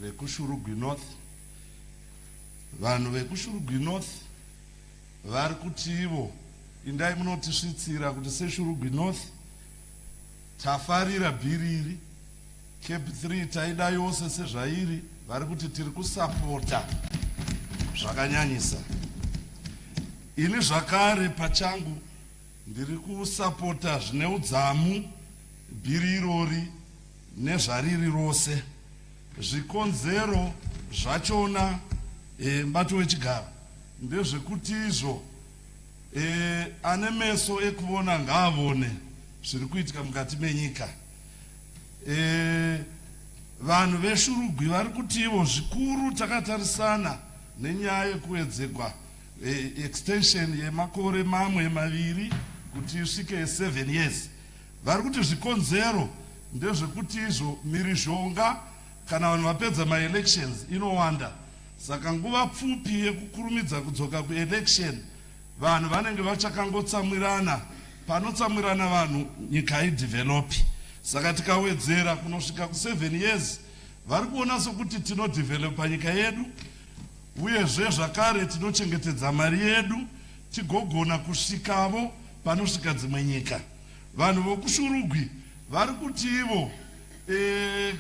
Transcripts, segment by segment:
vekushurugwi north. Vanhu vekushurugwi north vari kuti ivo indai munotisvitsira kuti seshurugwi north tafarira bhiri iri. CAB3 taida yose sezvairi, vari kuti tiri kusapota zvakanyanyisa. Ini zvakare pachangu ndiri kusapota zvine udzamu bhiri irori nezvariri rose. Zvikonzero zvachona mubato wechigaro ndezvekuti izvo ane meso ekuona ngaavone zviri kuitika mukati menyika. Vanhu veshurugwi vari kuti ivo zvikuru takatarisana nenyaya yekuwedzekwa extension yemakore mamwe maviri kuti isvike 7 years. Vari kuti zvikonzero ndezvekuti izvo mirizhonga kana vanhu vapedza maelections inowanda. Saka nguva pfupi yekukurumidza kudzoka kuelection vanhu vanenge vachakangotsamwirana. Panotsamwirana vanhu nyika idevelopi. Saka tikawedzera kunosvika ku7 years vari kuona sokuti tinodevelopa nyika yedu, uyezve zvakare tinochengetedza mari yedu tigogona kusvikavo panosvika dzimwe nyika. Vanhu vokushurugwi vari kuti ivo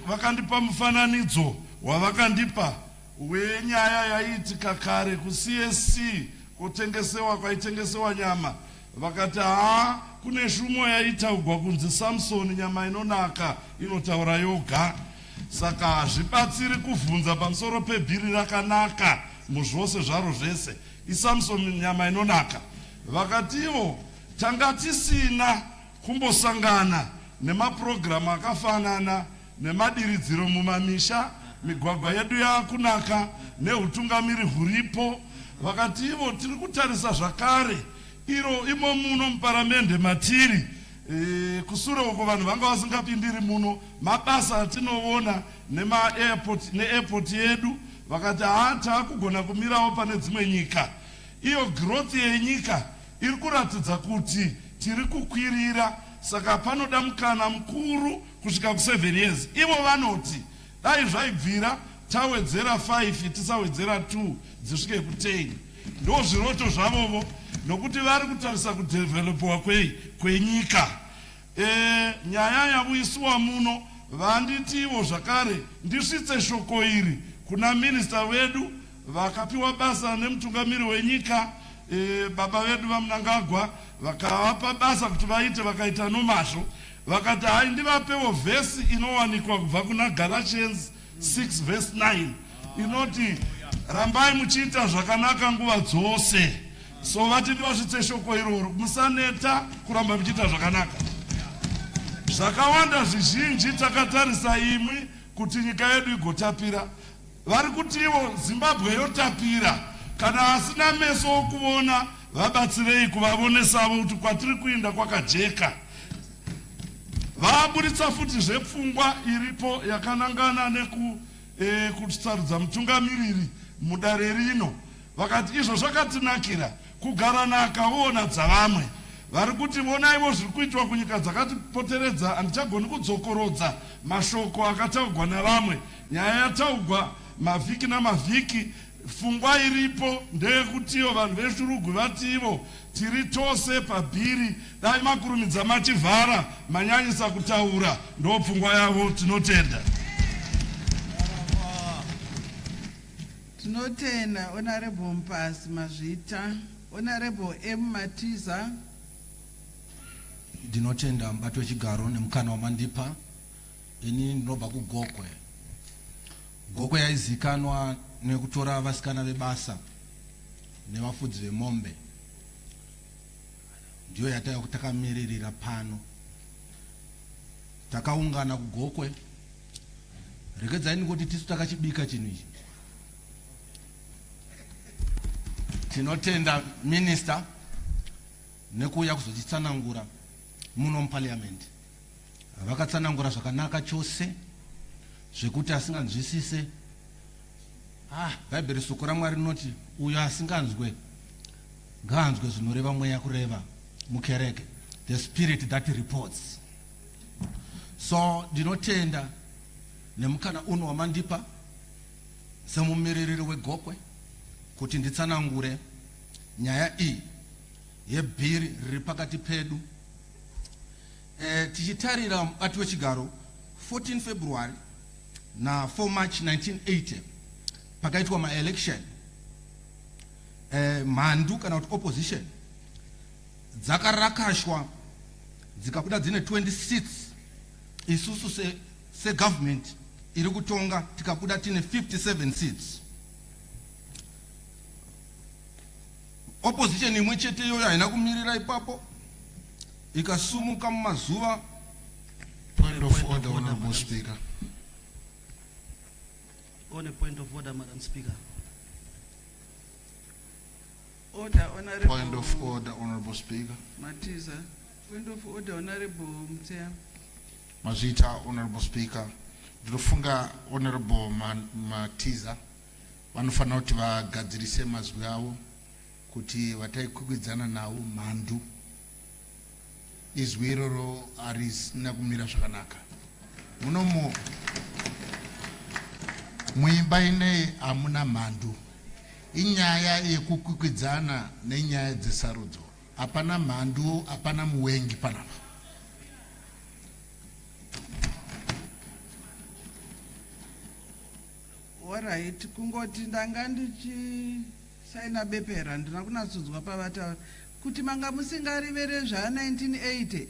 vakandipa mufananidzo wavakandipa wenyaya yaiitika kare kuCSC kutengesewa kwaitengesewa nyama. Vakati kune shumo yaitaugwa kunzi Samson nyama inonaka inotaura yoga. Saka hazvibatsiri kuvhunza pamusoro pebhiri rakanaka muzvose zvaro zvese iSamson nyama inonaka. Vakati ivo tanga tisina kumbosangana nemapurogiramu akafanana nemadiridziro mumamisha, migwagwa yedu yakunaka neutungamiri huripo. Vakati ivo tiri kutarisa zvakare iro imo muno muparamende matiri kusure uko vanhu vanga vasingapindiri muno mabasa atinoona neairport yedu. Vakati taakugona kumirawo pane dzimwe nyika. Iyo growth yenyika iri kuratidza kuti tiri kukwirira. Saka panoda mukana mukuru kusvika ku7 years. Ivo vanoti dai zvaibvira tawedzera 5 tisawedzera 2 dzisvike ku10. Ndo zviroto zvavovo nokuti vari kutarisa kudevelopwa kwenyika. Nyaya yauyisiwa muno vanditi ivo zvakare ndisvitse shoko iri kuna minista wedu vakapiwa basa nemutungamiri wenyika baba vedu vaMnangagwa, vakavapa basa kuti vaite vakaita nomazvo. Vakati ndivapewo vhesi inowanikwa kubva kuna Galatians 6 verse 9 inoti rambai muchiita zvakanaka nguva dzose. So vati ndivasvitse shoko iroro, musaneta kuramba muchiita zvakanaka. Zvakawanda zvizhinji takatarisa imwe kuti nyika yedu igotapira. Vari kuti ivo Zimbabwe yotapira. Kana asina meso okuona vabatsirei kuvavonesavo kuti kwatiri kuinda kwakajeka. Vaburitsa futi zvepfungwa iripo yakanangana nekusarudza mutungamiriri mudare rino. Vakati izvo zvakatinakira kugara nakaona dzavamwe. Vari kuti vonaivo zviri kuitwa kunyika dzakatipoteredza handichagoni kudzokorodza mashoko akataugwa navamwe. Nyaya yataugwa mavhiki namavhiki. Pfungwa iripo ndeyekutiwo vanhu veshurugwi vati ivo tiri tose pabhiri dai makurumidza machivhara manyanyisa kutaura. Ndo pfungwa yavo. Tinotenda. Tinotenda Honorable Mpasi Mazvita. Honorable M. Matiza. Ndinotenda mubato wechigaro nemukana wamandipa. Ini ndinobva kuGokwe. Gokwe yaizikanwa nekutora vasikana vebasa nevafudzi vemombe. Ndiyo yatakamirira pano. Takaungana kuGokwe. Regedzai kuti tisu takachibika chinhu ichi. Tinotenda minister nekuuya kuzotitsanangura muno muParliament. Vakatsanangura zvakanaka chose zvekuti asinganzwisise. Bhaibheri soko raMwari rinoti uyo asinganzwe ngaanzwe zvinoreva mweya kureva mukereke. The spirit that reports. So ndinotenda nemukana uno wamandipa semumiririri wegokwe kuti nditsanangure nyaya iyi yebhiri riri pakati pedu. Tichitarira mubati wechigaro 14 February na 4 March 1980 pakaitwa ma-election, mhandu kana kuti opposition dzakarakashwa dzikabuda dzine 26, isusu segovernment iri kutonga tikabuda tine 57 seats. Opposition imwe chete iyoyo haina kumirira ipapo ikasumuka mumazuva. Point of order, Honorable Speaker. On a point of order, Madam Speaker. Order, Honorable. Point of order, Honorable Speaker. Matiza. Point of order, Honorable Mtea. Mazita, Honorable Speaker. Ndinofunga Honorable Matiza vanofanira kuti vagadzirise mazwi avo kuti vataikwikwidzana nawo mhandu. Izwi iroro harisina kumira zvakanaka. Munomo muimba ineyi hamuna mhandu. Inyaya yekukwikwidzana nenyaya dzesarudzo. Hapana mhandu, hapana muwengi panapa. Alright, kungoti ndanga ndichisaina bepera ndina kunatsodzwa pavataura kuti manga musingarivere zva 1980.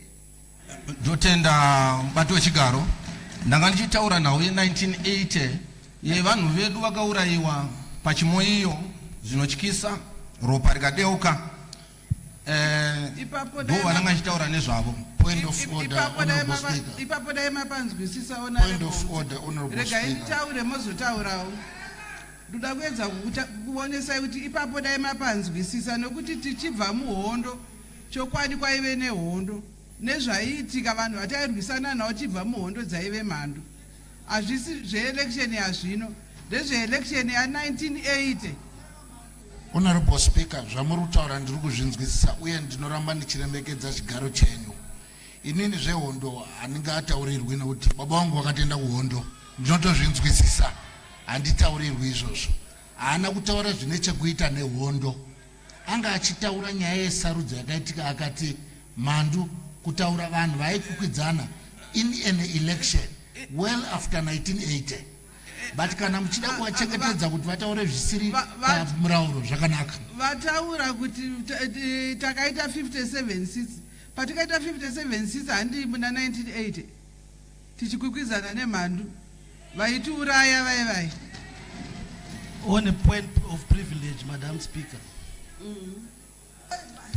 Ndotenda mubati wechigaro ndanga ndichitaura nhau ye1980 yevanhu vedu vakaurayiwa pachimoiyo zvinotyisa, ropa rikadeuka. Ndo vananga ndichitaura nezvavo. Point of order, Honorable Speaker. Ipapo dai mapanzwisisa Point of order, Honorable regai Speaker. nditaure mozotaurawo. Ndoda kuedza kuonesai kuti ipapo dai mapanzwisisa nokuti tichibva muhondo chokwadi kwaive nehondo nezvaiitika vanhu vatairwisana navo tibva muhondo dzaive mhando. Hazvisi zveelection yazvino, ndezveelection ya1980. Honorable Speaker, zvamuri kutaura ndiri kuzvinzwisisa uye ndinoramba ndichiremekedza chigaro chenyu. Inini zvehondo handingataurirwi nekuti baba vangu vakatoenda kuhondo, ndinotozvinzwisisa. Handitaurirwi izvozvo. Haana kutaura zvine chekuita nehondo. Anga achitaura nyaya yesarudzo yakaitika akati mhandu kutaura vanhu vaikwikwidzana in an election well after 1980. But kana muchida kuvachengetedza kuti vataure zvisiri pamurauro zvakanaka. Vataura kuti takaita 57 seats. Patikaita 57 seats handi muna 1980. Tichikwikwizana nemhandu. Vaitiuraya vai. On a point of privilege, Madam Speaker.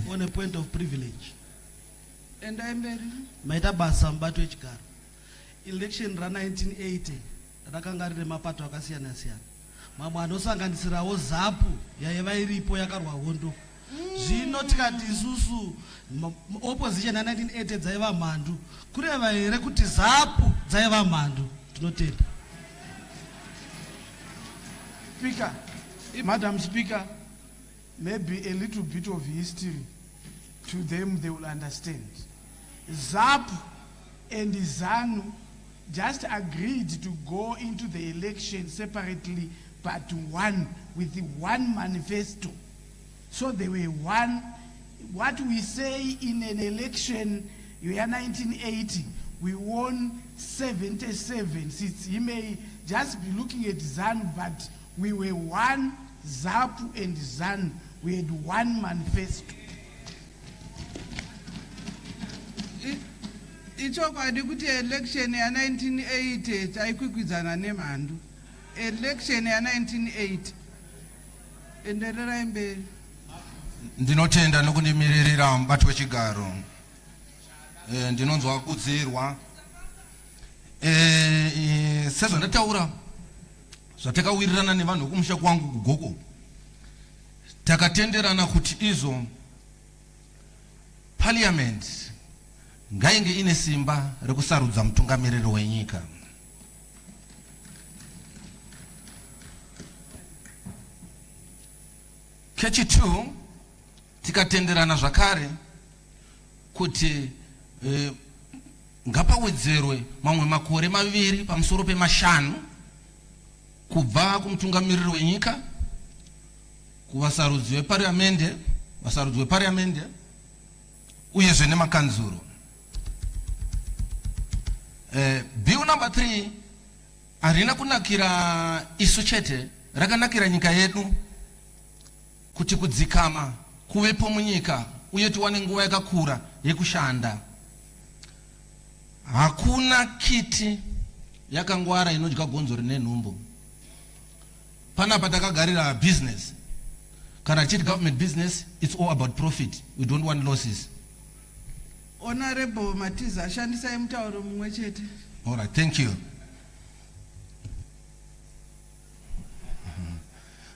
On a point of privilege. And I'm very. Maita basa mubati wechigaro. Election ra 1980 rakanga rine mapato akasiyana siyana. Mamwe anosanganisirawo ZAPU yaiva iripo yakarwa hondo. Zvino tikati isusu opposition ya1980 dzaiva mhandu, kureva here kuti ZAPU dzaiva mhandu? Tinotenda. Speaker, Madam Speaker, maybe a little bit of history to them they will understand. ZAP and ZANU just agreed to go into the election separately, but one with one manifesto. So they were one. What we say in an election year 1980, we won 77 seats. You may just be looking at ZANU, but we were one, ZAPU and ZANU. We had one manifesto. Ichokwadi kuti election ya 1980 taikwikwidzana nemhandu. Election ya 1980. Endererai mberi. Ndinotenda nokundimiririra mubati wechigaro. Ndinonzwa kudzirwa. Sezvo ndataura zvatakawirirana nevanhu vekumusha kwangu kugoko, takatenderana kuti izo parliament ngainge ine simba rekusarudza mutungamiriri wenyika. Kechitu tikatenderana zvakare kuti ngapawedzerwe mamwe makore maviri pamusoro pemashanu kubva kumutungamiriri wenyika, kuvasarudzi vepariamende, vasarudzi vepariamende, uyezve nemakanzuro. Bill number 3 harina kunakira isu chete, rakanakira nyika yedu kuti kudzikama kuvepo munyika uye tiwane nguva yakakura yekushanda. Hakuna kiti yakangwara inodya gonzo rine nhumbu. Panapa takagarira business. Kana chiti government business, it's all about profit. We don't want losses. Honorable Matiza, ashandisai mutauro mumwe chete. All right, thank you.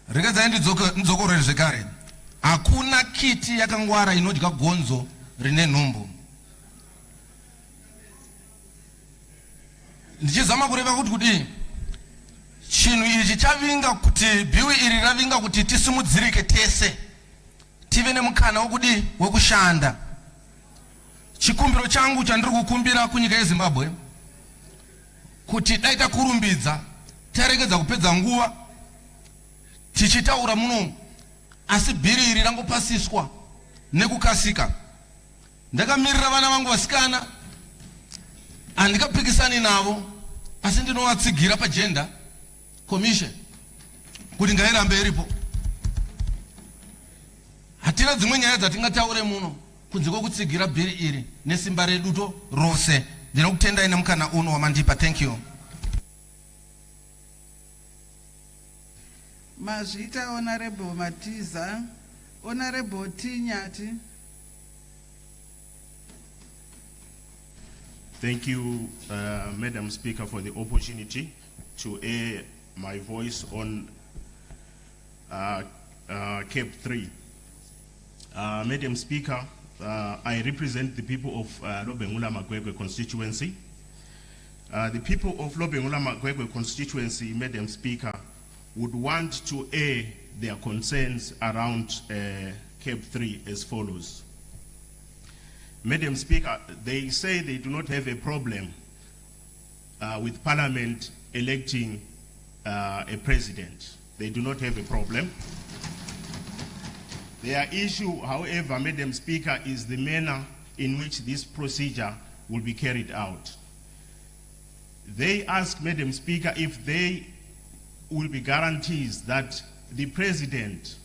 Rekedzai ndidzokorere zvekare. Hakuna kiti yakangwara inodya gonzo rine nhumbu. Ndichizama kureva kuti kudii chinhu ichi chavinga kuti biwi iri ravinga kuti tisimudzirike tese tive nemukana wokudii wekushanda. Chikumbiro changu chandiri kukumbira kunyika yeZimbabwe kuti dai takurumbidza tarekedza kupedza nguva tichitaura muno, asi bhiri iri rangopasiswa nekukasika. Ndakamirira vana vangu vasikana, handikapikisani navo, asi ndinovatsigira pagender commission kuti ngairambe iripo. Hatina dzimwe nyaya dzatingataure muno kunze kwokutsigira bhiri iri nesimba reduto rose. Ndinokutendai nemukana uno wamandipa. Thank you. Mazvita Honorable Matiza. Honorable Tinyati. Thank you, Madam Speaker, for the opportunity to air my voice on CAB3. Madam Speaker, I represent the people of Lobengula Magwegwe constituency. The people of Lobengula Magwegwe constituency, Madam Speaker, would want to air their concerns around CAB3 as follows. Madam Speaker, they say they do not have a problem with Parliament electing a president. They do not have a problem. Their issue, however, Madam Speaker, is the manner in which this procedure will be carried out. They ask, Madam Speaker, if they will be guarantees that the president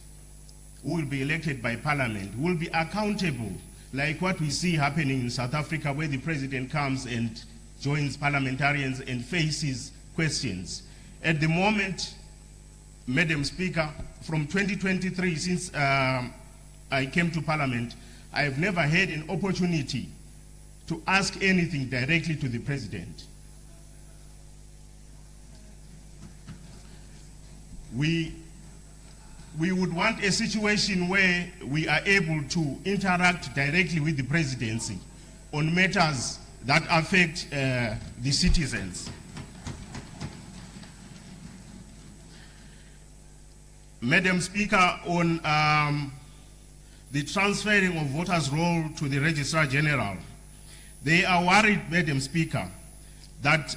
who will be elected by Parliament will be accountable, like what we see happening in South Africa, where the president comes and joins parliamentarians and faces questions. At the moment, Madam Speaker, from 2023, since I came to Parliament, I have never had an opportunity to ask anything directly to the president. We would want a situation where we are able to interact directly with the presidency on matters that affect the citizens. Madam Speaker, on the transferring of voters' roll to the Registrar General, they are worried, Madam Speaker, that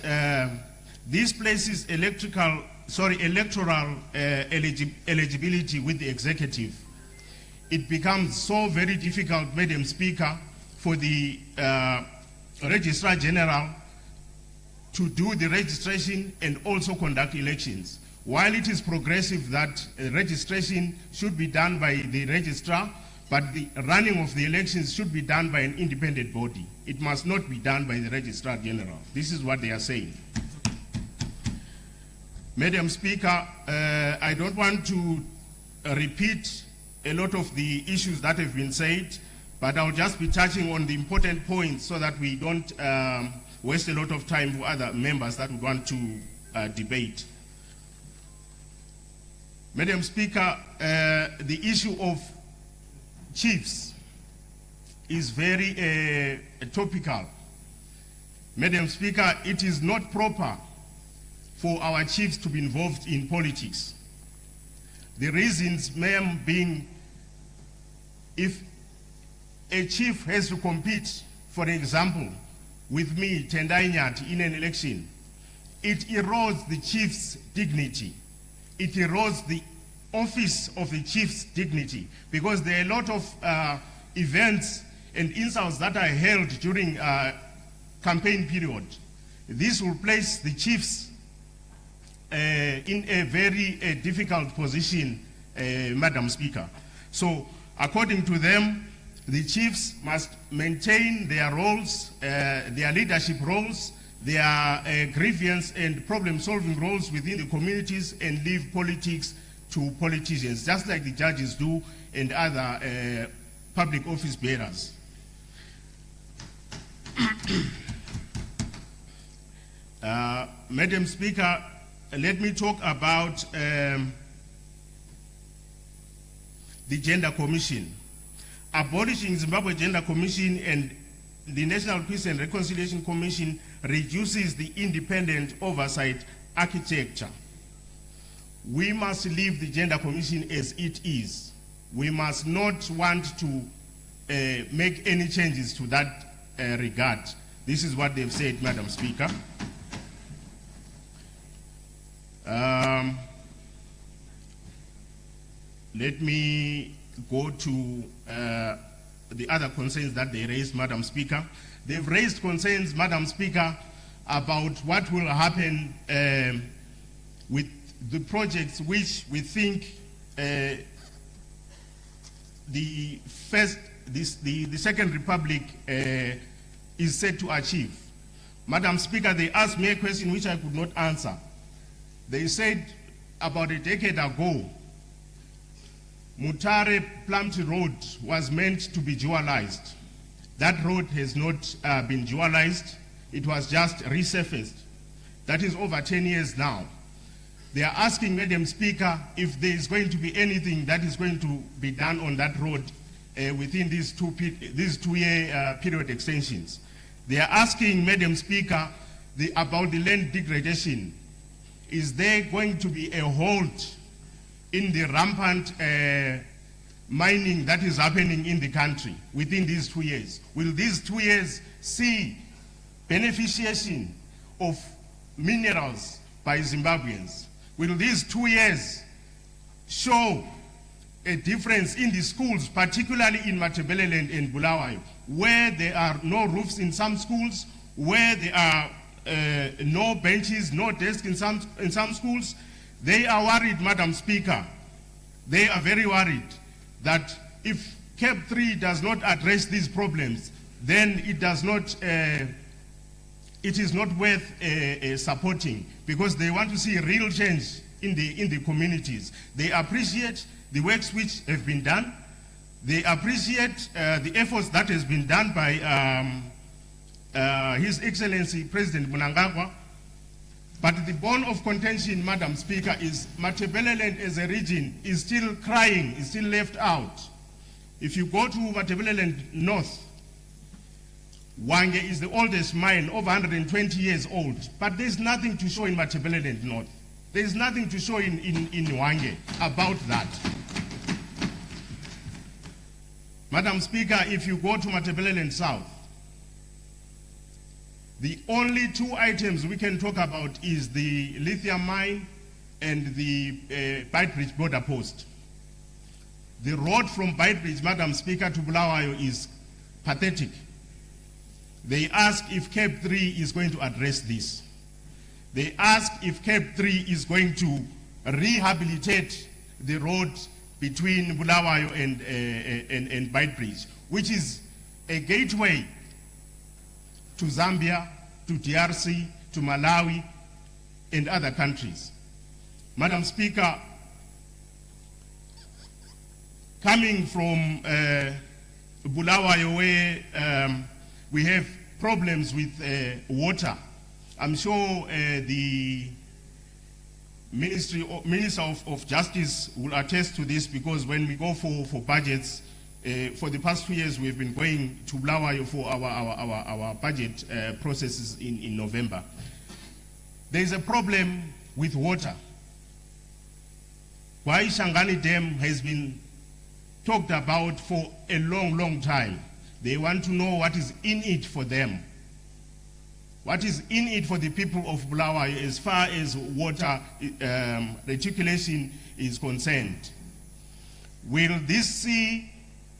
this places electoral eligibility with the executive. It becomes so very difficult, Madam Speaker, for the Registrar General to do the registration and also conduct elections. While it is progressive that registration should be done by the registrar, but the running of the elections should be done by an independent body. It must not be done by the Registrar General. This is what they are saying. Madam Speaker, I don't want to repeat a lot of the issues that have been said, but I'll just be touching on the important points so that we don't waste a lot of time for other members that would want to debate. Madam Speaker, the issue of chiefs is very topical. Madam Speaker, it is not proper for our chiefs to be involved in politics. The reasons, ma'am, being if a chief has to compete, for example, with me, Tendai Nyati, in an election, it erodes the chief's dignity. it erodes the office of the chief's dignity, because there are a lot of events and insults that are held during campaign period. This will place the chiefs in a very difficult position, Madam Speaker. So, according to them, the chiefs must maintain their roles, their leadership roles, their grievance and problem-solving roles within the communities, and leave politics to politicians, just like the judges do and other public office bearers. Madam Speaker, let me talk about the Gender Commission. Abolishing Zimbabwe Gender Commission and the National Peace and Reconciliation Commission reduces the independent oversight architecture. We must leave the Gender Commission as it is. We must not want to make any changes to that regard. This is what they've said, Madam Speaker. Let me go to the other concerns that they raised, Madam Speaker. They've raised concerns, Madam Speaker, about what will happen with the projects which we think the Second Republic is set to achieve. Madam Speaker, they asked me a question which I could not answer. They said about a decade ago, Mutare Plumtree Road was meant to be dualized. That road has not been dualized. It was just resurfaced. That is over 10 years now. They are asking, Madam Speaker, if there is going to be anything that is going to be done on that road within these two-year period extensions. They are asking, Madam Speaker, about the land degradation. Is there going to be a halt in the rampant mining that is happening in the country within these 2 years? Will these 2 years see beneficiation of minerals by Zimbabweans? Will these 2 years show a difference in the schools, particularly in Matabeleland and Bulawayo, where there are no roofs in some schools, where there are no benches, no desks in some schools? They are worried, Madam Speaker. They are very worried that if CAB3 does not address these problems, then it is not worth supporting, because they want to see real change in the communities. They appreciate the works which have been done. They appreciate the efforts that has been done by His Excellency President Mnangagwa. But the bone of contention, Madam Speaker, is Matabeleland as a region is still crying, is still left out. If you go to Matabeleland North, Wange is the oldest mine, over 120 years old. But there's nothing to show in Matabeleland North. There's nothing to show in Wange about that. Madam Speaker, if you go to Matabeleland South, the only two items we can talk about is the lithium mine and the Beitbridge border post. The road from Beitbridge, Madam Speaker, to Bulawayo is pathetic. They ask if CAB3 is going to address this. They ask if CAB3 is going to rehabilitate the road between Bulawayo and Beitbridge, which is a gateway to Zambia, to DRC, to Malawi, and other countries. Madam Speaker, coming from Bulawayo, where we have problems with water, I'm sure the Minister of Justice will attest to this, because when we go for budgets, for the past 2 years, we've been going to Bulawayo for our budget processes in November. There is a problem with water. Why Shangani Dam has been talked about for a long time. They want to know what is in it for them. What is in it for the people of Bulawayo as far as water reticulation is concerned? Will this see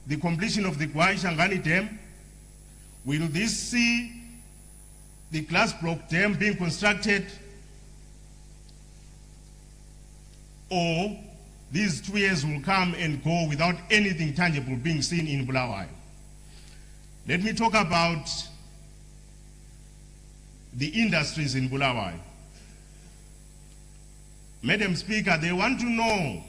the completion of the Gwai Shangani Dam? Will this see the glass block dam being constructed? Or these 2 years will come and go without anything tangible being seen in Bulawayo? Let me talk about the industries in Bulawayo. Madam Speaker, they want to know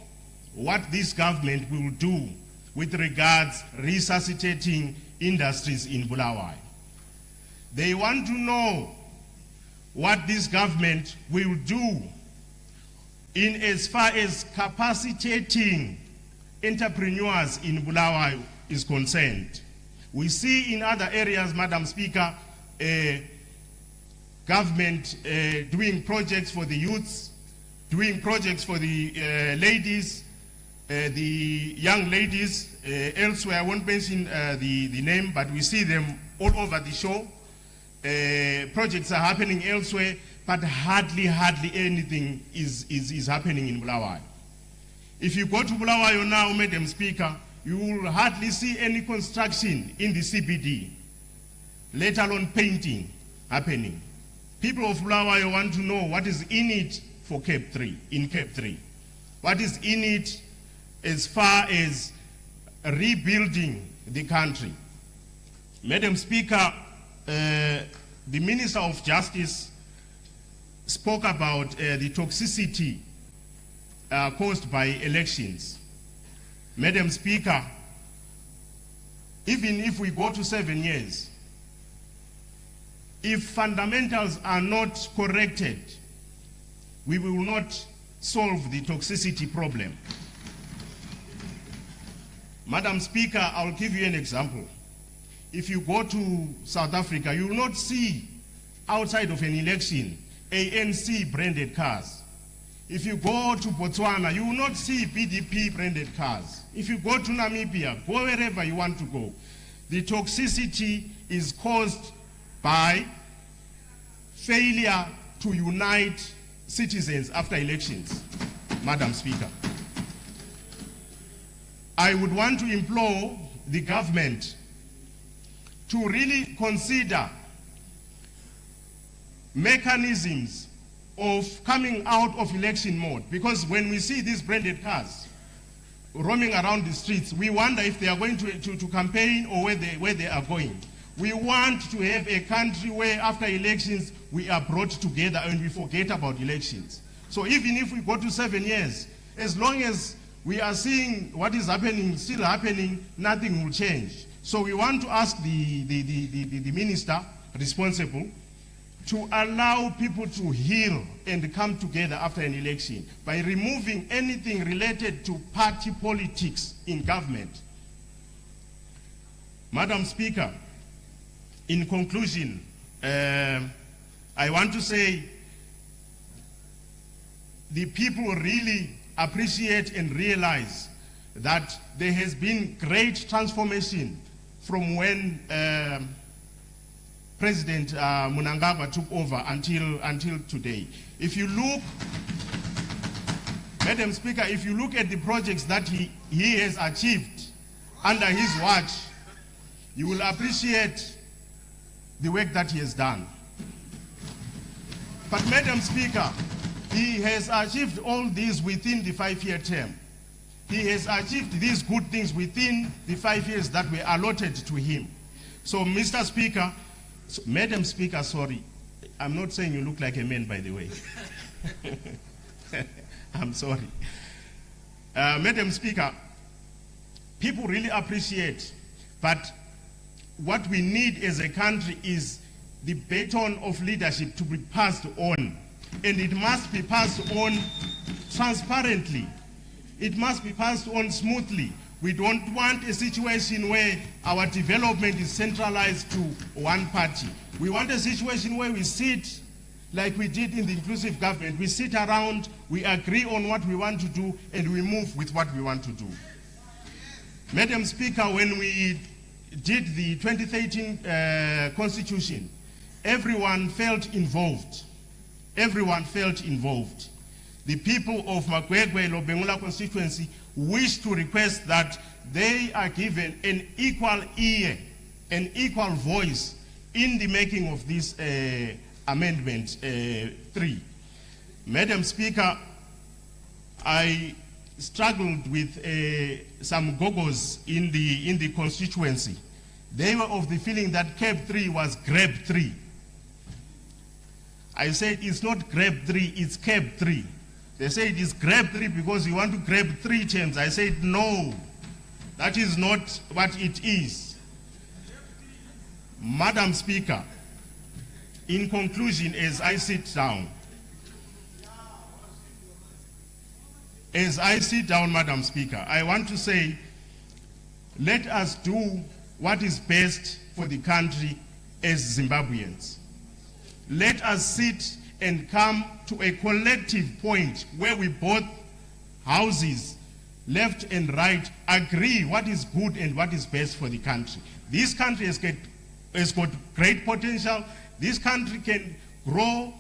what this government will do with regards resuscitating industries in Bulawayo. They want to know what this government will do in as far as capacitating entrepreneurs in Bulawayo is concerned. We see in other areas, Madam Speaker, government doing projects for the youths, doing projects for the ladies, the young ladies elsewhere. I won't mention the name, but we see them all over the show. Projects are happening elsewhere, but hardly anything is happening in Bulawayo. If you go to Bulawayo now, Madam Speaker, you will hardly see any construction in the CBD, let alone painting happening. People of Bulawayo want to know what is in it for CAB3, in CAB3. What is in it as far as rebuilding the country. Madam Speaker, the Minister of Justice spoke about the toxicity caused by elections. Madam Speaker, even if we go to 7 years, if fundamentals are not corrected, we will not solve the toxicity problem. Madam Speaker, I'll give you an example. If you go to South Africa, you will not see outside of an election ANC branded cars. If you go to Botswana, you will not see BDP branded cars. If you go to Namibia, go wherever you want to go. The toxicity is caused by failure to unite citizens after elections, Madam Speaker. I would want to implore the government to really consider mechanisms of coming out of election mode, because when we see these branded cars roaming around the streets, we wonder if they are going to campaign or where they are going. We want to have a country where after elections we are brought together and we forget about elections. So even if we go to 7 years, as long as we are seeing what is happening, still happening, nothing will change. So we want to ask the minister responsible to allow people to heal and come together after an election by removing anything related to party politics in government. Madam Speaker, in conclusion, I want to say the people really appreciate and realize that there has been great transformation from when President Mnangagwa took over until today. If you look, Madam Speaker, if you look at the projects that he has achieved under his watch, you will appreciate the work that he has done. But Madam Speaker, he has achieved all these within the 5-year term. He has achieved these good things within the 5 years that were allotted to him. So, Mr. Speaker, Madam Speaker, sorry, I'm not saying you look like a man, by the way. I'm sorry. Madam Speaker, people really appreciate, but what we need as a country is the baton of leadership to be passed on. And it must be passed on transparently. It must be passed on smoothly. We don't want a situation where our development is centralized to one party. We want a situation where we sit like we did in the inclusive government. We sit around, we agree on what we want to do, and we move with what we want to do. Madam Speaker, when we did the 2013 Constitution, everyone felt involved. Everyone felt involved. The people of Makwekwe Lobengula constituency wish to request that they are given an equal ear, an equal voice in the making of this amendment 3. Madam Speaker, I struggled with some gogos in the constituency. They were of the feeling that CAB3 was GRAB3. I said it's not GRAB3, it's CAB3. They say it is GRAB3 because you want to grab 3 terms. I said no, that is not what it is. Madam Speaker, in conclusion, as I sit down, Madam Speaker, I want to say, let us do what is best for the country as Zimbabweans. Let us sit and come to a collective point where we both houses, left and right, agree what is good and what is best for the country. This country has got great potential. This country can grow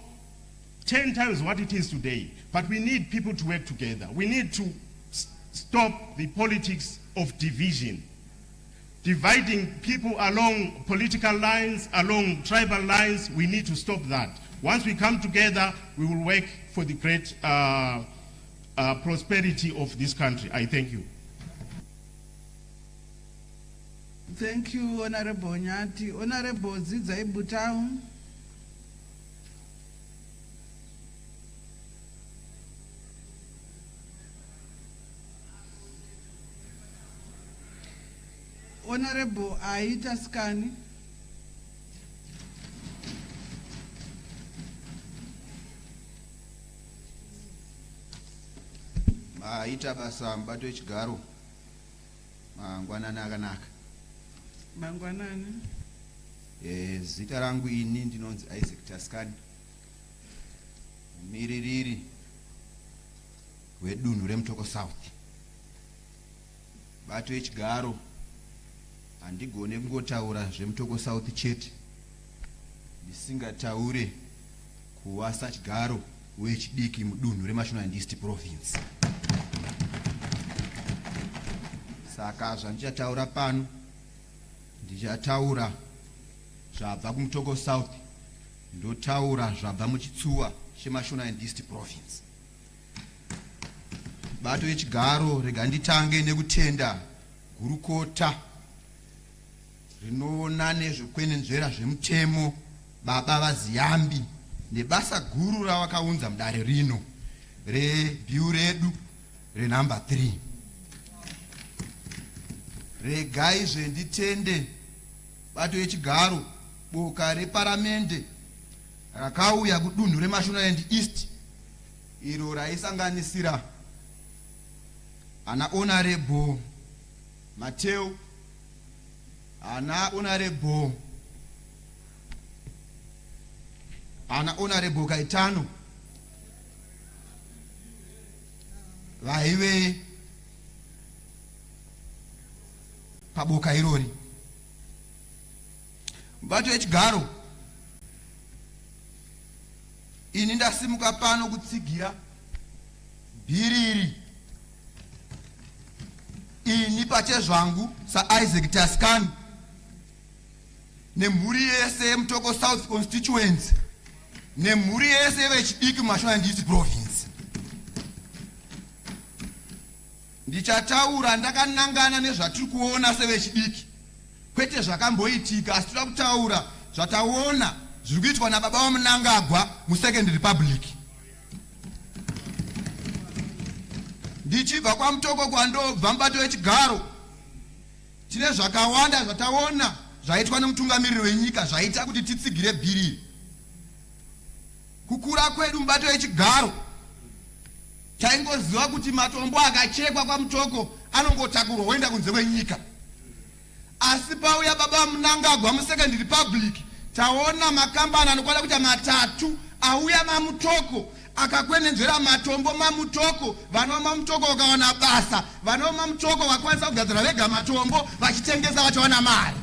10 times what it is today. But we need people to work together. We need to stop the politics of division. Dividing people along political lines, along tribal lines, we need to stop that. Once we come together, we will work for the great prosperity of this country. I thank you. Thank you, Honorable Nyati. Honorable ZIMBABWE. Honorable Aita Skani. Aita basa mbato wechigaro mangwanani akanaka. Mangwanani. Zita rangu ini ndinonzi Isaac Taskani, miririri wedunhu reMutoko South. Bato wechigaro handigone kungotaura zveMutoko South chete ndisingataure kuwasa chigaro wechidiki mudunhu reMashonaland East Province. Saka zvandichataura pano ndichataura zvabva kuMutoko South, ndotaura zvabva muchitsuwa cheMashonaland East Province. Bato wechigaro rega nditange nekutenda gurukota rinoona nezvekwenenzvera zvemutemo baba vaZiyambi nebasa guru ravakaunza mudare rino rebhiu redu renumber 3. Regai zvenditende bato wechigaro boka reparamende rakauya kudunhu reMashonaland East iro raisanganisira ana Honorable Mateo, ana Honorable Kaitano, vaive paboka irori. Bato wechigaro ini ndasimuka pano kutsigira bhiriri ini pachezvangu saIsaac Taskani nemhuri yese yeMutoko South constituency nemhuri yese vechidiki Mashonaland East Province. Ndichataura ndakanangana nezvatiri kuona sevechidiki, kwete zvakamboitika, asi tiri kutaura zvataona zviri kuitwa nababa vaMnangagwa muSecond Republic. Ndichibva kwaMutoko kwandobva mubato wechigaro, tine zvakawanda zvataona zvaitwa nemutungamiriri wenyika zvaita kuti titsigire bhiriri. Kukura kwedu mubato wechigaro taingoziva kuti matombo akachekwa kwaMutoko anongotakurwa oenda kunze kwenyika. Asi pauya baba Mnangagwa muSecond Republic taona makambani anokwana kuita 3 auya maMutoko akakwenenzvera matombo maMutoko, vana maMutoko vakawana basa, vana maMutoko vakwanisa kugadzira vega matombo vachitengesa vachiwana mari.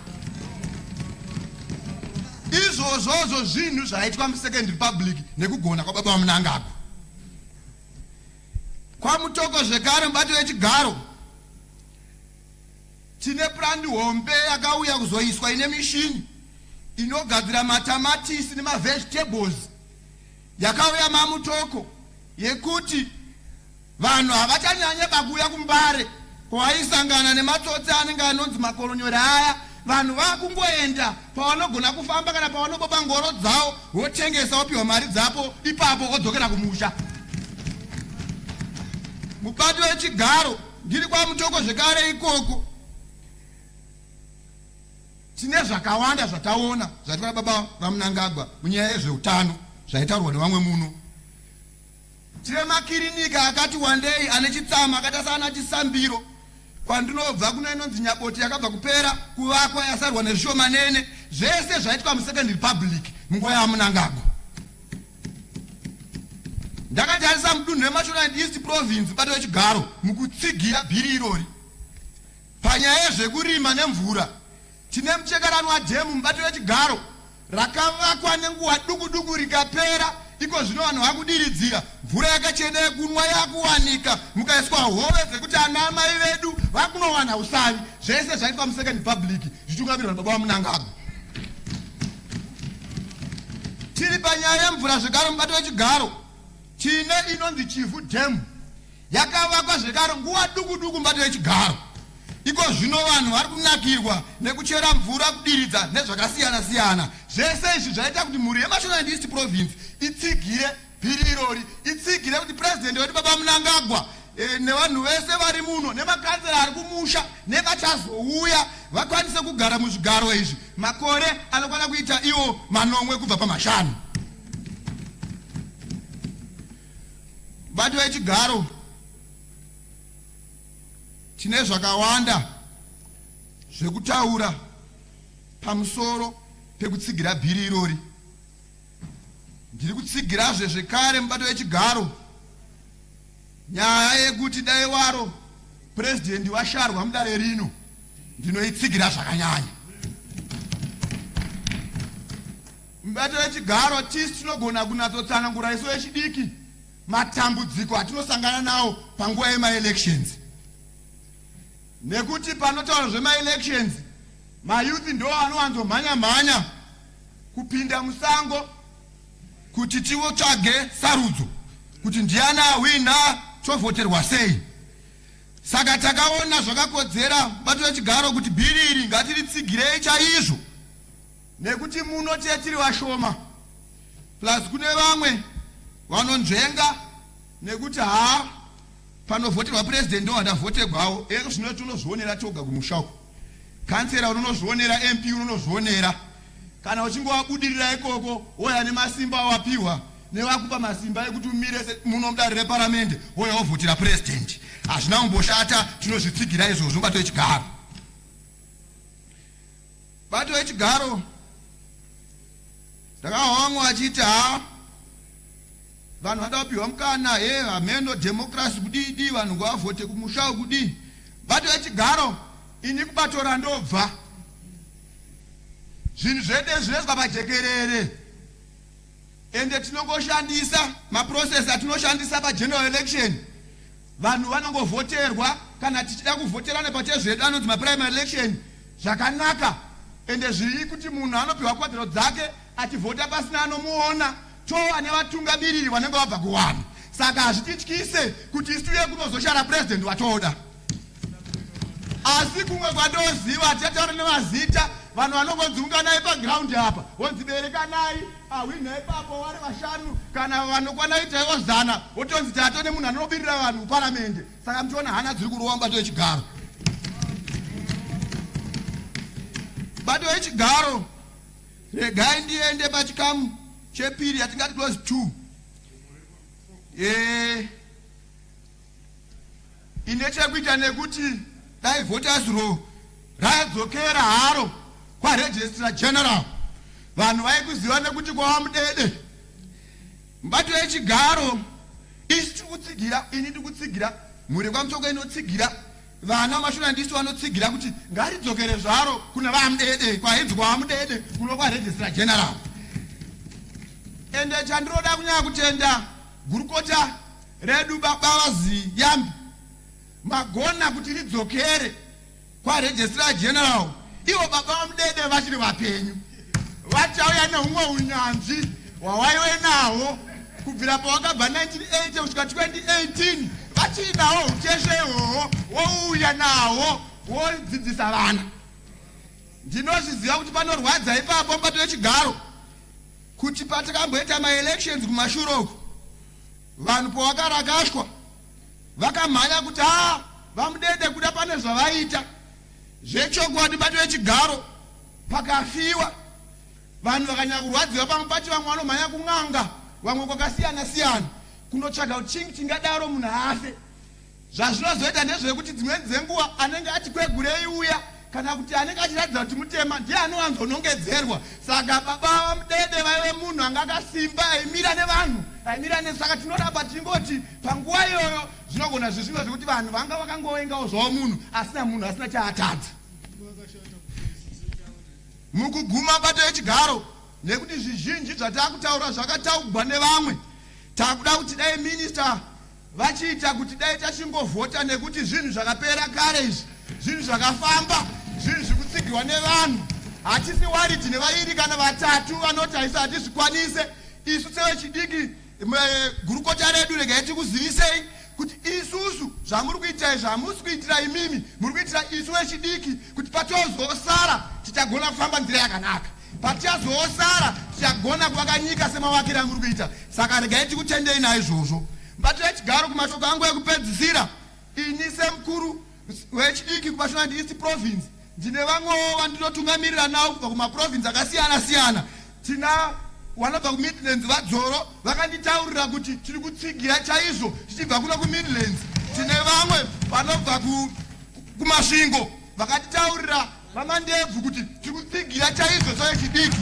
izvozvozvo zvinhu zvaitwa muSecond Republic nekugona kwababa vaMnangagwa. Kwamutoko zvekare mubati wechigaro tine plani hombe yakauya kuzoiswa ine mishini inogadzira matamatisi nemavegetables yakauya mamutoko yekuti vanhu havachanyanye bakuya kumbare kwaisangana nematsotsi anenge anonzi makoronyori aya. Vanhu vakungoenda pavanogona kufamba kana pavanoboba ngoro dzavo votengesa wopiwa mari dzapo ipapo vodzokera kumusha. Mubati wechigaro ndiri kwamutoko zvekare ikoko tine zvakawanda zvataona zvaitwa baba vaMnangagwa munyaya yezveutano zvaitaurwa nevamwe muno. Tine makirinika akati wandei ane chitsama akaita sana Chisambiro. Kwandinobva kuno inonzi Nyaboti yakabva kupera kuvakwa yasarwa nezvishomanene. Zvese zvaitwa muSecond Republic munguva yaMnangagwa. Ndakatarisa mudunhu reMashona and East Province bati wechigaro mukutsigira bhiri irori panyaya yezvekurima nemvura. Tine muchekerano wadhemu mubati wechigaro rakavakwa nenguva duku rikapera. Iko zvino vanhu vakudiridzira mvura yakachena yekunwa yakuwanika mukaiswa hove dzekuti ana mai vedu vakunowana usavi. Zvese zvaitwa muSecond Republic zvichungamirwa nababa vaMnangagwa. Tiri panyaya yemvura zvekare mubati wechigaro tine inonzi Chifu Dam yakavakwa zvekare nguva duku mubati wechigaro. Iko zvino vanhu vari kunakirwa nekuchera mvura kudiridza nezvakasiyana siyana. Zvese izvi zvaita kuti mhuri yeMashona and East Province itsigire bhiri irori, itsigire kuti president wedu baba Mnangagwa nevanhu vese vari muno nemakansela ari kumusha nevachazouya vakwanise kugara muzvigaro izvi makore anokwana kuita iwo manomwe kubva pamashanu. Bati wechigaro tine zvakawanda zvekutaura pamusoro pekutsigira bhiri irori. Ndiri kutsigirazve zvekare mubati wechigaro nyaya yekuti dai waro president washarwa mudare rino ndinoitsigira zvakanyanya. Mubati wechigaro tisi tinogona kunatsotsanangura isu vechidiki matambudziko atinosangana nawo panguva yemaelections. Nekuti panotaura zvemaelections mayuthi ndo anowanzomhanya kupinda musango kuti tivotsvage sarudzo kuti ndiani awina tovhoterwa sei. Saka takaona zvakakodzera bato wechigaro kuti bhiri iri ngatiritsigirei chaizvo nekuti muno tiri vashoma plus kune vamwe vanonzvenga nekuti panovhoterwa president ndo vandavhoterwawo. Zvino tinozvionera toga kumushauko. Kansera unonozvionera, MP unonozvionera. Kana uchingowabudirira ikoko woya nemasimba wapiwa nevakupa masimba ekuti umire muno mudare reparamente woya wovhotera president. Hazvina kumboshata, tinozvitsigira izvozvo bato wechigaro. Bato wechigaro ndakaona vamwe vachiti vanhu vada kupiwa mukana hameno democracy kudidi vanhu ngavavhote kumusha kudii. Bato wechigaro ini kubatora ndobva zvinhu zvede zvinoiswa pajekerere ende tinongoshandisa maprocess atinoshandisa pageneral election. Vanhu vanongovhoterwa kana tichida kuvhoterana pachezvedu anonzi maprimary election zvakanaka ende zviri kuti munhu anopiwa kodzero dzake achivhota pasina anomuona tova nevatungamiriri vanenge vabva kuwanhu. Saka hazvitityise kuti isiuye kunozoshara president watoda. Asi kumwe kwatoziva tataura nemazita vanhu vanongodzunganai paground apa vonziberekanai awina ipapo vari vashanu kana vanokwana itaiwo zana wotonzi tatone munhu anobirira vanhu muparamente. Saka mutiona hana dziri kurowa bato wechigaro. Bato wechigaro regai ndiende pachikamu chepiri yatingati close 2 ine chekuita nekuti dai voters row radzokera haro kwaregistrar general vanhu vaikuziva nekuti kwava mudede. Mbato wechigaro isi tikutsigira ini tikutsigira mhuri kwaMutoko inotsigira vana mashonandisi vanotsigira kuti ngaridzokere zvaro kuna vamudede kwaedzi kwavamudede kuno kwaregistrar general. Ende chandinoda kunyanya kutenda gurukota redu baba ZIMBABWE magona kuti ridzokere kwaregistrar general. Ivo baba vamudede vachiri vapenyu vachauya neumwe unyanzvi hwawaive nawo kubvira pawakabva 1980 kusvika 2018 vachinawo uteshe ihwohwo wouya nawo wodzidzisa vana. Ndinozviziva kuti panorwadza ipapo mubato wechigaro kuti patakamboita maelections kumashure uko vanhu pawakarakashwa vakamhanya kuti vamudede kuda pane zvavaita zvechokwadi mubato wechigaro pakafiwa vanhu vakanyanya kurwadziwa pamwe pacho vamwe vanomhanya kun'anga vamwe kwakasiyana siyana kunotsvaga kuti chingi chingadaro munhu afe. Zvazvinozoita ndezvekuti dzimweni dzenguva anenge ati kwegurei uya kana kuti anenge achiratidza kuti mutema ndiye anowanzonongedzerwa. Saka baba vamudede vaive munhu anga akasimba aimira nevanhu aimira saka tinoramba tingoti panguva iyoyo zvinogona zvezvimwe zvekuti vanhu vanga vakangovengawo zvavo munhu asina chaatadza. Mukuguma bato yechigaro nekuti zvizhinji zvatakutaura zvakataurwa nevamwe takuda kuti dai minista vachiita kuti dai tachingovhota nekuti zvinhu zvakapera kare izvi zvinhu zvakafamba zvinhu zvikutsigirwa nevanhu hatisi wariti nevairi kana vatatu vanoti haisi hatizvikwanise. Isu sevechidiki gurukota redu regai tikuzivisei kuti isusu zvamuri kuita izvi hamusi kuitira imimi muri kuitira isu vechidiki kuti patozosara tichagona kufamba nzira yakanaka patichazosara tichagona kuvaka nyika semavakiro amuri kuita. Saka regai tikutendei naizvozvo. Mubato wechigaro kumashoko angu ekupedzisira ini semukuru wechidiki kumashonandi east province ndine vamwewo vandinotungamirira navo kubva kumaprovinsi akasiyana siyana. Tina vanobva kumidlands vadzoro vakanditaurira kuti tiri kutsigira chaizvo tichibva kuno kumidlands. Tine vamwe vanobva kumasvingo vakatitaurira vamandebvu kuti tiri kutsigira chaizvo sevechidiki.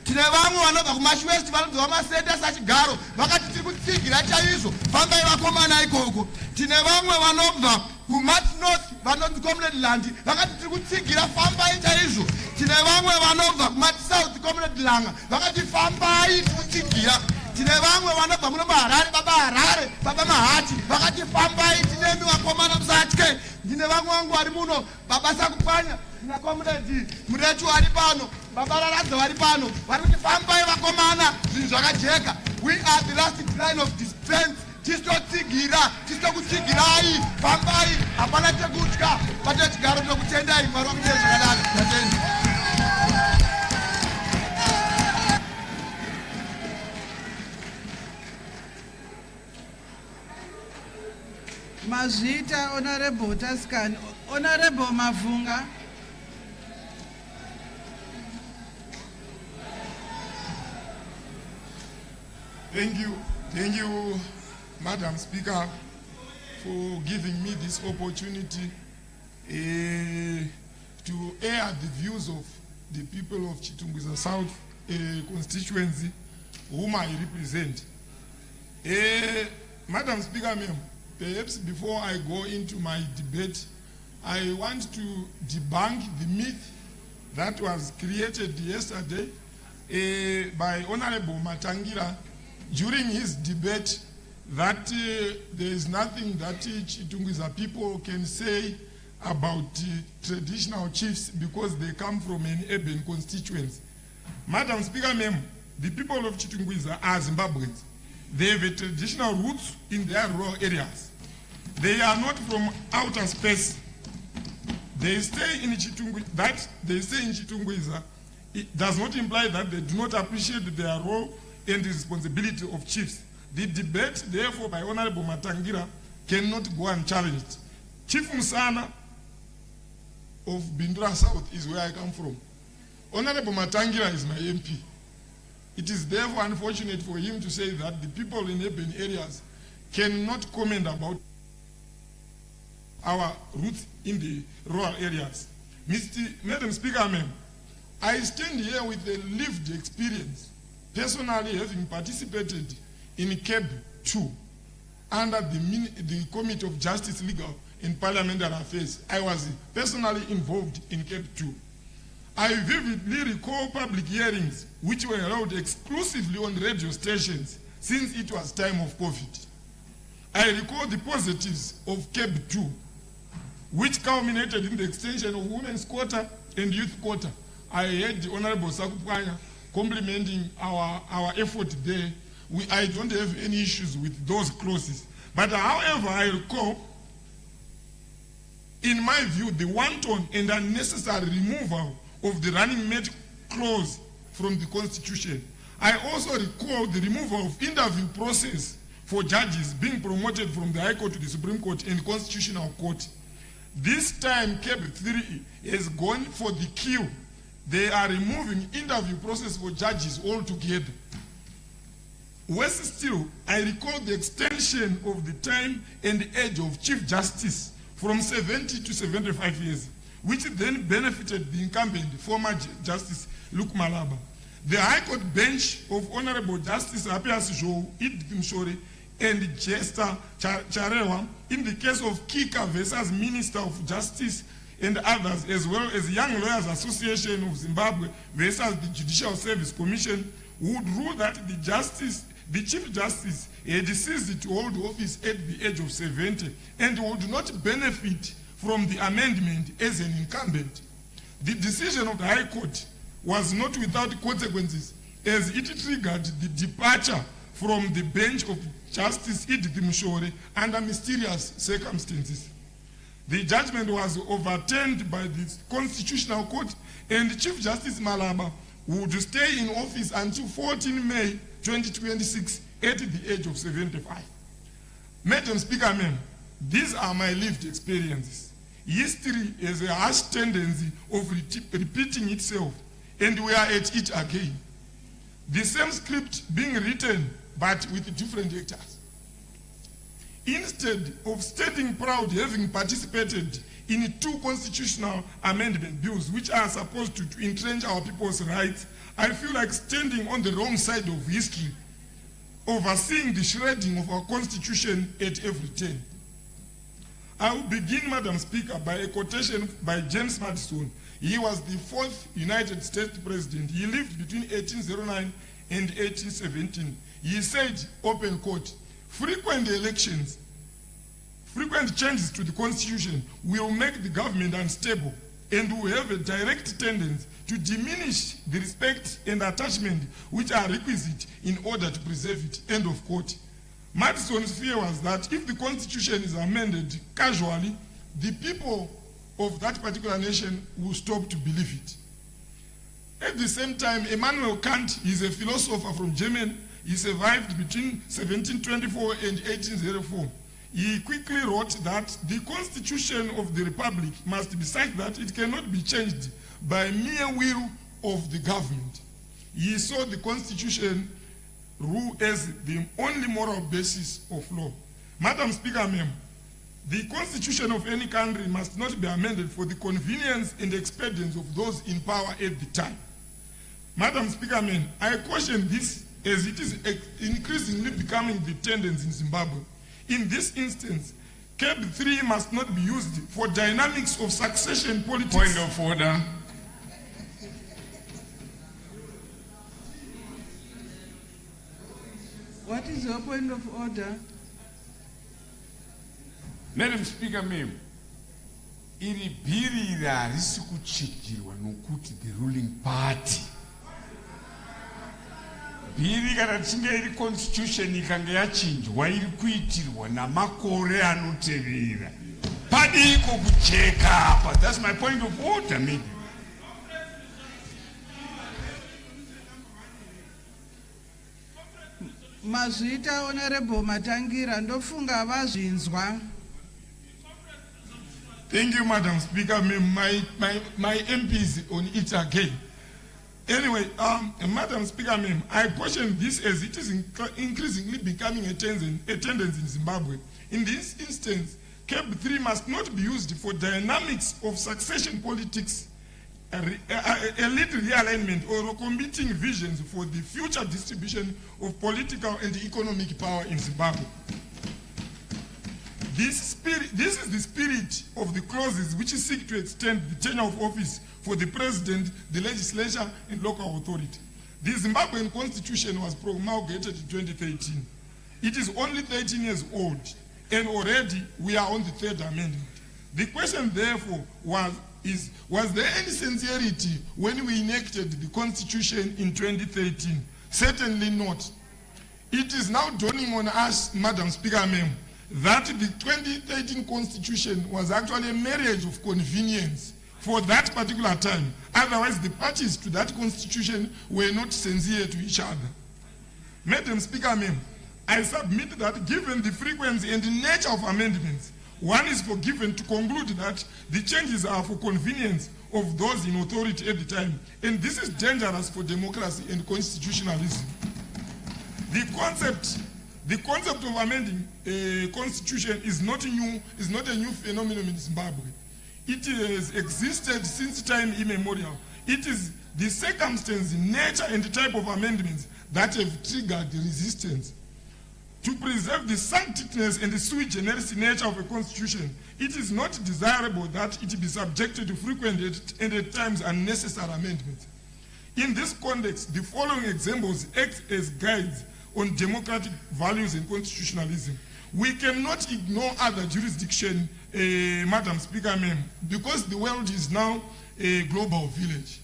Tine vamwe vanobva kumashwest vanobva vamasendas achigaro vakati tiri kutsigira chaizvo fambai vakomana ikoko. Tine vamwe vanobva kumat north vanonzi community land vakati tiri kutsigira fambai chaizvo. Tine vamwe vanobva kumat south community langa vakati fambai tiri kutsigira. Tine vamwe vanobva muno Harare baba Mahati vakati fambai tinemi vakomana musatye. Ndine vamwe vangu vari muno baba Sakupanya na community muretu ari pano baba Raradza vari pano vari kuti fambai vakomana zvinhu zvakajeka. We are the last line of defense. Tistotsigira tistokutsigirai fambai hapana chekutya bato wechigaro tinokutendai mwari wakuite zvakanaka. Tatenda. Mazvita Honorable Tascan, Honorable Mavunga. Thank you, Madam Speaker, for giving me this opportunity to air the views of the people of Chitungwiza South constituency, whom I represent. Madam Speaker, ma'am, perhaps before I go into my debate, I want to debunk the myth that was created yesterday by Honorable Matangira during his debate that there is nothing that Chitungwiza people can say about traditional chiefs because they come from an urban constituency. Madam Speaker, ma'am, the people of Chitungwiza are Zimbabweans. They have a traditional roots in their rural areas. They are not from outer space. They stay in Chitungwiza. It does not imply that they do not appreciate their role and the responsibility of chiefs. The debate, therefore, by Honorable Matangira cannot go unchallenged. Chief Musana of Bindra South is where I come from. Honorable Matangira is my MP. It is therefore unfortunate for him to say that the people in urban areas cannot comment about our roots in the rural areas. Madam Speaker, ma'am, I stand here with a lived experience, personally having participated in CAB3 under the Committee of Justice, Legal in parliamentary affairs. I was personally involved in CAB3. I vividly recall public hearings which were held exclusively on radio stations since it was time of COVID. I recall the positives of CAB3, which culminated in the extension of women's quota and youth quota. I heard the Honorable Sakupanya complimenting our effort there. I don't have any issues with those clauses. But however, I recall, in my view, the wanton and unnecessary removal of the running mate clause from the Constitution. I also recall the removal of interview process for judges being promoted from the High Court to the Supreme Court and Constitutional Court. This time, CAB3 has gone for the kill. They are removing interview process for judges altogether. Worse still, I recall the extension of the time and age of Chief Justice from 70 to 75 years, which then benefited the incumbent former Justice Luke Malaba. The High Court bench of Honorable Justice Apias Joe Idimshore and Jester Charewa in the case of Kika versus Minister of Justice and others, as well as Young Lawyers Association of Zimbabwe versus the Judicial Service Commission, would rule that the Chief Justice had ceased to hold office at the age of 70 and would not benefit from the amendment as an incumbent. The decision of the High Court was not without consequences, as it triggered the departure from the bench of Justice Edith Mshore under mysterious circumstances. The judgment was overturned by the Constitutional Court, and Chief Justice Malaba would stay in office until 14 May 2026 at the age of 75. Madam Speaker, ma'am, these are my lived experiences. History has a harsh tendency of repeating itself, and we are at it again. The same script being written, but with different actors. Instead of standing proud having participated in 2 constitutional amendment bills which are supposed to entrench our people's rights, I feel like standing on the wrong side of history, overseeing the shredding of our constitution at every turn. I will begin, Madam Speaker, by a quotation by James Madison. He was the 4th United States President. He lived between 1809 and 1817. He said, open quote, frequent elections, frequent changes to the Constitution will make the government unstable and will have a direct tendency to diminish the respect and attachment which are requisite in order to preserve it, end of quote. Madison's fear was that if the Constitution is amended casually, the people of that particular nation will stop to believe it. At the same time, Immanuel Kant is a philosopher from Germany. He survived between 1724 and 1804. He quickly wrote that the Constitution of the Republic must be such that it cannot be changed by mere will of the government. He saw the Constitution rule as the only moral basis of law. Madam Speaker, ma'am, the Constitution of any country must not be amended for the convenience and expedience of those in power at the time. Madam Speaker, ma'am, I caution this as it is increasingly becoming the tendency in Zimbabwe. In this instance, CAB3 must not be used for dynamics of succession politics. Point of order. What is your point of order? Madam Speaker, ma'am, iri bhiri iri harisi kuchigirwa nokuti the ruling party. Bhiri kana tichinge iri constitution ikanga yachinjwa iri kuitirwa namakore anotevera. Padiko kucheka apa. That's my point of order, maybe. Mazvita Honorable Matangira ndofunga vazvinzwa. Thank you, Madam Speaker. My MP is on it again. Anyway, Madam Speaker, I question this as it is increasingly becoming a tendency in Zimbabwe. In this instance, CAB3 must not be used for dynamics of succession politics, elite realignment, or competing visions for the future distribution of political and economic power in Zimbabwe. This is the spirit of the clauses which seek to extend the tenure of office for the president, the legislature, and local authority. The Zimbabwean constitution was promulgated in 2013. It is only 13 years old, and already we are on the third amendment. The question, therefore, was there any sincerity when we enacted the constitution in 2013? Certainly not. It is now dawning on us, Madam Speaker, ma'am, that the 2013 constitution was actually a marriage of convenience for that particular time. Otherwise, the parties to that constitution were not sincere to each other. Madam Speaker, ma'am, I submit that given the frequency and the nature of amendments, one is forgiven to conclude that the changes are for convenience of those in authority at the time, and this is dangerous for democracy and constitutionalism. The concept of amending a constitution is not a new phenomenon in Zimbabwe. It has existed since time immemorial. It is the circumstance, nature, and the type of amendments that have triggered resistance. To preserve the sanctityness and the sui generis nature of a constitution, it is not desirable that it be subjected to frequent and at times unnecessary amendments. In this context, the following examples act as guides on democratic values and constitutionalism. We cannot ignore other jurisdiction, Madam Speaker, ma'am, because the world is now a global village.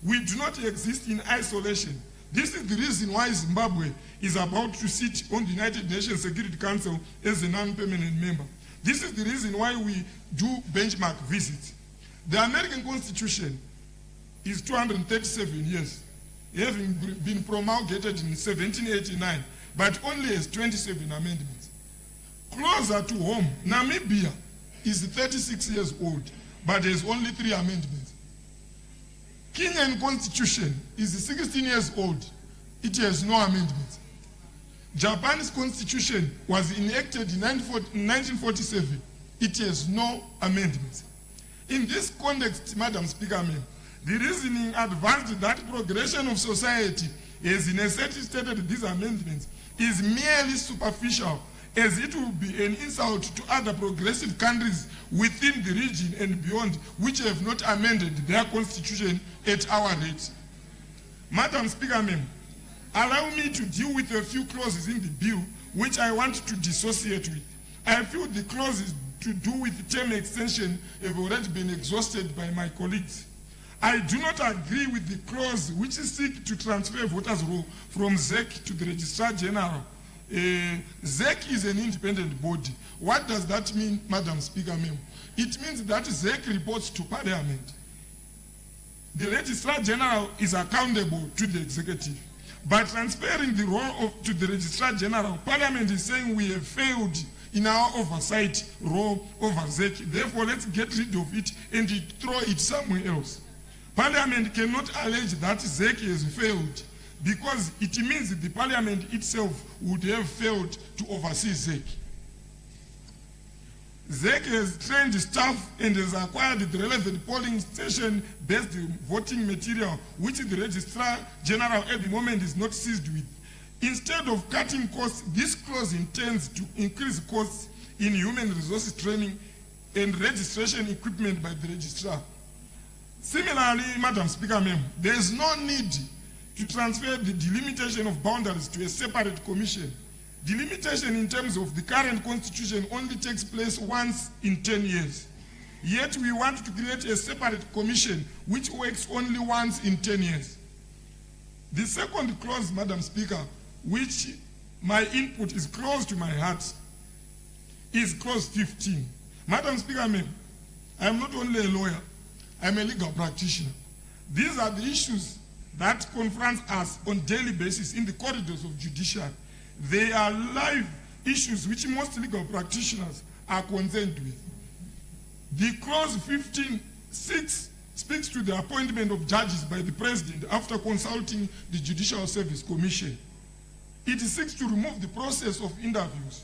We do not exist in isolation. This is the reason why Zimbabwe is about to sit on the United Nations Security Council as a non-permanent member. This is the reason why we do benchmark visits. The American Constitution is 237 years, having been promulgated in 1789, but only has 27 amendments. Closer to home, Namibia is 36 years old, but has only 3 amendments. Kenyan Constitution is 16 years old. It has no amendments. Japan's Constitution was enacted in 1947. It has no amendments. In this context, Madam Speaker, ma'am, the reasoning advanced that progression of society as necessitated these amendments is merely superficial, as it will be an insult to other progressive countries within the region and beyond, which have not amended their constitution at our rate. Madam Speaker, ma'am, allow me to deal with a few clauses in the bill which I want to dissociate with. I feel the clauses to do with term extension have already been exhausted by my colleagues. I do not agree with the clause which seeks to transfer voters' roll from ZEC to the Registrar General. ZEC is an independent body. What does that mean, Madam Speaker, ma'am? It means that ZEC reports to Parliament. The Registrar General is accountable to the executive. By transferring the role to the Registrar General, Parliament is saying we have failed in our oversight role over ZEC. Therefore, let's get rid of it and throw it somewhere else. Parliament cannot allege that ZEC has failed, because it means that the Parliament itself would have failed to oversee ZEC. ZEC has trained staff and has acquired the relevant polling station-based voting material, which the Registrar General at the moment is not seized with. Instead of cutting costs, this clause intends to increase costs in human resources training and registration equipment by the Registrar. Similarly, Madam Speaker, ma'am, there is no need to transfer the delimitation of boundaries to a separate commission. Delimitation in terms of the current constitution only takes place once in 10 years. Yet we want to create a separate commission which works only once in 10 years. The second clause, Madam Speaker, which my input is close to my heart, is clause 15. Madam Speaker, ma'am, I am not only a lawyer, I am a legal practitioner. These are the issues that confront us on a daily basis in the corridors of judiciary. They are live issues which most legal practitioners are concerned with. The clause 15(6) speaks to the appointment of judges by the President after consulting the Judicial Service Commission. It seeks to remove the process of interviews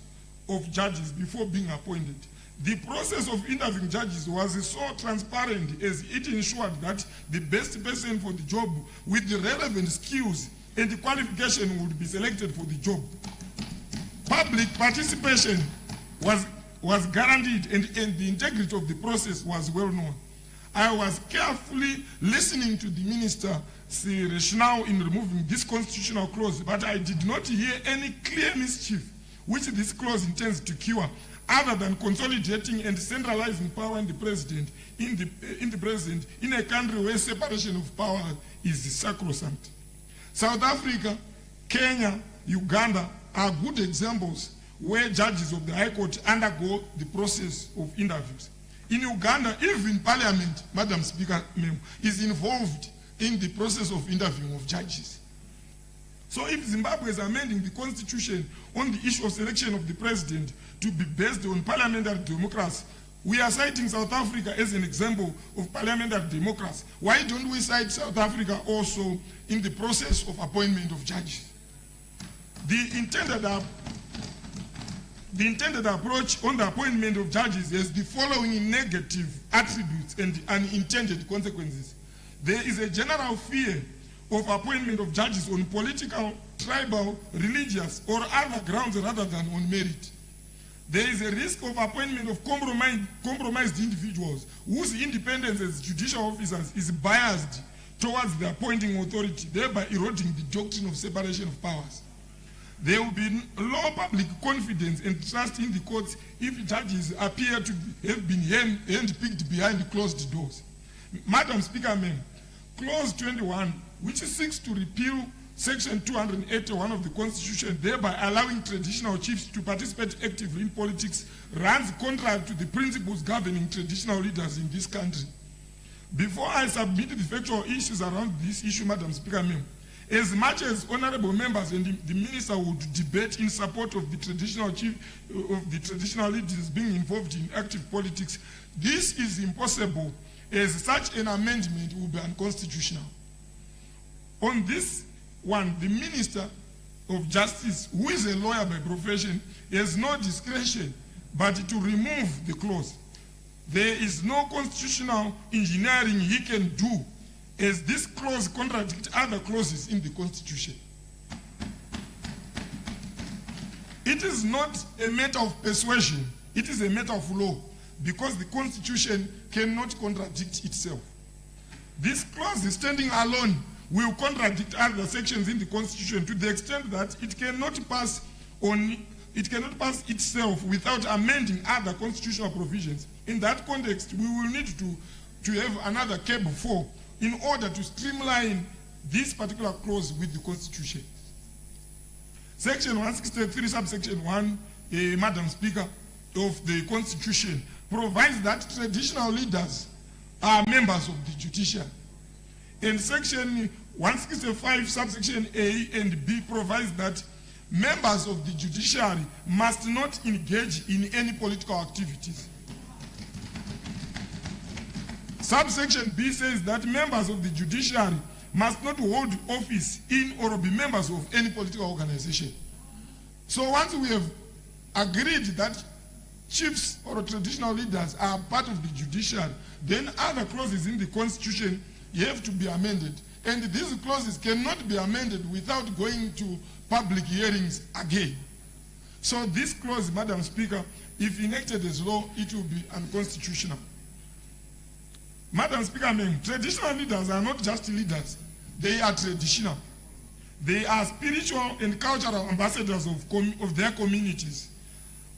of judges before being appointed. The process of interviewing judges was so transparent as it ensured that the best person for the job with the relevant skills and the qualification would be selected for the job. Public participation was was guaranteed and the integrity of the process was well known. I was carefully listening to the minister's rationale in removing this constitutional clause, but I did not hear any clear mischief which this clause intends to cure, other than consolidating and centralizing power in the president in a country where separation of power is sacrosanct. South Africa, Kenya, Uganda are good examples where judges of the High Court undergo the process of interviews. In Uganda, even Parliament, Madam Speaker, is involved in the process of interviewing of judges. So if Zimbabwe is amending the constitution on the issue of selection of the president to be based on parliamentary democracy, we are citing South Africa as an example of parliamentary democracy. Why don't we cite South Africa also in the process of appointment of judges? The intended approach on the appointment of judges has the following negative attributes and unintended consequences. There is a general fear of appointment of judges on political, tribal, religious, or other grounds rather than on merit. There is a risk of appointment of compromised individuals whose independence as judicial officers is biased towards the appointing authority, thereby eroding the doctrine of separation of powers. There will be low public confidence and trust in the courts if judges appear to have been hand-picked behind closed doors. Madam Speaker, Clause 21, which seeks to repeal Section 281 of the Constitution, thereby allowing traditional chiefs to participate actively in politics, runs contrary to the principles governing traditional leaders in this country. Before I submit the factual issues around this issue, Madam Speaker, as much as honorable members and the minister would debate in support of the traditional leaders being involved in active politics, this is impossible, as such an amendment will be unconstitutional. On this one, the Minister of Justice, who is a lawyer by profession, has no discretion but to remove the clause. There is no constitutional engineering he can do, as this clause contradicts other clauses in the Constitution. It is not a matter of persuasion, it is a matter of law, because the Constitution cannot contradict itself. This clause, standing alone, will contradict other sections in the Constitution to the extent that it cannot pass itself without amending other constitutional provisions. In that context, we will need to have another CAB3 in order to streamline this particular clause with the Constitution. Section 163, subsection 1, Madam Speaker, of the Constitution provides that traditional leaders are members of the judiciary. And Section 165, subsection A and B provides that members of the judiciary must not engage in any political activities. Subsection B says that members of the judiciary must not hold office in or be members of any political organization. So once we have agreed that chiefs or traditional leaders are part of the judiciary, then other clauses in the Constitution have to be amended. And these clauses cannot be amended without going to public hearings again. So this clause, Madam Speaker, if enacted as law, it will be unconstitutional. Madam Speaker, traditional leaders are not just leaders, they are traditional. They are spiritual and cultural ambassadors of their communities.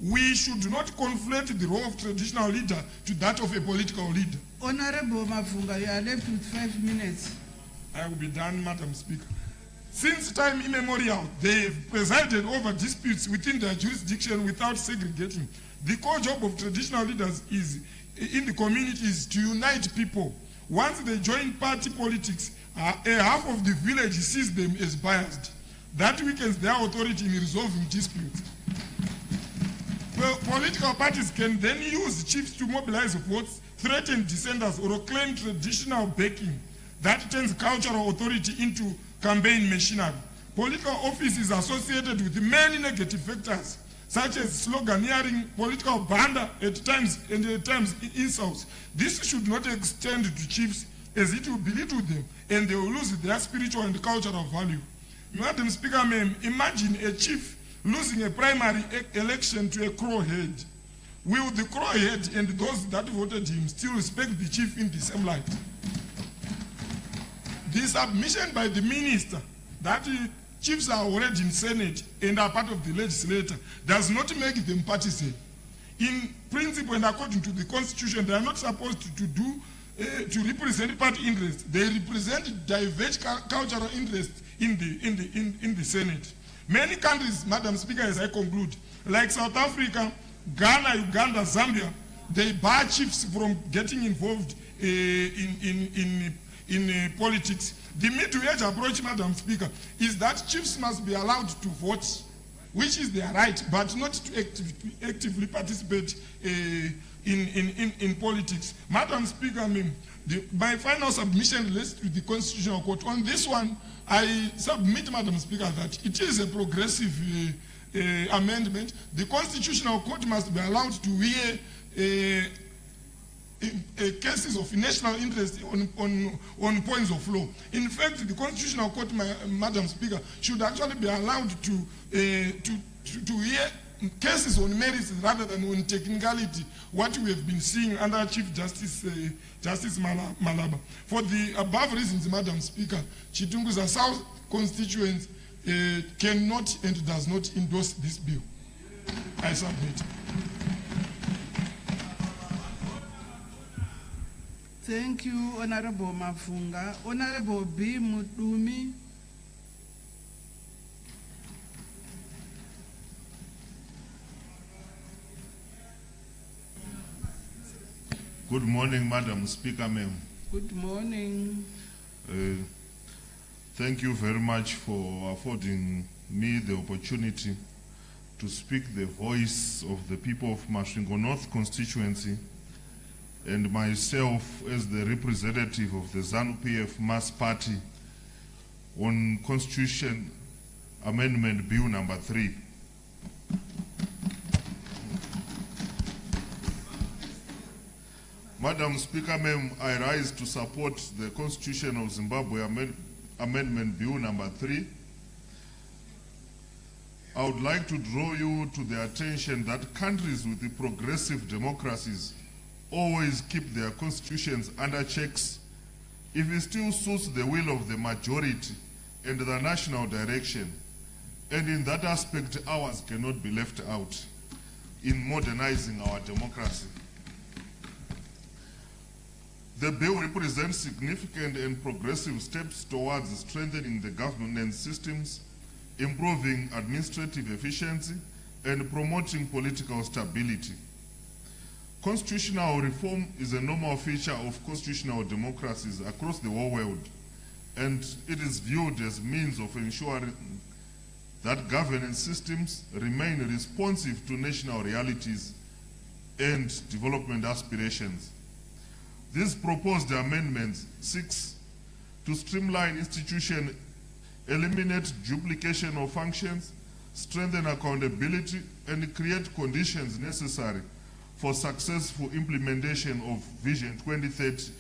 We should not conflate the role of traditional leader to that of a political leader. Honorable Mafunga, you are left with 5 minutes. I will be done, Madam Speaker. Since time immemorial, they have presided over disputes within their jurisdiction without segregating. The core job of traditional leaders in the community is to unite people. Once they join party politics, a half of the village sees them as biased. That weakens their authority in resolving disputes. Well, political parties can then use chiefs to mobilize votes, threaten dissenters, or claim traditional backing. That turns cultural authority into campaign machinery. Political office is associated with many negative factors, such as sloganeering, political banter, at times insults. This should not extend to chiefs, as it will belittle them, and they will lose their spiritual and cultural value. Madam Speaker, imagine a chief losing a primary election to a crow head. Will the crowhead and those that voted him still respect the chief in the same light? The submission by the minister that chiefs are already in Senate and are part of the legislature does not make them partisan. In principle and according to the Constitution, they are not supposed to represent party interests. They represent diverse cultural interests in the Senate. Many countries, Madam Speaker, as I conclude, like South Africa, Ghana, Uganda, Zambia, they bar chiefs from getting involved in politics. The middle-age approach, Madam Speaker, is that chiefs must be allowed to vote, which is their right, but not to actively participate in politics. Madam Speaker, my final submission relates to the Constitutional Court. On this one, I submit, Madam Speaker, that it is a progressive amendment. The Constitutional Court must be allowed to hear cases of national interest on points of law. In fact, the Constitutional Court, Madam Speaker, should actually be allowed to hear cases on merits rather than on technicality, what we have been seeing under Chief Justice Malaba. For the above reasons, Madam Speaker, Chitunguza South constituents cannot and does not endorse this bill. I submit. Thank you, Honorable Mafunga. Honorable B. Mutumi. Good morning, Madam Speaker, ma'am. Good morning. Thank you very much for affording me the opportunity to speak the voice of the people of Masvingo North constituency and myself as the representative of the ZANU-PF Mass Party on Constitution Amendment Bill number 3. Madam Speaker, ma'am, I rise to support the Constitution of Zimbabwe Amendment Bill number 3. I would like to draw you to the attention that countries with the progressive democracies always keep their constitutions under checks if it still suits the will of the majority and the national direction. And in that aspect, ours cannot be left out in modernizing our democracy. The bill represents significant and progressive steps towards strengthening the governance systems, improving administrative efficiency, and promoting political stability. Constitutional reform is a normal feature of constitutional democracies across the whole world, and it is viewed as means of ensuring that governance systems remain responsive to national realities and development aspirations. These proposed amendments seek to streamline institutions, eliminate duplication of functions, strengthen accountability, and create conditions necessary for successful implementation of Vision 2030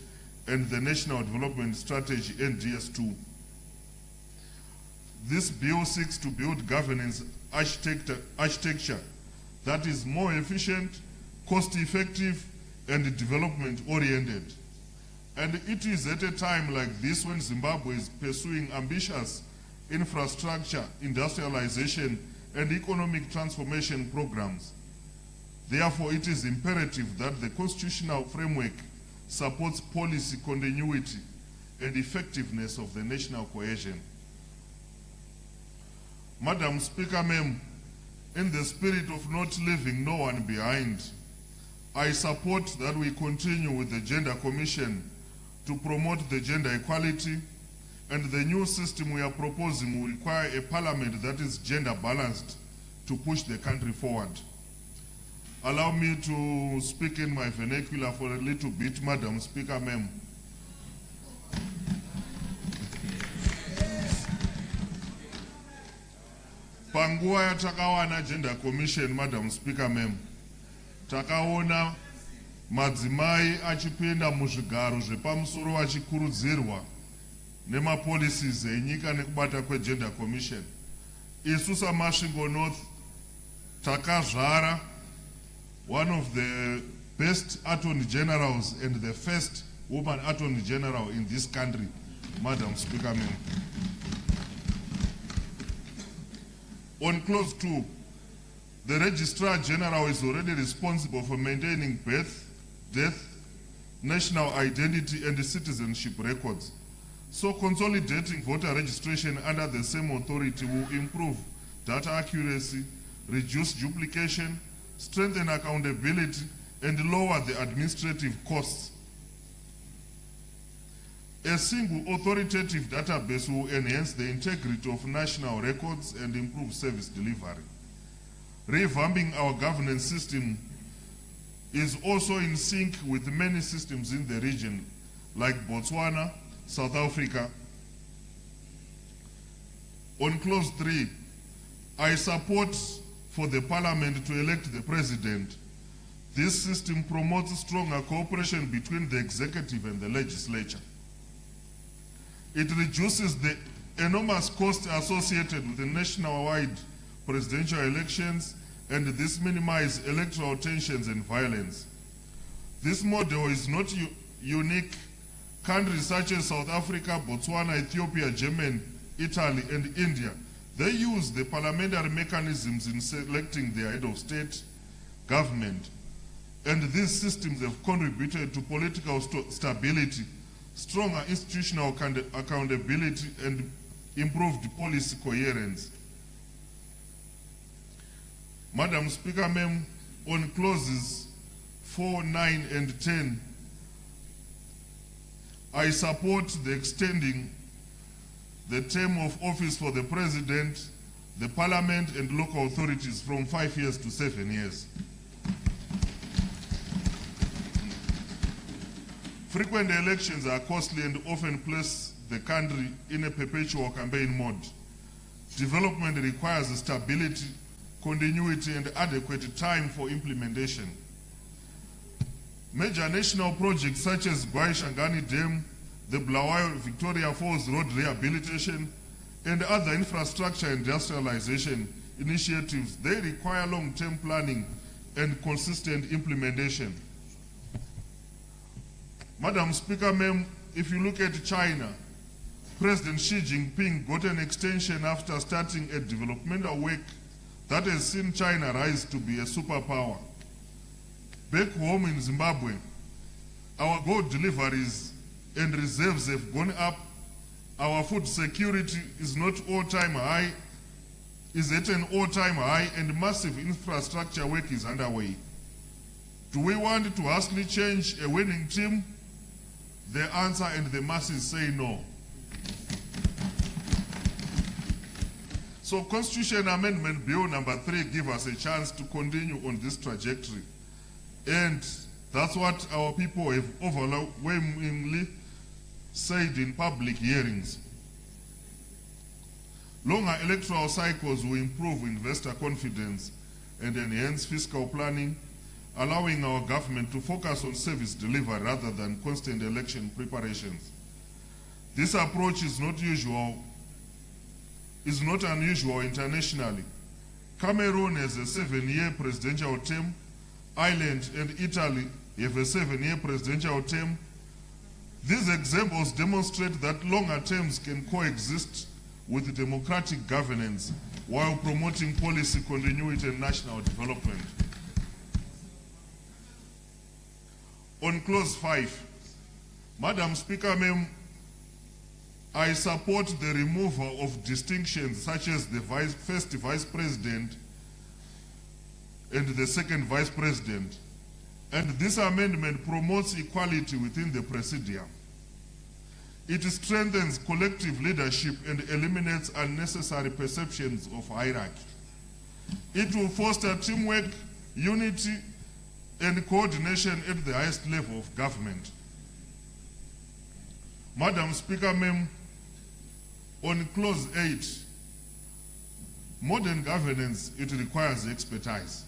and the National Development Strategy NDS2. This bill seeks to build governance architecture that is more efficient, cost-effective, and development-oriented. And it is at a time like this when Zimbabwe is pursuing ambitious infrastructure, industrialization, and economic transformation programs. Therefore, it is imperative that the constitutional framework supports policy continuity and effectiveness of the national cohesion. Madam Speaker, ma'am, in the spirit of not leaving no one behind, I support that we continue with the Gender Commission to promote the gender equality, and the new system we are proposing will require a parliament that is gender balanced to push the country forward. Allow me to speak in my vernacular for a little bit, Madam Speaker, ma'am. Panguwa yatakawana Gender Commission, Madam Speaker, ma'am, takaona madzimai achipinda muzvigaro zvepamusoro achikurudzirwa nemapolicies enyika nekubata kweGender Commission. Isu saMasvingo North takazvara one of the best attorney generals and the first woman attorney general in this country, Madam Speaker. On clause 2, the Registrar General is already responsible for maintaining birth, death, national identity and citizenship records. So consolidating voter registration under the same authority will improve data accuracy, reduce duplication, strengthen accountability, and lower the administrative costs. A single authoritative database will enhance the integrity of national records and improve service delivery. Revamping our governance system is also in sync with many systems in the region, like Botswana, South Africa. On clause 3, I support for the parliament to elect the president. This system promotes stronger cooperation between the executive and the legislature. It reduces the enormous cost associated with the nationwide presidential elections, and this minimizes electoral tensions and violence. This model is not unique. Countries such as South Africa, Botswana, Ethiopia, Germany, Italy, and India, they use the parliamentary mechanisms in selecting their head of state government. And these systems have contributed to political stability, stronger institutional accountability, and improved policy coherence. Madam Speaker, on clauses 4, 9, and 10, I support the extending the term of office for the President, the Parliament, and local authorities from 5 years to 7 years. Frequent elections are costly and often place the country in a perpetual campaign mode. Development requires stability, continuity, and adequate time for implementation. Major national projects such as Gwai-Shangani Dam, the Blawayo Victoria Falls Road Rehabilitation, and other infrastructure industrialization initiatives, they require long-term planning and consistent implementation. Madam Speaker, if you look at China, President Xi Jinping got an extension after starting a developmental work that has seen China rise to be a superpower. Back home in Zimbabwe, our gold deliveries and reserves have gone up. Our food security is at an all-time high, and massive infrastructure work is underway. Do we want to hastily change a winning team? The answer and the masses say no. So Constitution Amendment Bill number 3 gives us a chance to continue on this trajectory. And that's what our people have overwhelmingly said in public hearings. Longer electoral cycles will improve investor confidence and enhance fiscal planning, allowing our government to focus on service delivery rather than constant election preparations. This approach is not unusual internationally. Cameroon has a 7-year presidential term. Ireland and Italy have a 7-year presidential term. These examples demonstrate that longer terms can coexist with democratic governance while promoting policy continuity and national development. On clause 5, Madam Speaker, I support the removal of distinctions such as the first vice president and the second vice president. And this amendment promotes equality within the presidium. It strengthens collective leadership and eliminates unnecessary perceptions of hierarchy. It will foster teamwork, unity, and coordination at the highest level of government. Madam Speaker, on clause 8, modern governance, it requires expertise.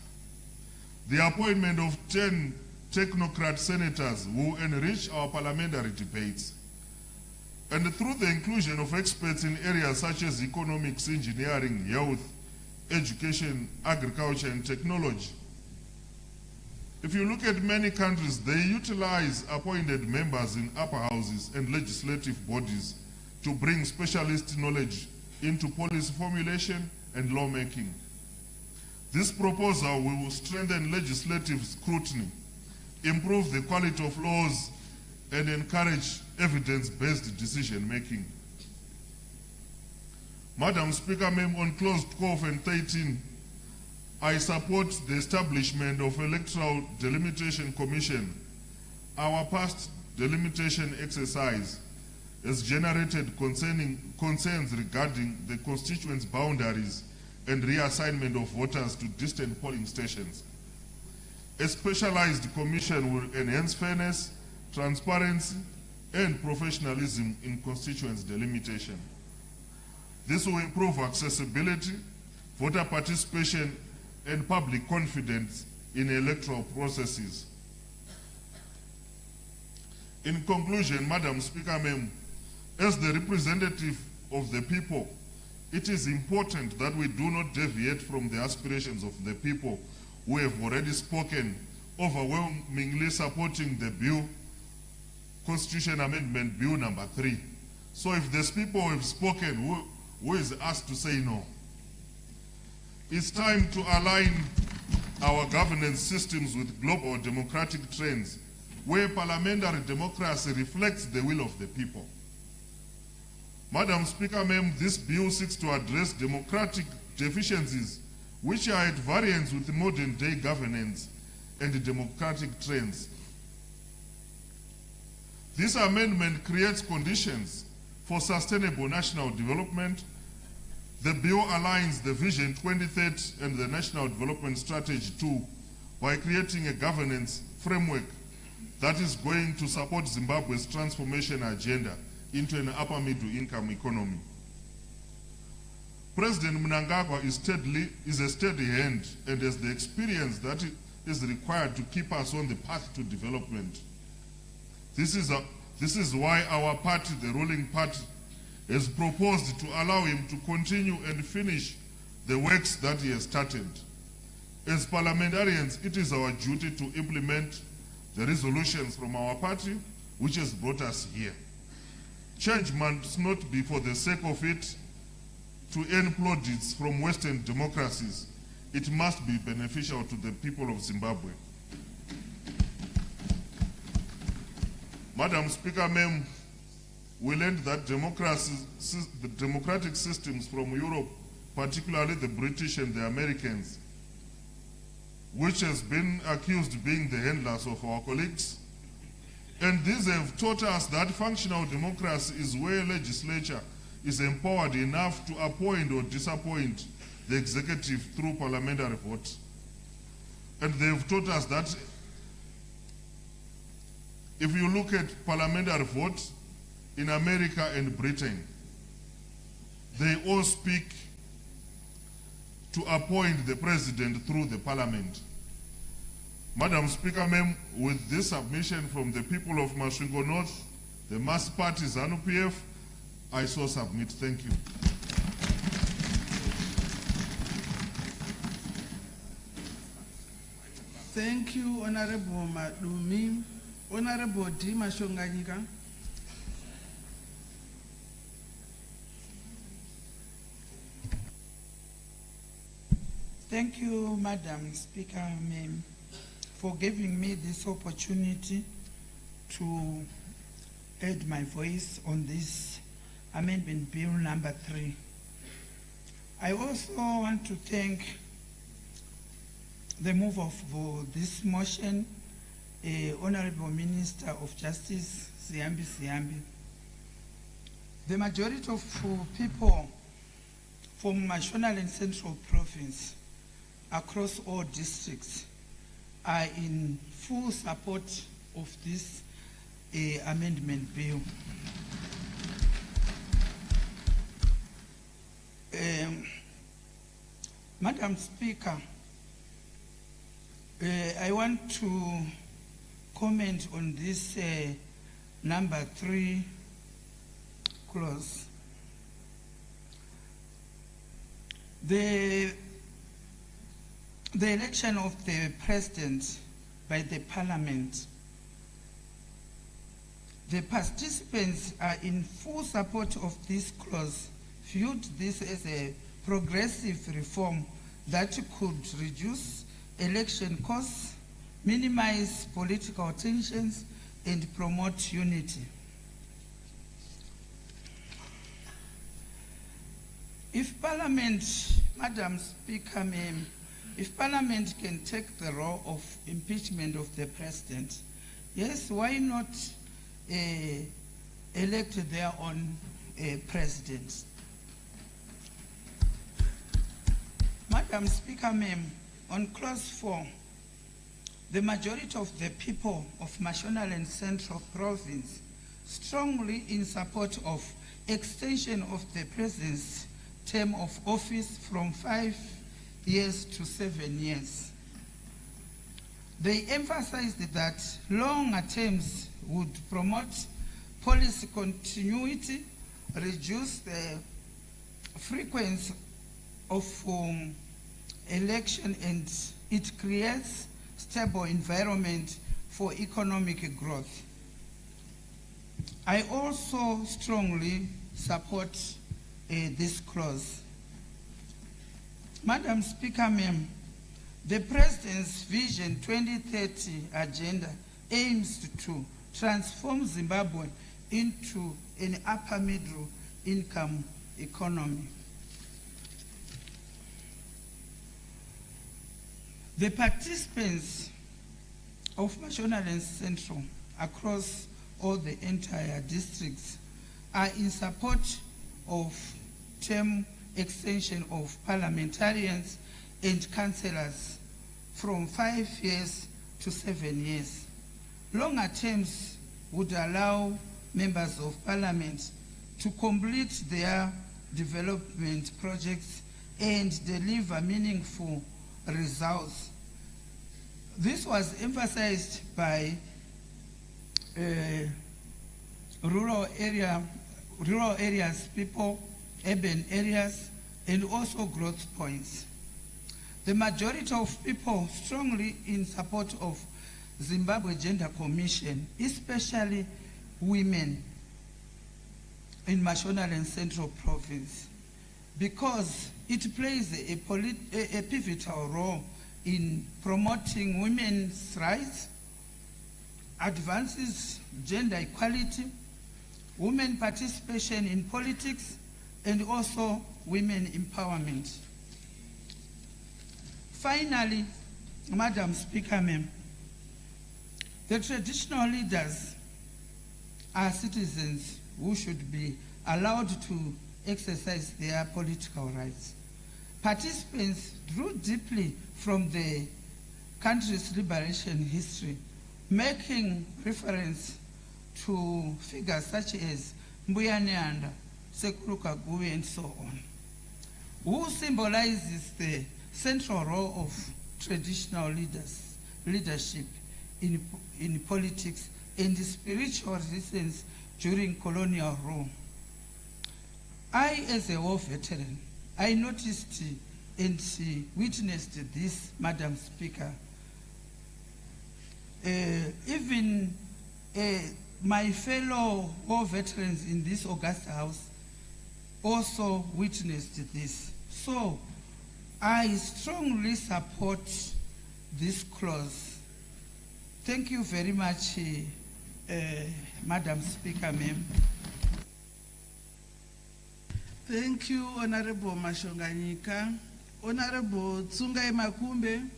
The appointment of 10 technocrat senators will enrich our parliamentary debates. And through the inclusion of experts in areas such as economics, engineering, health, education, agriculture, and technology, If you look at many countries, they utilize appointed members in upper houses and legislative bodies to bring specialist knowledge into policy formulation and lawmaking. This proposal will strengthen legislative scrutiny, improve the quality of laws, and encourage evidence-based decision-making. Madam Speaker, on closed call for 13, I support the establishment of Electoral Delimitation Commission. Our past delimitation exercise has generated concerns regarding the constituents' boundaries and reassignment of voters to distant polling stations. A specialized commission will enhance fairness, transparency, and professionalism in constituents' delimitation. This will improve accessibility, voter participation, and public confidence in electoral processes. In conclusion, Madam Speaker, as the representative of the people, it is important that we do not deviate from the aspirations of the people who have already spoken, overwhelmingly supporting the bill, Constitution Amendment Bill number 3. So if these people have spoken, who is asked to say no? It's time to align our governance systems with global democratic trends, where parliamentary democracy reflects the will of the people. Madam Speaker, this bill seeks to address democratic deficiencies which are at variance with modern day governance and democratic trends. This amendment creates conditions for sustainable national development. The bill aligns the Vision 2030 and the National Development Strategy 2 by creating a governance framework that is going to support Zimbabwe's transformation agenda into an upper middle income economy. President Mnangagwa is a steady hand and has the experience that is required to keep us on the path to development. This is why our party, the ruling party, has proposed to allow him to continue and finish the works that he has started. As parliamentarians, it is our duty to implement the resolutions from our party, which has brought us here. Change must not be for the sake of it, to earn plaudits from Western democracies. It must be beneficial to the people of Zimbabwe. Madam Speaker, we learned that the democratic systems from Europe, particularly the British and the Americans, which has been accused of being the handlers of our colleagues, and these have taught us that functional democracy is where legislature is empowered enough to appoint or disappoint the executive through parliamentary vote. And they've taught us that if you look at parliamentary vote in America and Britain, they all speak to appoint the president through the parliament. Madam Speaker, with this submission from the people of Masvingo North, the mass party ZANU-PF, I so submit. Thank you. Thank you, Honorable Madumi. Honorable D. Mashonganyika. Thank you, Madam Speaker, for giving me this opportunity to add my voice on this Amendment Bill number 3. I also want to thank the mover of this motion, Honorable Minister of Justice, Ziyambi. The majority of people from Mashonaland and Central Province across all districts are in full support of this amendment bill. Madam Speaker, I want to comment on this number 3 clause. The election of the president by the Parliament. The participants are in full support of this clause, viewed this as a progressive reform that could reduce election costs, minimize political tensions, and promote unity. If Parliament, Madam Speaker, ma'am, if Parliament can take the role of impeachment of the President, yes, why not elect their own president? Madam Speaker, ma'am, on clause 4, the majority of the people of Mashonaland Central Province strongly in support of extension of the President's term of office from 5 years to 7 years. They emphasized that longer terms would promote policy continuity, reduce the frequency of election, and it creates stable environment for economic growth. I also strongly support this clause. Madam Speaker, ma'am, the President's Vision 2030 agenda aims to transform Zimbabwe into an upper middle income economy. The participants of Mashonaland Central across all the entire districts are in support of term extension of parliamentarians and councillors from 5 years to 7 years. Longer terms would allow members of parliament to complete their development projects and deliver meaningful results. This was emphasized by rural areas people, urban areas, and also growth points. The majority of people strongly in support of Zimbabwe Gender Commission, especially women in Mashonaland Central Province, because it plays a pivotal role in promoting women's rights, advances gender equality, women participation in politics, and also women empowerment. Finally, Madam Speaker, ma'am, the traditional leaders are citizens who should be allowed to exercise their political rights. Participants drew deeply from the country's liberation history, making reference to figures such as Mbuya Nyanda, Sekuru Kaguwe, and so on, who symbolizes the central role of traditional leadership in politics and spiritual resistance during colonial rule. I, as a war veteran, I noticed and witnessed this, Madam Speaker. Even my fellow war veterans in this August House also witnessed this. So I strongly support this clause. Thank you very much, Madam Speaker, ma'am. Thank you, Honorable Mashonganyika. Honorable Tsungai Makumbe.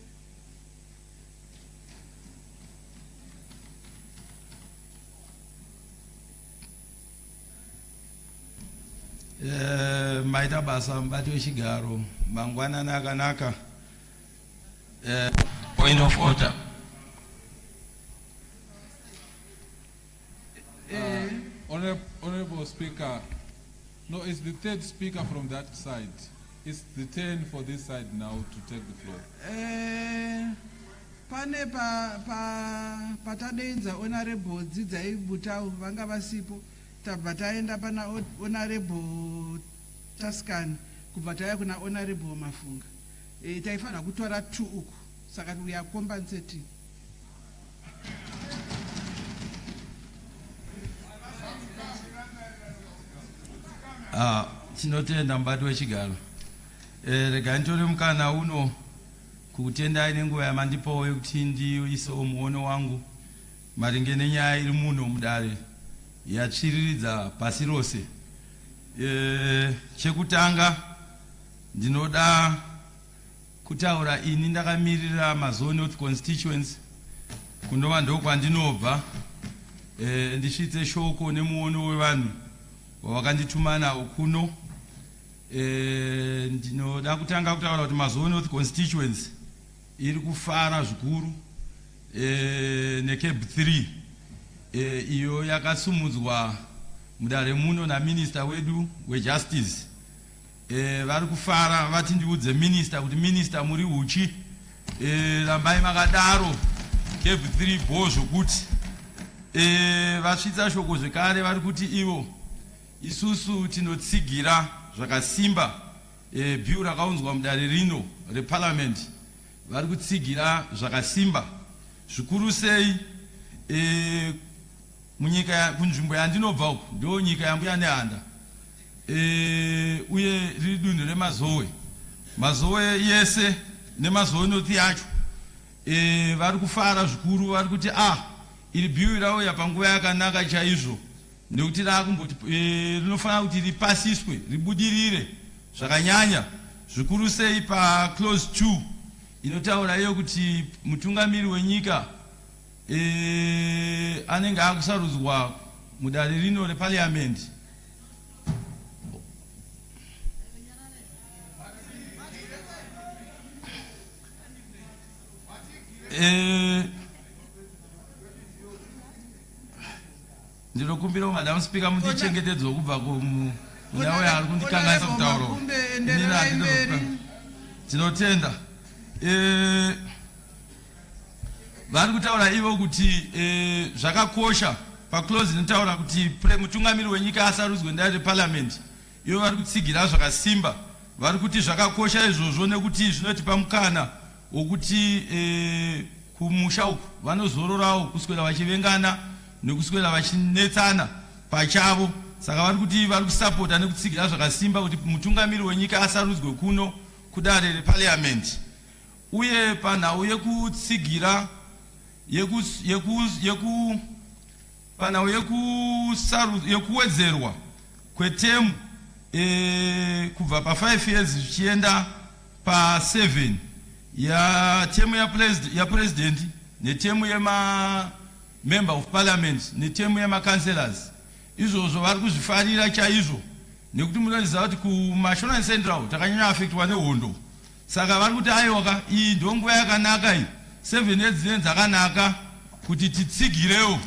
Maita basa mbati wechigaro mangwana nakanaka. Point of order. Honorable Speaker, no, it's the third speaker from that side. It's the turn for this side now to take the floor. Pane patadenza Honorable Zidzai Butau vanga vasipo tabva taenda pana Honorable Tuscan kubva tauya kuna Honorable Mafunga. Taifana kutora 2 uku saka we are compensating. Tinotenda mbati wechigaro. Rega nditore mukana uno kutendai nenguva yamandipawo yekuti ndiisewo muono wangu maringe nenyaya iri muno mudare yatsviriridza pasi rose. Chekutanga ndinoda kutaura ini ndakamirira maZone North constituency kunova ndokwandinobva. Ndisvitse shoko nemuono wevanhu wavakandituma nawo kuno. Ndinoda kutanga kutaura kuti maZone North constituency iri kufara zvikuru neCAB3 iyo yakasumudzwa mudare muno naminister wedu wejustice. Vari kufara vati ndiudze minister kuti minister muri uchi rambai makadaro CAB3 bhozvo kuti vasvitsa shoko zvekare vari kuti ivo isusu tinotsigira zvakasimba bhiu rakaunzwa mudare rino reParliament. Vari kutsigira zvakasimba zvikuru sei munyika kunzvimbo yandinobva uku ndo nyika yambuya nehanda uye riri dunhu remazowe. Mazowe yese nemaZone North yacho vari kufara zvikuru. Vari kuti iri bhiu rauya panguva yakanaka chaizvo nekuti rakumboti rinofanira kuti ripasiswe ribudirire zvakanyanya zvikuru sei clause 2 inotaura iyo kuti mutungamiri wenyika anenge akusarudzwa mudare rino reParliament. Ndinokumbira Madam Speaker mundichengetedze kubva kunawe ari kundikanganisa kutaura. Tinotenda. Vari kutaura ivo kuti zvakakosha paclose inotaura kuti mutungamiri wenyika asarudzwe ndare reParliament. Ivo vari kutsigira zvakasimba. Vari kuti zvakakosha izvozvo nekuti zvinotipa mukana wokuti kumusha uku vanozororawo kuswera vachivengana nekuswera vachinetsana pachavo. Saka vari kuti vari kusapota nekutsigira zvakasimba kuti mutungamiri wenyika asarudzwe kuno kudare reParliament. Uye panhau yekutsigira panhau yekuwedzerwa kwetemu kubva pa5 years zvichienda pa7 temu yapresident netemu member of Parliament netemu yemaCouncillors. Izvozvo vari kuzvifarira chaizvo nekuti munoziva kuti kuMashona Central takanyanya affectwa nehondo. Saka vari kuti aiwaka iyi ndo nguva yakanaka iyi 7 years dzine dzakanaka kuti titsigirewo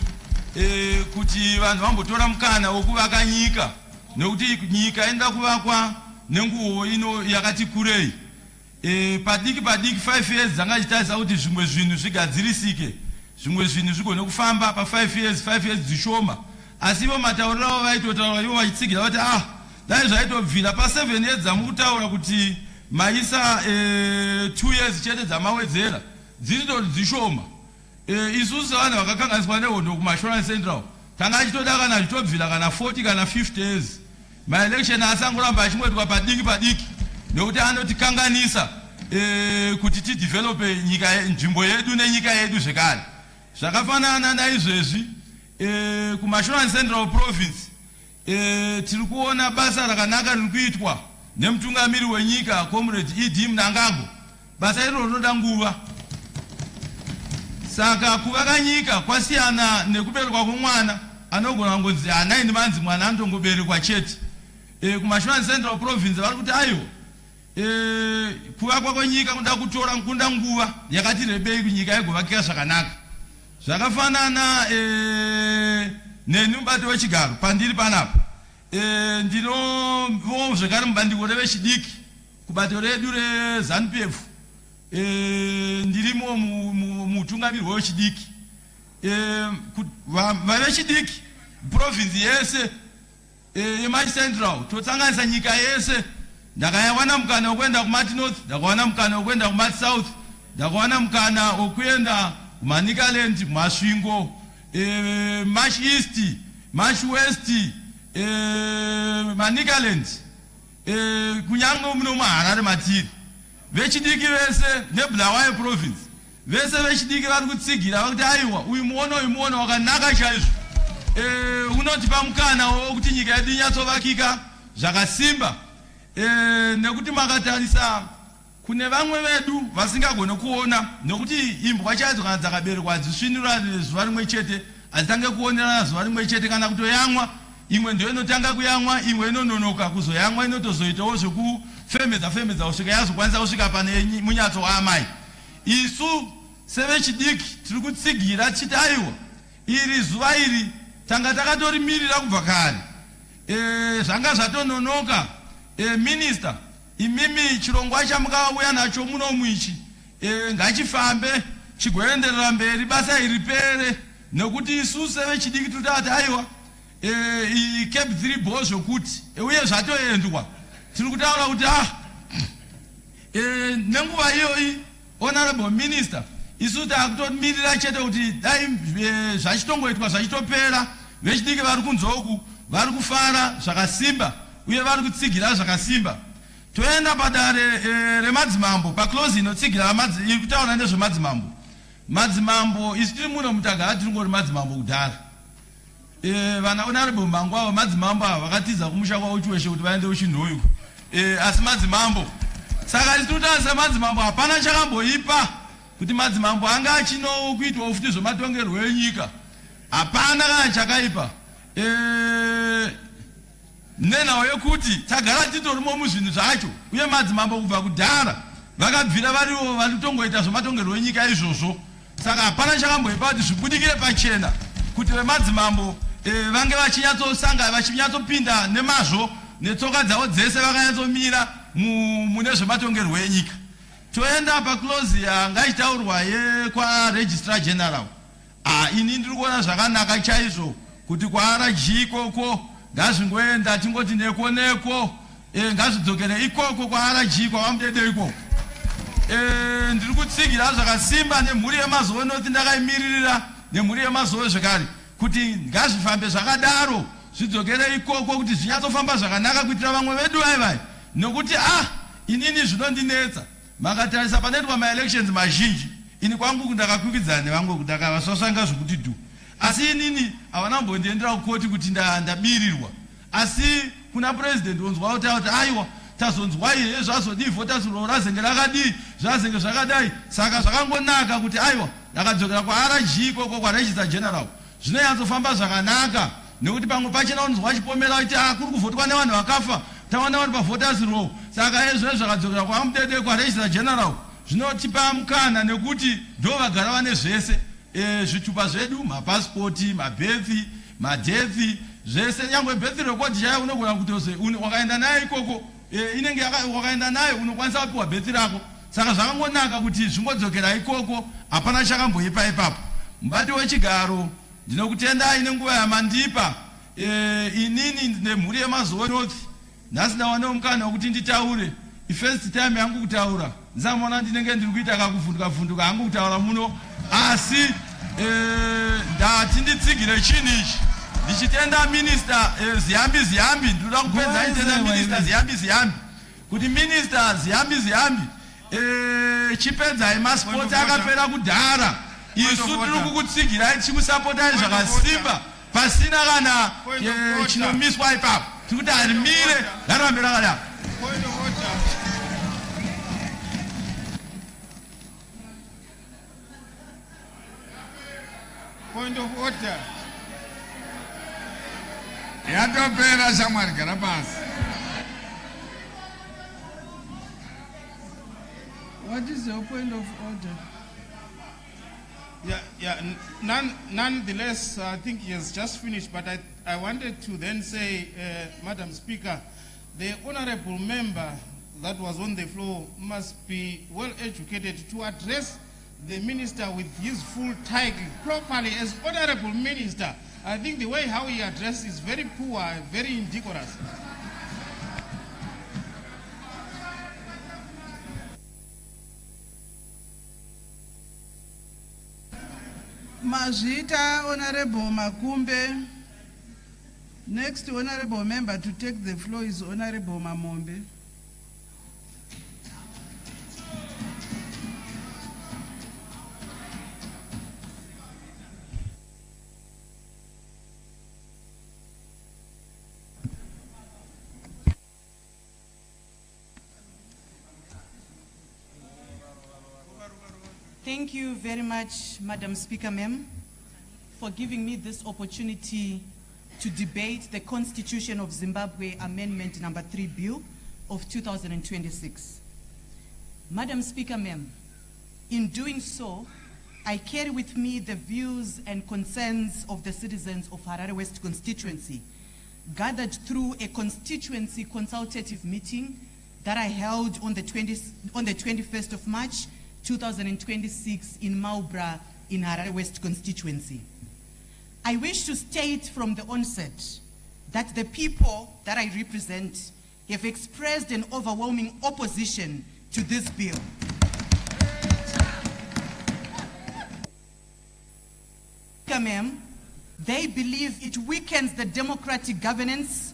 kuti vanhu vambotora mukana wokuvaka nyika nekuti nyika inoda kuvakwa nenguva ino yakati kurei. Padiki 5 years dzangachitarisa kuti zvimwe zvinhu zvigadzirisike, zvimwe zvinhu zvigone kufamba pa5 years dzishoma. Asi ivo matauriro avo vaitotaura ivo vachitsigira kuti dai zvaitobvira pa7 years dzamukutaura kuti maisa 2 years chete dzamawedzera dziritori dzishoma. Isusu vanhu vakakanganiswa nehondo kuMashona Central tanga achitoda kana zvitobvira kana 40 kana 50 years maelection asangoramba achimboitwa padiki nekuti anotikanganisa kuti tidevelope nyika nzvimbo yedu nenyika yedu zvekare. Zvakafanana naizvezvi kuMashona Central Province tiri kuona basa rakanaka riri kuitwa nemutungamiri wenyika Comrade E.D. Mnangagwa. Basa iro rinoda nguva. Saka kuvaka nyika kwasiyana nekuberekwa kwomwana anogona kunzi anaini manzi mwana anotongoberekwa chete. KuMashona Central Province vari kuti aiwa kuvakwa kwenyika kunoda kutora kunda nguva yakati rebei kunyika igovakika zvakanaka. Zvakafanana neni mubati wechigaro pandiri panapa ndinovo zvekare mubandiko revechidiki kubato redu reZANU-PF ndirimo mutungamiri wechidiki. Vavechidiki province yese yeMaCentral totsanganisa nyika yese. Ndakawana mukana wokuenda kuMati North, ndakawana mukana wokuenda kuMati South, ndakawana mukana wokuenda kuManicaland, Masvingo, Mash East, Mash West, Manicaland, Kunyango Mnoma, Matiri, Vechidiki Vese, Neblawayo province, Vese Vechidiki Vagutsigi, Iowa, Umono, Naga Shaish, Unoti Pamkana, Okutinika, Dinya Sovakika, Jagasimba, Nekuti Magatarisa, Kunevangwe Vedu, Vasinga Gonokuona, Nokuti Imbocha Zagaberi was Shinura, Zwarimechete, Azanga Kuona, Zwarimechete, Kanakutoyangwa. Imwe ndio inotanga kuyamwa, imwe inononoka kuzoyamwa, inotozoita oshoku femeza oshoka yazo kwanza oshoka pane munyatso wa amai. Isu sevechidiki tiri kutsigira chitaiwa iri zuva iri tanga takatomirira kubva kare. Zvanga zvatononoka minister imimi chirongwa chamukauya nacho muno muichi ngachifambe chigoenderera mberi basa iripere nekuti isu sevechidiki tutati aiwa CAB3 bozo kuti uye zvatoendwa tiri kutaura kuti nenguva iyoyi honorable minister isu takutomirira chete kuti dai zvachitongoitwa zvachitopera vechidiki vari kunzoku vari kufara zvakasimba uye vari kutsigira zvakasimba. Toenda padare remadzimambo paclose inotsigira kutaura nezvemadzimambo. Madzimambo isu tiri muno mutagara tiri ngori madzimambo kudhara. Vana honorable mangwa madzimambo vakatiza kumusha kwa uchiweshe kuti vaende uchinhoyo asi madzimambo saka isitutaza madzimambo hapana chakamboipa kuti madzimambo anga achino kuitwa ufuti zvematongerwo enyika hapana kana chakaipa nenawo yekuti tagara titorimo muzvinhu zvacho uye madzimambo kubva kudhara vakabvira variwo vanotongoita zvematongerwo enyika izvozvo saka hapana chakamboipa kuti zvibudikire pachena kuti vemadzimambo vange vachinyatsosanga vachinyatsopinda nemazvo netsoka dzavo dzese vakanyatsomira mune zvematongerwo enyika. Toenda paclose yanga ichitaurwa yekwa registrar general. Ini ndiri kuona zvakanaka chaizvo kuti kwaRG ikoko ngazvingoenda tingoti neko ngazvidzokere ikoko kwaRG kwavamudede ikoko. Ndiri kutsigira zvakasimba nemhuri yemazowe noti ndakaimirira nemhuri yemazowe zvekare kuti ngazvifambe zvakadaro zvidzokere ikoko kuti zvinyatsofamba zvakanaka kuitira vamwe vedu vaivai nokuti inini zvinondinetsa makatarisa panoitwa maelections mazhinji ini kwangu ndakakwikwidzana nevamwe kuti ndakavasvasvanga zvokuti dhu asi inini havana kumbondiendera kukoti kuti ndabirirwa asi kuna president onzwa kuti aiwa tazonzwai zvazodii vhotasuro razenge rakadii zvazenge zvakadai saka zvakangonaka kuti aiwa ndakadzokera kwaRG ikoko kwaregistrar general zvinoyanzofamba zvakanaka nekuti pamwe pachena unonzwa chipomera kuti kuri kuvhotwa nevanhu vakafa taona vari pavhoters row saka izvozvo zvakadzokera kwamudede kwaregistrar general zvinotipa mukana nekuti ndo vagara vane zvese zvitupa zvedu mapasipoti mabhethi madethi zvese nyangwe bethi record chaiyo unogona kutoze wakaenda naye ikoko inenge wakaenda naye unokwanisa kupiwa bethi rako saka zvakangonaka kuti zvingodzokera ikoko hapana chakamboipa ipapo. Mubati wechigaro ndinokutendai nenguva yamandipa inini nemhuri yemazowe north nhasi ndawanewo mukana wekuti nditaure ifirst time yangu kutaura ndizamona ndinenge ndiri kuita kakuvhunduka hangu kutaura muno asi ndati nditsigire chinhu ichi ndichitenda minister ziyambi ndinoda kupedza nditenda minister ziyambi kuti minister ziyambi chipedzai maspoti akapera kudhara isu tiri kukutsigirai tichikusapotai zvakasimba pasina kana chinomiswa ipapo tikuti harimire ngarambe rakadaro. Point of order. Yatopera shamwari gara pasi. What is your point of order? Nonetheless, I think he has just finished, but I wanted to then say, Madam Speaker, the honorable member that was on the floor must be well educated to address the minister with his full title properly as honorable minister. I think the way how he addressed is very poor, very indecorous. Mazvita honorable Makumbe Next honorable member to take the floor is Honorable Mamombe. Thank you very much, Madam Speaker, ma'am, for giving me this opportunity to debate the Constitution of Zimbabwe Amendment number 3 Bill of 2026. Madam Speaker, ma'am, in doing so, I carry with me the views and concerns of the citizens of Harare West constituency, gathered through a constituency consultative meeting that I held on the 21st of March 2026 in Maubra in Harare West constituency. I wish to state from the onset that the people that I represent have expressed an overwhelming opposition to this bill. Ma'am, they believe it weakens the democratic governance,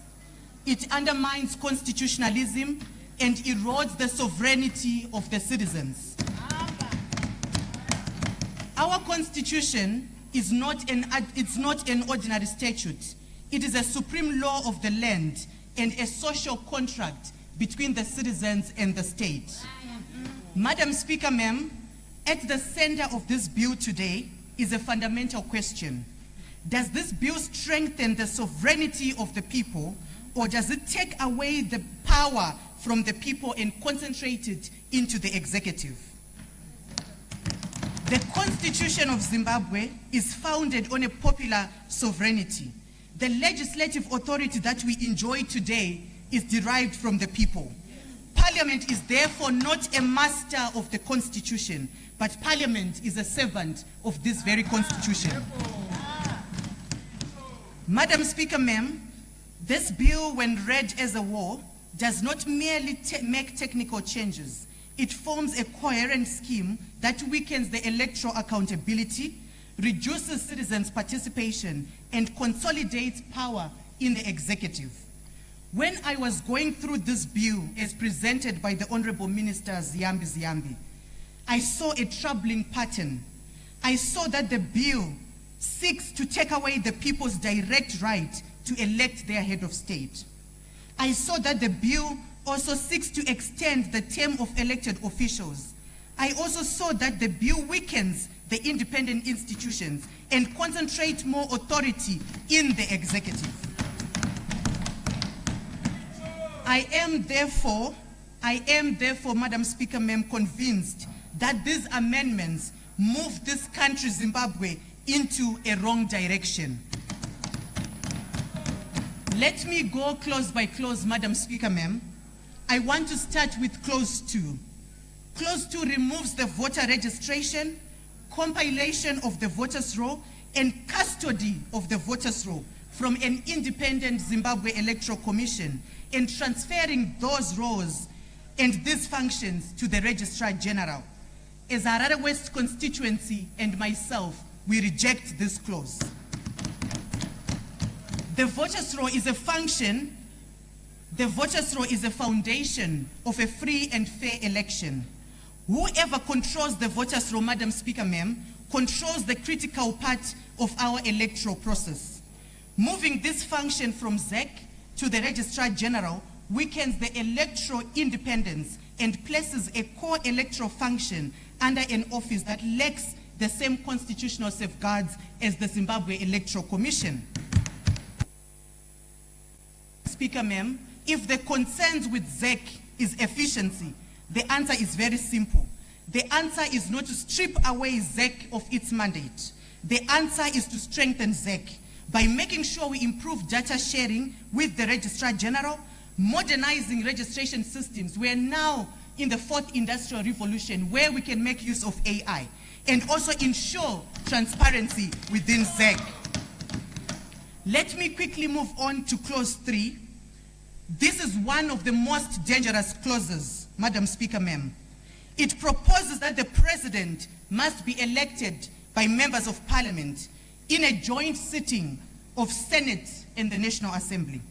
it undermines constitutionalism, and erodes the sovereignty of the citizens. Our constitution is not an ordinary statute. It is a supreme law of the land and a social contract between the citizens and the state. Madam Speaker, ma'am, at the center of this bill today is a fundamental question. Does this bill strengthen the sovereignty of the people, or does it take away the power from the people and concentrate it into the executive? The Constitution of Zimbabwe is founded on a popular sovereignty. The legislative authority that we enjoy today is derived from the people. Parliament is therefore not a master of the Constitution, but Parliament is a servant of this very Constitution. Madam Speaker, ma'am, this bill, when read as a whole, does not merely make technical changes. It forms a coherent scheme that weakens the electoral accountability, reduces citizens' participation, and consolidates power in the executive. When I was going through this bill as presented by the Honorable Minister Zimbabwe, I saw a troubling pattern. I saw that the bill seeks to take away the people's direct right to elect their head of state. I saw that the bill also seeks to extend the term of elected officials. I also saw that the bill weakens the independent institutions and concentrates more authority in the executive. I am therefore, Madam Speaker, ma'am, convinced that these amendments move this country, Zimbabwe, into a wrong direction. Let me go clause by clause, Madam Speaker, ma'am. I want to start with clause 2. Clause 2 removes the voter registration, compilation of the voters' roll, and custody of the voters' roll from an independent Zimbabwe Electoral Commission and transferring those roles and these functions to the Registrar General. As Harare West constituency and myself, we reject this clause. The voters' roll is a function. The voters' roll is a foundation of a free and fair election. Whoever controls the voters' roll, Madam Speaker, ma'am, controls the critical part of our electoral process. Moving this function from ZEC to the Registrar General weakens the electoral independence and places a core electoral function under an office that lacks the same constitutional safeguards as the Zimbabwe Electoral Commission. Speaker, ma'am, if the concerns with ZEC is efficiency, the answer is very simple. The answer is not to strip away ZEC of its mandate. The answer is to strengthen ZEC by making sure we improve data sharing with the Registrar General, modernizing registration systems. We are now in the 4th industrial revolution where we can make use of AI and also ensure transparency within ZEC. Let me quickly move on to clause 3. This is one of the most dangerous clauses, Madam Speaker, ma'am. It proposes that the president must be elected by members of parliament in a joint sitting of Senate and the National Assembly.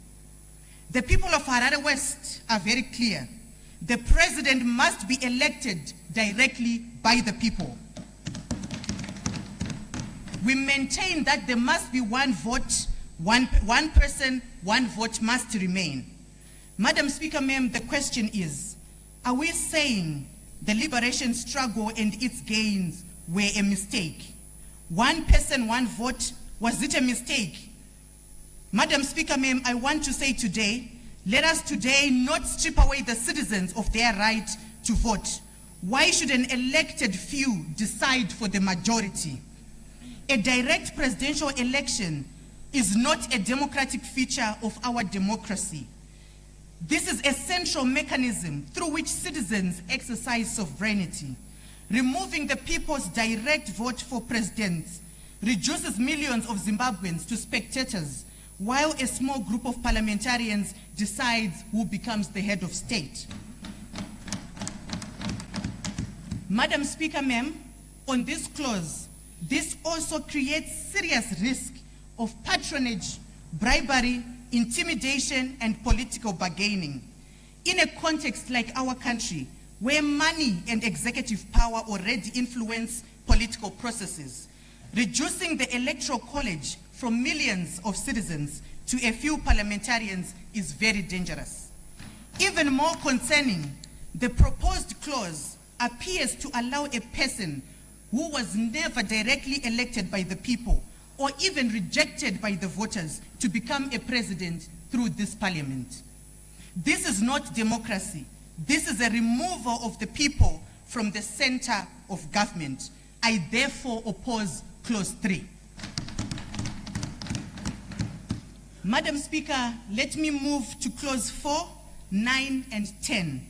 The people of Harare West are very clear. The president must be elected directly by the people. We maintain that there must be one vote, one person, one vote must remain. Madam Speaker, ma'am, the question is, are we saying the liberation struggle and its gains were a mistake? One person, one vote, was it a mistake? Madam Speaker, ma'am, I want to say today, let us today not strip away the citizens of their right to vote. Why should an elected few decide for the majority? A direct presidential election is not a democratic feature of our democracy. This is a central mechanism through which citizens exercise sovereignty. Removing the people's direct vote for presidents reduces millions of Zimbabweans to spectators, while a small group of parliamentarians decides who becomes the head of state. Madam Speaker, ma'am, on this clause, this also creates serious risk of patronage, bribery, intimidation, and political bargaining. In a context like our country, where money and executive power already influence political processes, reducing the electoral college from millions of citizens to a few parliamentarians is very dangerous. Even more concerning, the proposed clause appears to allow a person who was never directly elected by the people or even rejected by the voters to become a president through this parliament. This is not democracy. This is a removal of the people from the center of government. I therefore oppose clause 3. Madam Speaker, let me move to clause 4, 9, and 10,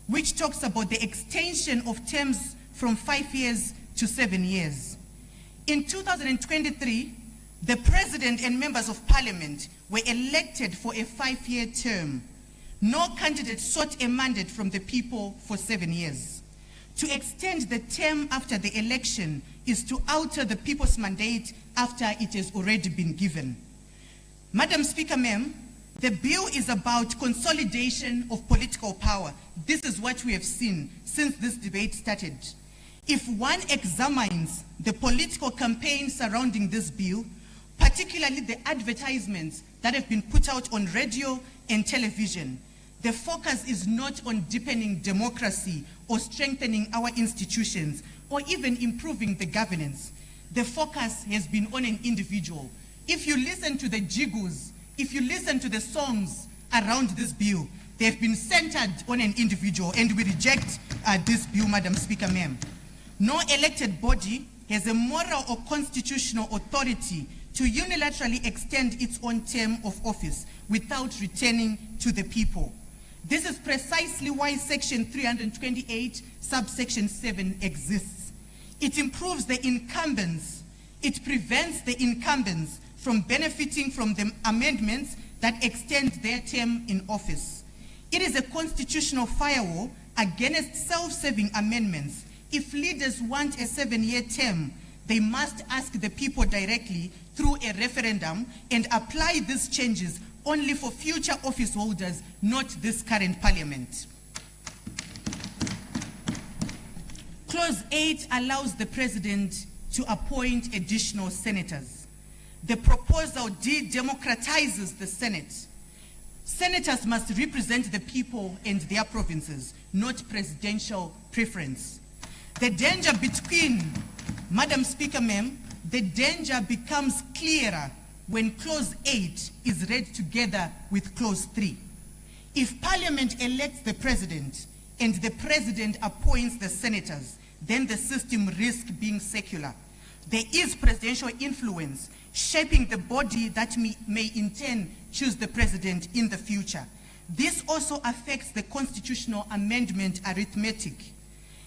which talks about the extension of terms from 5 years to 7 years. In 2023, the President and members of Parliament were elected for a 5-year term. No candidate sought a mandate from the people for 7 years. To extend the term after the election is to alter the people's mandate after it has already been given. Madam Speaker, ma'am, the bill is about consolidation of political power. This is what we have seen since this debate started. If one examines the political campaign surrounding this bill, particularly the advertisements that have been put out on radio and television, the focus is not on deepening democracy or strengthening our institutions or even improving the governance. The focus has been on an individual. If you listen to the jiggles, if you listen to the songs around this bill, they've been centered on an individual, and we reject this bill, Madam Speaker, ma'am. No elected body has a moral or constitutional authority to unilaterally extend its own term of office without returning to the people. This is precisely why Section 328, subsection 7 exists. It improves the incumbents. It prevents the incumbents from benefiting from the amendments that extend their term in office. It is a constitutional firewall against self-serving amendments. If leaders want a 7-year term, they must ask the people directly through a referendum and apply these changes only for future office holders, not this current parliament. Clause 8 allows the president to appoint additional senators. The proposal de-democratizes the Senate. Senators must represent the people and their provinces, not presidential preference. The danger between, Madam Speaker, ma'am, the danger becomes clearer when clause 8 is read together with clause 3. If Parliament elects the president and the president appoints the senators, then the system risks being secular. There is presidential influence shaping the body that may in turn choose the president in the future. This also affects the constitutional amendment arithmetic.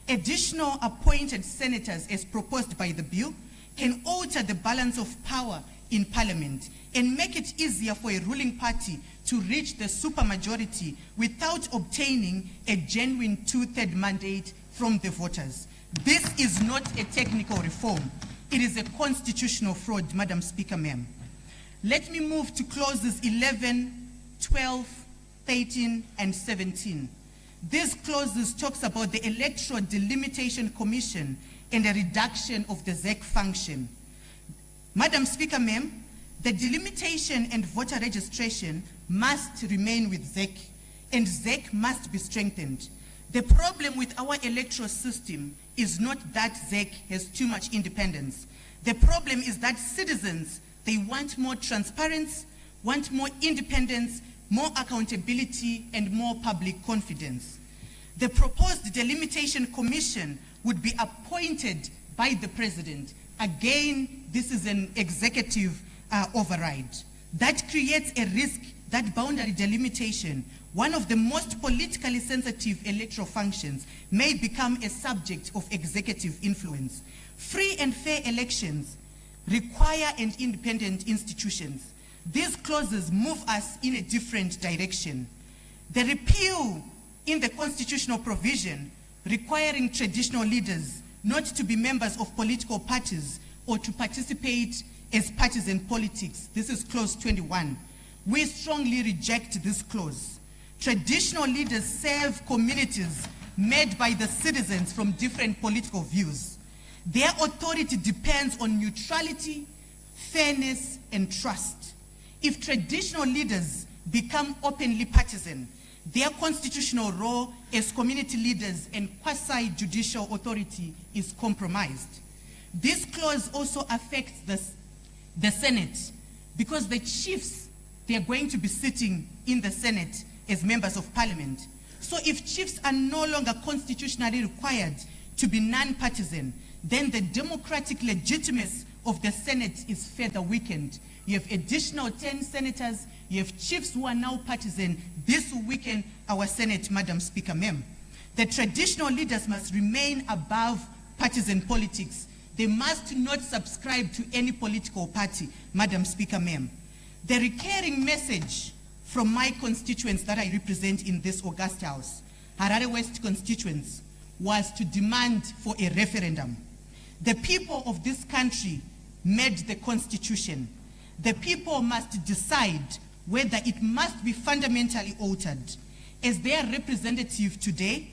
Additional appointed senators, as proposed by the bill, can alter the balance of power in Parliament and make it easier for a ruling party to reach the supermajority without obtaining a genuine 2/3 mandate from the voters. This is not a technical reform. It is a constitutional fraud, Madam Speaker, ma'am. Let me move to clauses 11, 12, 13, and 17. These clauses talks about the Electoral Delimitation Commission and a reduction of the ZEC function. Madam Speaker, ma'am, the delimitation and voter registration must remain with ZEC, and ZEC must be strengthened. The problem with our electoral system is not that ZEC has too much independence. The problem is that citizens, they want more transparency, want more independence, more accountability, and more public confidence. The proposed delimitation commission would be appointed by the president. Again, this is an executive override. That creates a risk that boundary delimitation, one of the most politically sensitive electoral functions, may become a subject of executive influence. Free and fair elections require an independent institutions. These clauses move us in a different direction. The repeal in the constitutional provision requiring traditional leaders not to be members of political parties or to participate as partisan politics. This is clause 21. We strongly reject this clause. Traditional leaders serve communities made by the citizens from different political views. Their authority depends on neutrality, fairness, and trust. If traditional leaders become openly partisan, their constitutional role as community leaders and quasi-judicial authority is compromised. This clause also affects the Senate, because the chiefs, they are going to be sitting in the Senate as members of Parliament. So if chiefs are no longer constitutionally required to be non-partisan, then the democratic legitimacy of the Senate is further weakened. You have additional 10 senators, you have chiefs who are now partisan. This will weaken our Senate, Madam Speaker, ma'am. The traditional leaders must remain above partisan politics. They must not subscribe to any political party, Madam Speaker, ma'am. The recurring message from my constituents that I represent in this August House, Harare West constituents, was to demand for a referendum. The people of this country made the constitution. The people must decide whether it must be fundamentally altered. As their representative today,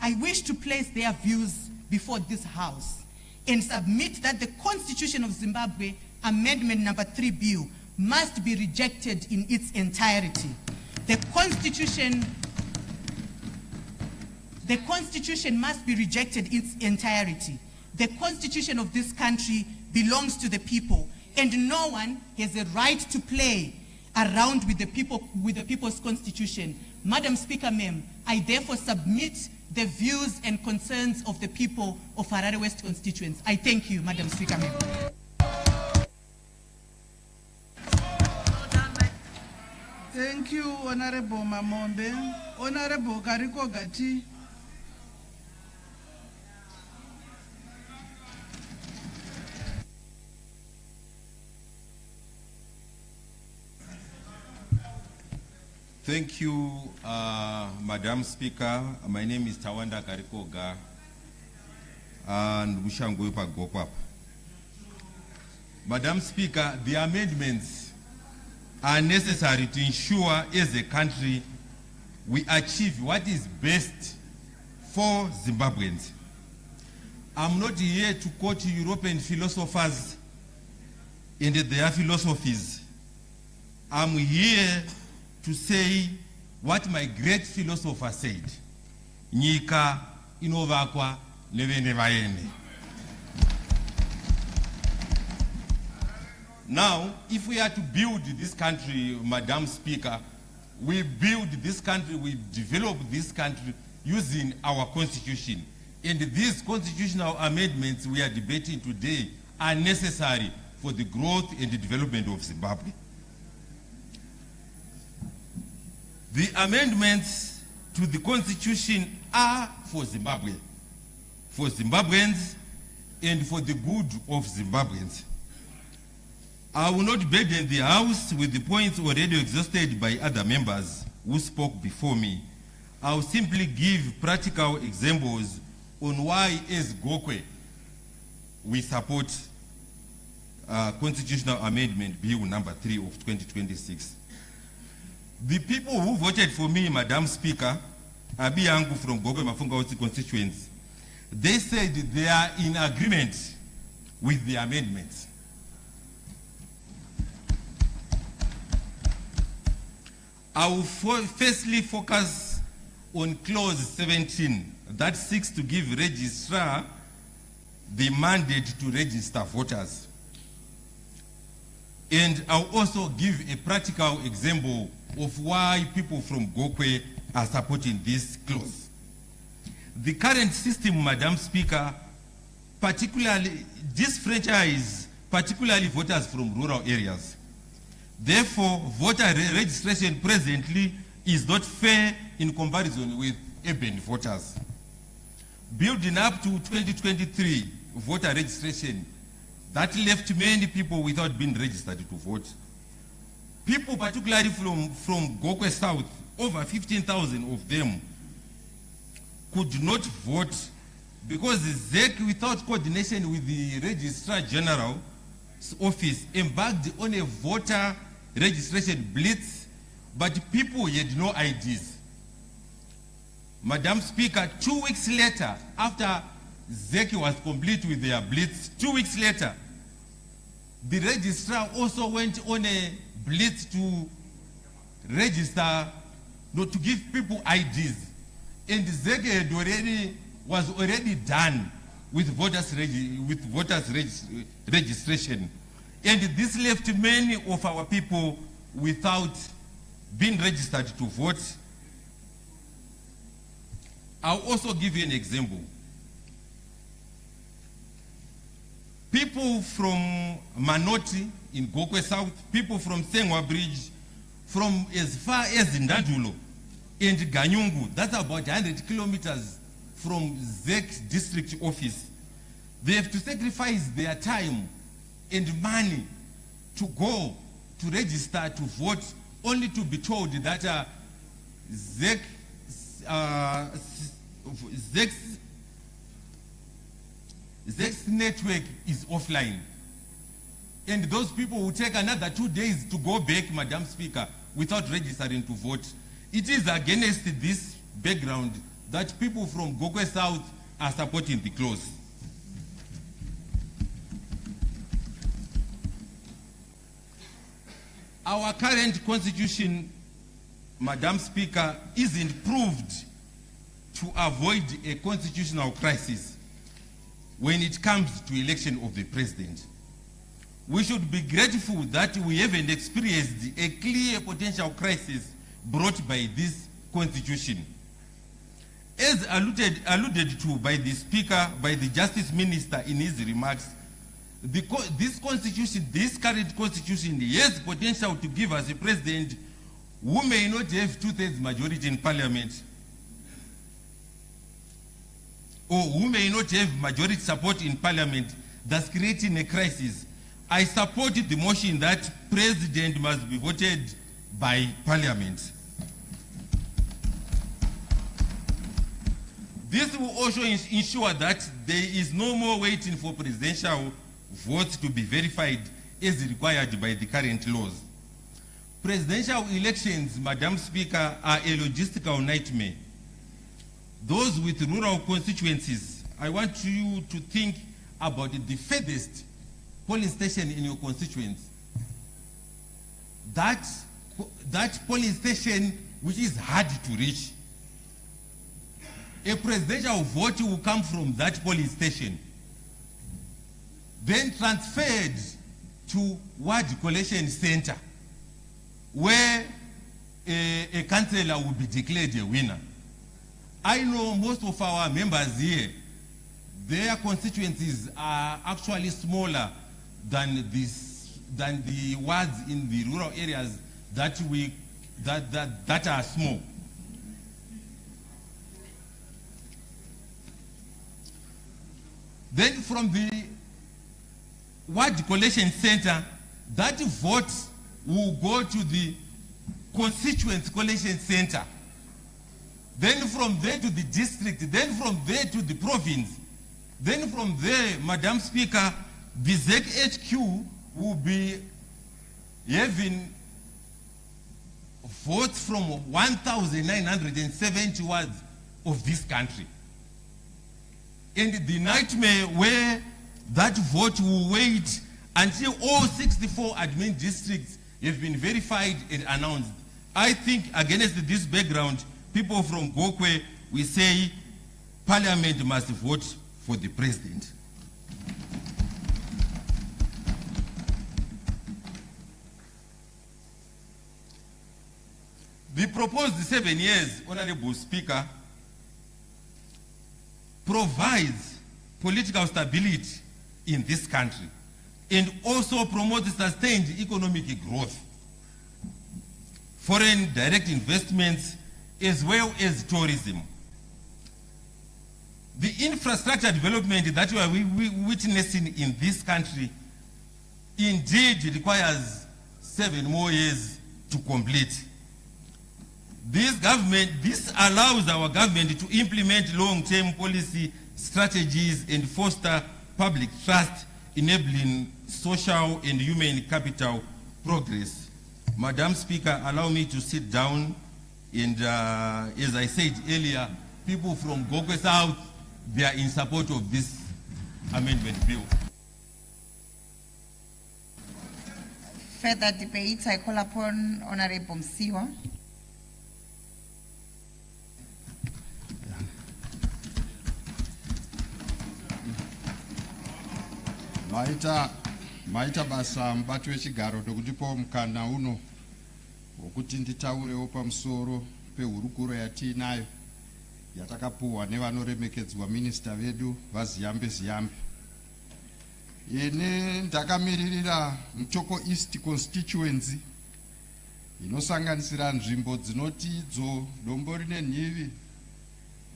I wish to place their views before this House and submit that the Constitution of Zimbabwe, Amendment number 3 Bill, must be rejected in its entirety. The Constitution must be rejected in its entirety. The Constitution of this country belongs to the people, and no one has a right to play around with the people's constitution. Madam Speaker, ma'am, I therefore submit the views and concerns of the people of Harare West constituents. I thank you, Madam Speaker, ma'am. Thank you, Honorable Mamombe. Honorable Kariko Gati. Thank you, Madam Speaker. My name is Tawanda Karikoga and Bushanguipa Gokwap. Madam Speaker, the amendments are necessary to ensure as a country we achieve what is best for Zimbabweans. I'm not here to quote European philosophers and their philosophies. I'm here to say what my great philosopher said. Nyika inovakwa nevene vaene. Now, if we are to build this country, Madam Speaker, we build this country, we develop this country using our constitution. And these constitutional amendments we are debating today are necessary for the growth and the development of Zimbabwe. The amendments to the constitution are for Zimbabwe, for Zimbabweans, and for the good of Zimbabweans. I will not burden the House with the points already exhausted by other members who spoke before me. I will simply give practical examples on why, as Gokwe, we support Constitutional Amendment Bill number 3 of 2026. The people who voted for me, Madam Speaker, Abi Yangu from Gogwe Mafunga constituency, they said they are in agreement with the amendments. I will firstly focus on clause 17 that seeks to give registrar the mandate to register voters. And I'll also give a practical example of why people from Gokwe are supporting this clause. The current system, Madam Speaker, particularly disfranchise particularly voters from rural areas. Therefore, voter registration presently is not fair in comparison with urban voters. Building up to 2023 voter registration, that left many people without being registered to vote. People, particularly from Gokwe South, over 15,000 of them could not vote because the ZEC, without coordination with the Registrar General's office, embarked on a voter registration blitz, but people had no IDs. Madam Speaker, 2 weeks later, after ZEC was complete with their blitz, 2 weeks later, the registrar also went on a blitz to register, to give people IDs. And ZEC was already done with voters registration. And this left many of our people without being registered to vote. I'll also give you an example. People from Manoti in Gokwe South, people from Sengwa Bridge, from as far as Ndandulo and Ganyungu, that's about 100 kilometers from ZEC district office. They have to sacrifice their time and money to go to register to vote, only to be told that ZEC's network is offline. And those people will take another 2 days to go back, Madam Speaker, without registering to vote. It is against this background that people from Gokwe South are supporting the clause. Our current constitution, Madam Speaker, is improved to avoid a constitutional crisis when it comes to election of the president. We should be grateful that we haven't experienced a clear potential crisis brought by this constitution. As alluded to by the Speaker, by the Justice Minister in his remarks, this current constitution has potential to give us a president who may not have 2/3 majority in parliament, or who may not have majority support in parliament, thus creating a crisis. I support the motion that president must be voted by parliament. This will also ensure that there is no more waiting for presidential votes to be verified as required by the current laws. Presidential elections, Madam Speaker, are a logistical nightmare. Those with rural constituencies, I want you to think about the furthest polling station in your constituency. That polling station which is hard to reach. A presidential vote will come from that polling station, then transferred to ward collation center, where a councillor will be declared a winner. I know most of our members here, their constituencies are actually smaller than the wards in the rural areas that are small. Then from the ward collation center, that vote will go to the constituent collation center. Then from there to the district, then from there to the province. Then from there, Madam Speaker, the ZEC HQ will be having votes from 1,970 wards of this country. And the nightmare where that vote will wait until all 64 admin districts have been verified and announced. I think against this background, people from Gokwe, we say Parliament must vote for the president. The proposed 7 years, Honorable Speaker, provides political stability in this country and also promotes sustained economic growth, foreign direct investments, as well as tourism. The infrastructure development that we are witnessing in this country indeed requires 7 more years to complete. This allows our government to implement long-term policy strategies and foster public trust, enabling social and human capital progress. Madam Speaker, allow me to sit down, and as I said earlier, people from Gokwe South, they are in support of this amendment bill. Further debate, I call upon Honorable Msiwa. maita basa mubati wechigaro ndokutipawo mukana uno wokuti nditaurewo pamusoro pehurukuro yatiinayo yatakapuhwa nevanoremekedzwa minista vedu vaZiyambe. Ine ndakamiririra Mutoko East constituency inosanganisira nzvimbo dzinoti idzo Dombo rine Nhivi,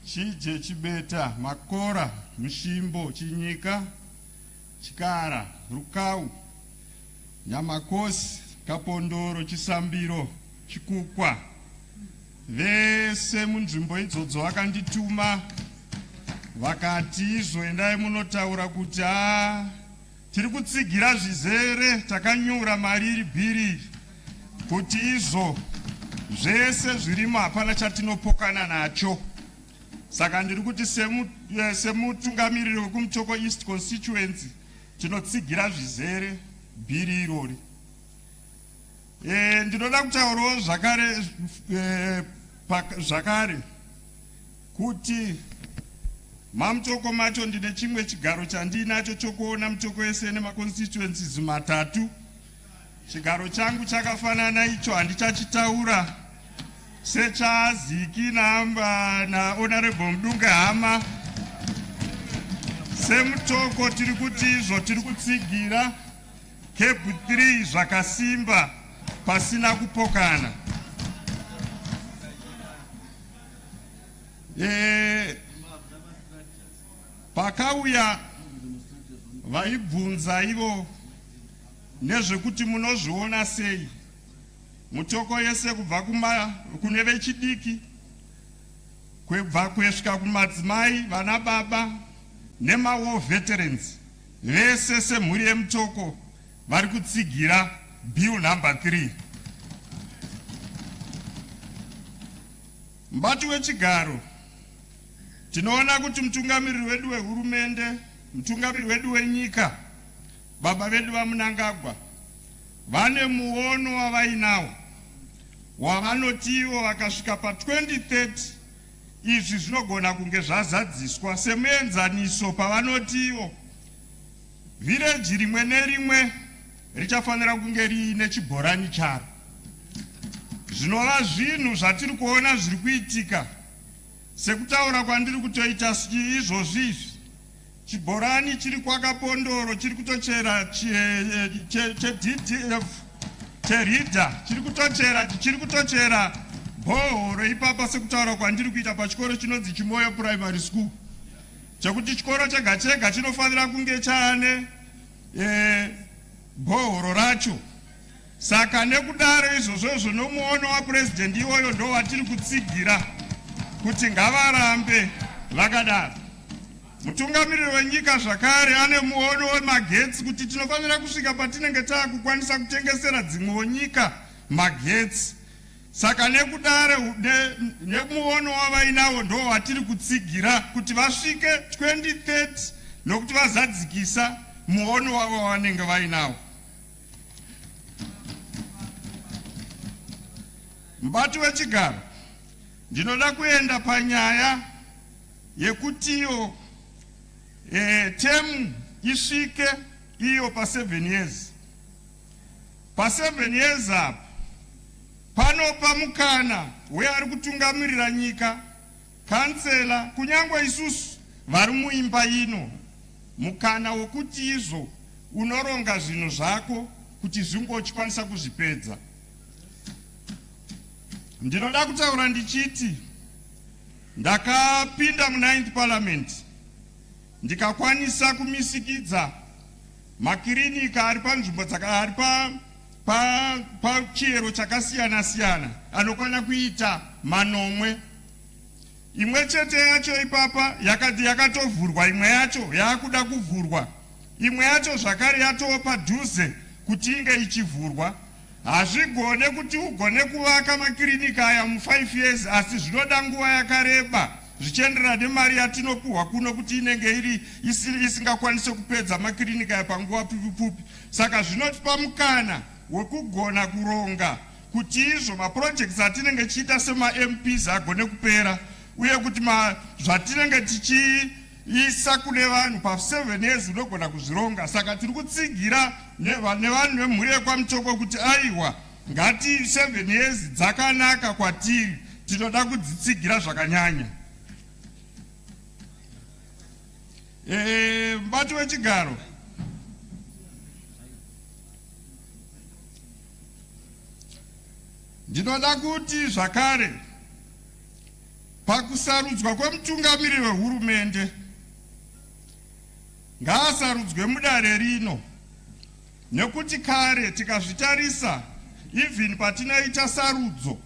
Chije, Chibeta, Makora, Mushimbo, Chinyika, Chikara, Rukau, Nyamakosi, Kapondoro, Chisambiro, Chikukwa. Vese munzvimbo idzodzo vakandituma vakati izvoendai munotaura kuti tiri kutsigira zvizere, takanyura mari iri bhiri kuti izvo zvese zvirimo hapana chatinopokana nacho. Saka ndiri kuti semutungamiriri wekumutoko East constituency tinotsigira zvizere bhiri irori. Ndinoda kutaurawo zvakare kuti mamutoko macho ndine chimwe chigaro chandinacho chokuona mutoko yese nemaconstituencies matatu. Chigaro changu chakafanana icho, handichachitaura sechaZiki na Honorable Mdunga Hama. Semutoko tiri kuti izvo tiri kutsigira CAB3 zvakasimba pasina kupokana. Pakauya vaibvunza ivo nezvekuti munozviona sei mutoko yese kubva kune vechidiki kwebva kusvika kumadzimai, vana baba nemawo veterans vese semhuri yemutoko vari kutsigira bill number 3. Mubati wechigaro tinoona kuti mutungamiriri wedu wehurumende, mutungamiriri wedu wenyika, baba vedu vaMunangagwa vane muono wavainawo wavanotiwo vakasvika pa2030 izvi zvinogona kunge zvazadziswa semuenzaniso pavanotiwo village rimwe nerimwe richafanira kunge riine chibhorani charo. Zvinova zvinhu zvatiri kuona zviri kuitika, sekutaura kwandiri kutoita izvozvi izvi. Chibhorani chiri kwaKapondoro chiri kutochera cherida chiri kutochera bhohoro ipapa, sekutaura kwandiri kuita pachikoro chinonzi Chimoyo Primary School, chekuti chikoro chega chega chinofanira kunge chaane bhohoro racho. Saka nekudaro izvozvo nomuono waPresident iwoyo ndo watiri kutsigira kuti ngavarambe vakadaro. mutungamiriri wenyika zvakare ane muono wemagetsi kuti tinofanira kusvika patinenge taakukwanisa kutengesera dzimwewo nyika magetsi. Saka nekudare nemuono wavainawo ndo watiri kutsigira kuti vasvike 2030 nokuti vazadzikisa muono wavo wavanenge vainawo. Mubati wechigaro, ndinoda kuenda panyaya yekutiyo temu isvike iyo pa 7 years. Pa 7 years apo panopa mukana weari kutungamirira nyika, kansela, kunyangwe isusu vari muimba ino, mukana wokuti izvo unoronga zvinhu zvako kuti zvingochikwanisa kuzvipedza. Ndinoda kutaura ndichiti ndakapinda mu9th parliament ndikakwanisa kumisikidza makirinika ari panzvimbo ari pachiero chakasiyana siyana anokwana kuita manomwe. Imwe chete yacho ipapa yakatovhurwa, imwe yacho yakuda kuvhurwa, imwe yacho zvakare yatova padhuze kuti inge ichivhurwa. Hazvigone kuti ugone kuvaka makirinika aya mu5 years, asi zvinoda nguva yakareba zvichienderana nemari yatinopuhwa kuno kuti inenge isingakwanise kupedza makirinika aya panguva pfupi. Saka zvinotipa mukana wekugona kuronga kuti izvo maprojects atinenge tichiita sema-MPs agone kupera, uye kuti zvatinenge tichiisa kune vanhu pa 7 years unogona kuzvironga. Saka tiri kutsigira nevanhu vemhuri yekwamutoko kuti aiwa, ngati 7 years dzakanaka kwatiri, tinoda kudzitsigira zvakanyanya. Mubati wechigaro, ndinoda kuti zvakare pakusarudzwa kwemutungamiriri wehurumende ngaasarudzwe mudare rino, nekuti kare tikazvitarisa even patinoita sarudzo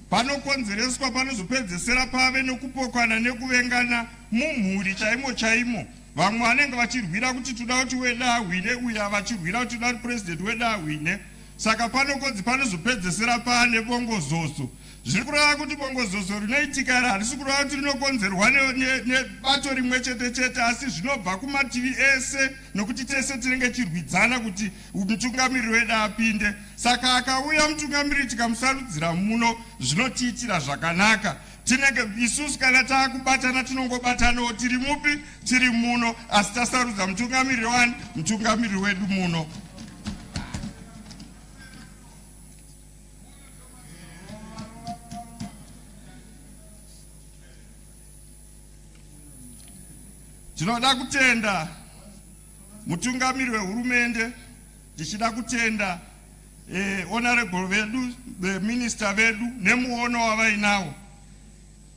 panokonzereswa panozopedzesera pave nekupokana nekuvengana mumhuri chaimo. Vamwe vanenge vachirwira kuti toda kuti weda ahwine, uya vachirwira kuti toda kuti president weda ahwine. Saka panozopedzesera pane bongozozo. Zviri kureva kuti bongozozo rinoitika harisi kureva kuti rinokonzerwa nebato rimwe chete, asi zvinobva kumativi ese, nokuti tese tinenge chirwidzana kuti mutungamiriri wedu apinde. Saka akauya mutungamiriri tikamusarudzira muno, zvinotiitira zvakanaka. Tinenge isusu kana taakubatana tinongobatanawo tiri mupi, tiri muno, asi tasarudza mutungamiriri wani, mutungamiriri wedu muno. Tinoda kutenda mutungamiriri wehurumende, tichida kutenda honorable vedu, minister vedu nemuono wavainawo.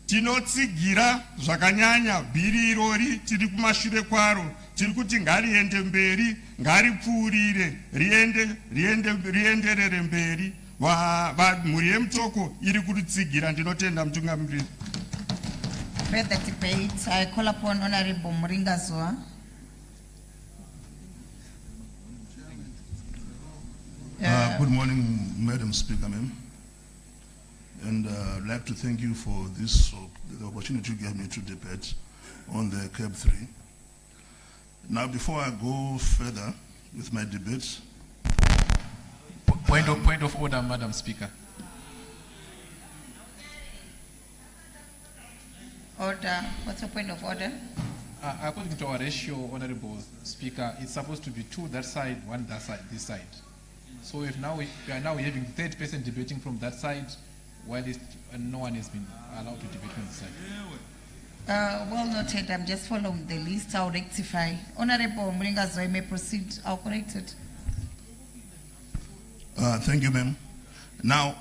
Tinotsigira zvakanyanya bhiri irori, tiri kumashure kwaro, tiri kuti ngariende mberi, ngaripfuurire, rienderere mberi. Mhuri yemutoko iri kuritsigira. Ndinotenda mutungamiriri. Further debate, I call upon Honorable Muringazwa. Good morning, Madam Speaker, ma'am. And I'd like to thank you for the opportunity you gave me to debate on the CAB3. Now, before I go further with my debate... Point of order, Madam Speaker. Order. What's your point of order? According to our ratio, Honorable Speaker, it's supposed to be 2 that side, 1 that side, this side. So if now we are now having 3rd person debating from that side, while no one has been allowed to debate from this side. Well noted. I'm just following the list. I'll rectify. Honorable Muringazwa, you may proceed. I'll correct it. Thank you, ma'am. Now,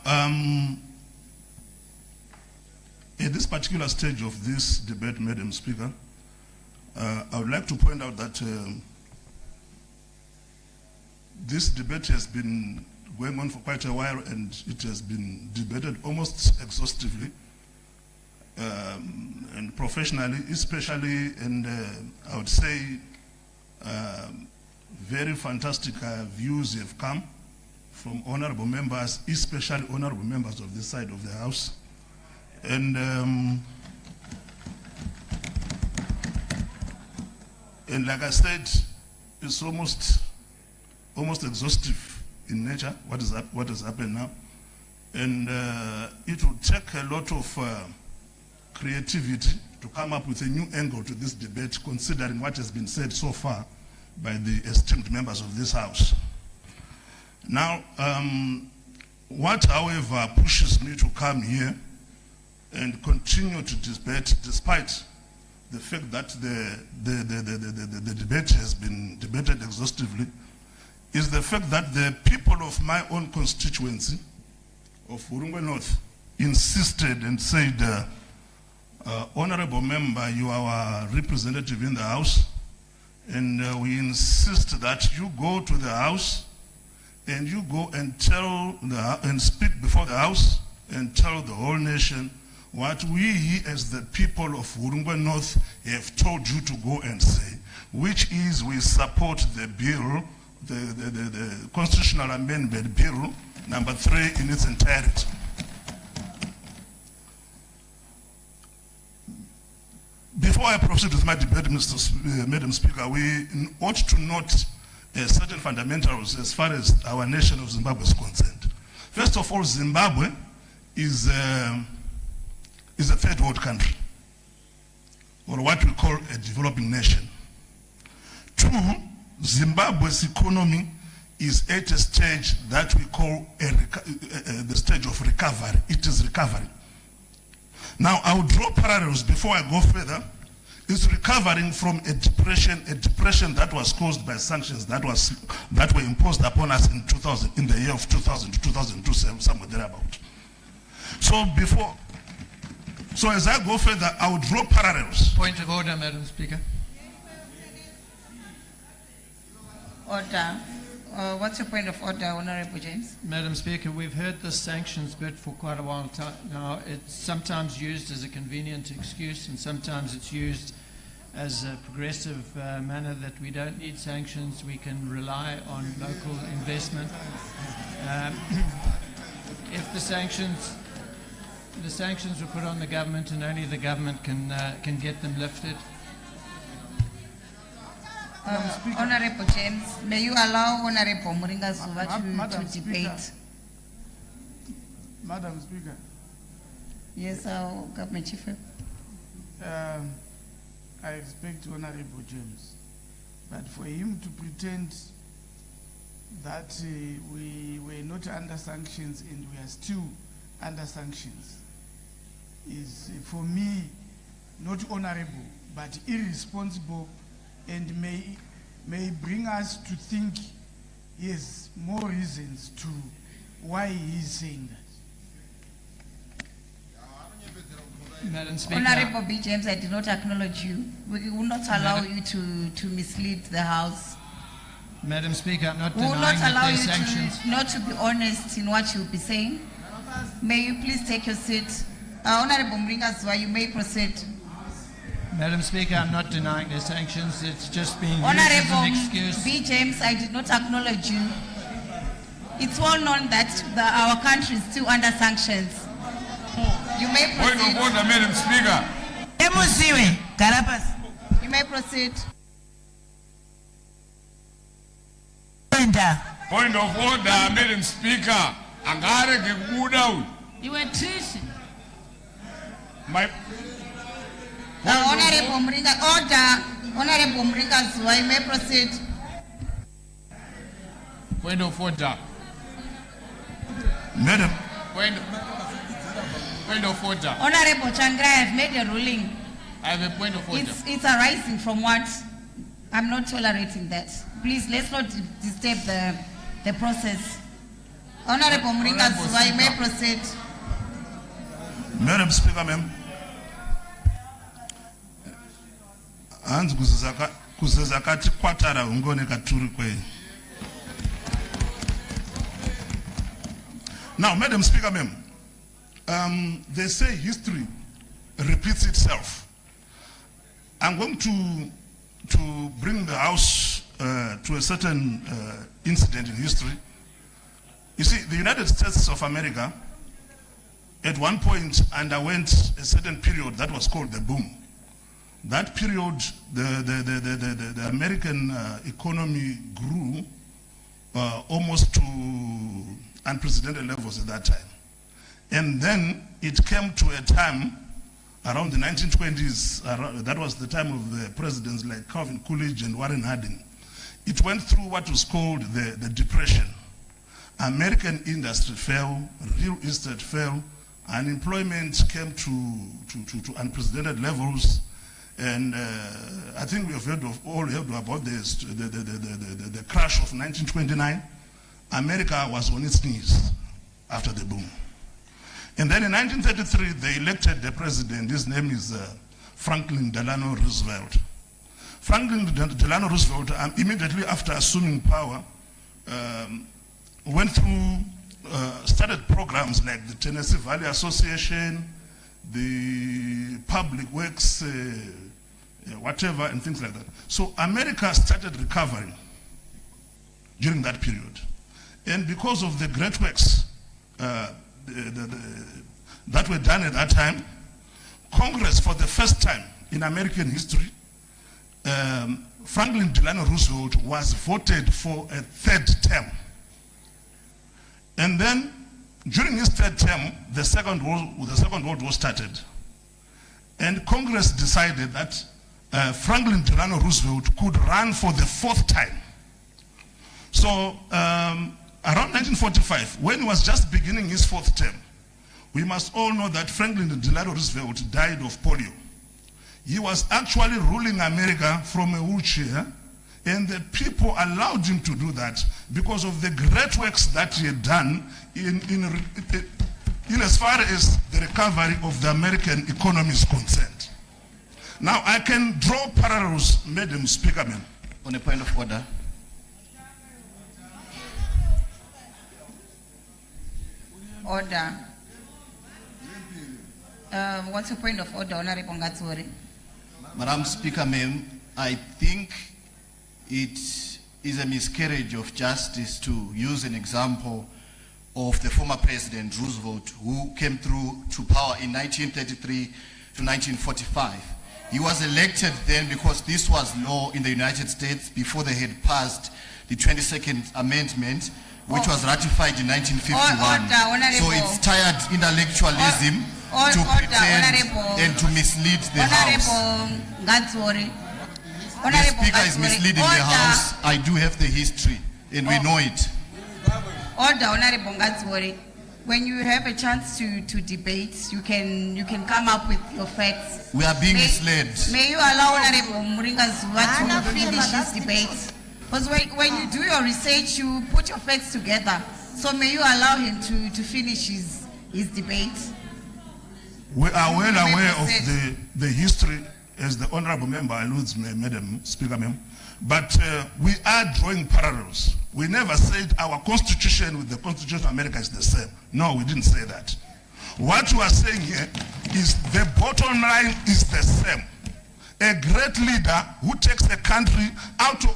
at this particular stage of this debate, Madam Speaker, I would like to point out that this debate has been going on for quite a while, and it has been debated almost exhaustively. and professionally, especially, and I would say very fantastic views have come from honorable members, especially honorable members of this side of the house. And like I said, it's almost exhaustive in nature, what has happened now. And it will take a lot of creativity to come up with a new angle to this debate, considering what has been said so far by the esteemed members of this house. Now, what, however, pushes me to come here and continue to debate, despite the fact that the debate has been debated exhaustively, is the fact that the people of my own constituency of Urungwe North insisted and said, Honorable Member, you are our representative in the House, and we insist that you go to the House and you go and and speak before the House and tell the whole nation what we as the people of Urungwe North have told you to go and say, which is we support the bill, the constitutional amendment bill number 3 in its entirety. Before I proceed with my debate, Madam Speaker, we ought to note certain fundamentals as far as our nation of Zimbabwe is concerned. First of all, Zimbabwe is a third world country, or what we call a developing nation. 2, Zimbabwe's economy is at a stage that we call the stage of recovery. It is recovering. Now, I will draw parallels before I go further. It's recovering from a depression that was caused by sanctions that were imposed upon us in the year of 2000 to 2002, somewhere thereabout. So as I go further, I will draw parallels. Point of order, Madam Speaker. Order. What's your point of order, Honorable James? Madam Speaker, we've heard the sanctions bit for quite a while now. It's sometimes used as a convenient excuse, and sometimes it's used as a progressive manner that we don't need sanctions, we can rely on local investment. If the sanctions were put on the government and only the government can get them lifted. Honorable James, may you allow Honorable Muringa Zuva to debate? Madam Speaker. Yes, our Government Chief. I respect Honorable James, but for him to pretend that we were not under sanctions and we are still under sanctions is, for me, not honorable, but irresponsible, and may bring us to think he has more reasons to why he is saying that. Madam Speaker. Honorable B. James, I did not acknowledge you. We will not allow you to mislead the House. Madam Speaker, I'm not We will denying not allow that there's you sanctions. not to be honest in what you will be saying. May you please take your seat. Honorable Muringa Zuva, you may proceed. Madam Speaker, I'm not denying there's sanctions. It's just being used as an Honorable excuse. B. James, I did not acknowledge you. It's well known that our country is still under sanctions. You may proceed. Point of order, Madam Speaker. You may proceed. Point of order, Madam Speaker. Angareke kubuda uyu. You were treason. My Honorable Muringa, order. Honorable Muringa Zuva, you may proceed. Point of order. Madam. Point of order. Honorable Changra, I have made a ruling. I have a point of order. It's arising from what? I'm not tolerating that. Please, let's not disturb the process. Honorable Muringa Zuva, you may proceed. Madam Speaker, ma'am. Hands kuzezakati kwatara ungone katuri kwe. Now, Madam Speaker, ma'am, they say history repeats itself. I'm going to bring the House to a certain incident in history. You see, the United States of America at one point underwent a certain period that was called the boom. That period, the American economy grew almost to unprecedented levels at that time. And then it came to a time around the 1920s, that was the time of the presidents like Calvin Coolidge and Warren Harding. It went through what was called the Depression. American industry fell, real estate fell, unemployment came to unprecedented levels, and I think we have all heard about this, the crash of 1929. America was on its knees after the boom. And then in 1933, they elected the president. His name is Franklin Delano Roosevelt. Franklin Delano Roosevelt, immediately after assuming power, went through, started programs like the Tennessee Valley Association, the Public Works, whatever, and things like that. So America started recovering during that period. And because of the great works that were done at that time, Congress, for the first time in American history, Franklin Delano Roosevelt was voted for a third term. And then, during his third term, the Second World War started. And Congress decided that Franklin Delano Roosevelt could run for the fourth time. So, around 1945, when he was just beginning his fourth term, we must all know that Franklin Delano Roosevelt died of polio. He was actually ruling America from a wheelchair, and the people allowed him to do that because of the great works that he had done in as far as the recovery of the American economy is concerned. Now, I can draw parallels, Madam Speaker, ma'am. On a point of order. Order. What's a point of order, Honorable Ngatsuri? Madam Speaker, ma'am, I think it is a miscarriage of justice to use an example of the former President Roosevelt, who came through to power in 1933 to 1945. He was elected then because this was law in the United States before they had passed the 22nd Amendment, which was ratified in 1951. So it's tired intellectualism to pretend and to mislead the House. The Speaker is misleading the House. I do have the history, and we know it. Order, Honorable Ngatsuri. When you have a chance to debate, you can come up with your facts. We are being misled. May you allow Honorable Muringazuwa to finish his debate? Because when you do your research, you put your facts together. So may you allow him to finish his debate? We are well aware of the history, as the Honorable Member alludes, Madam Speaker, ma'am. But we are drawing parallels. We never said our constitution with the Constitution of America is the same. No, we didn't say that. What we are saying here is the bottom line is the same. A great leader who takes a country out of,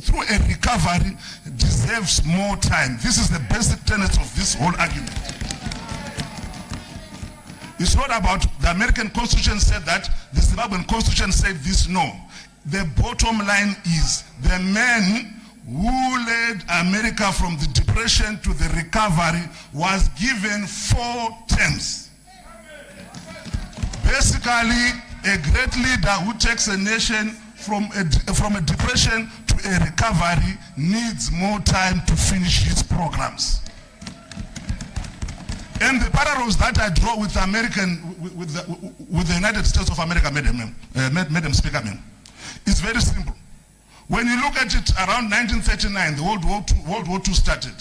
through a recovery deserves more time. This is the basic tenet of this whole argument. It's not about the American Constitution said that, the Zimbabwean Constitution said this, no. The bottom line is the man who led America from the depression to the recovery was given 4 terms. Basically, a great leader who takes a nation from a depression to a recovery needs more time to finish his programs. And the parallels that I draw with with the United States of America, Madam Speaker, is very simple. When you look at it around 1939, the World War II started.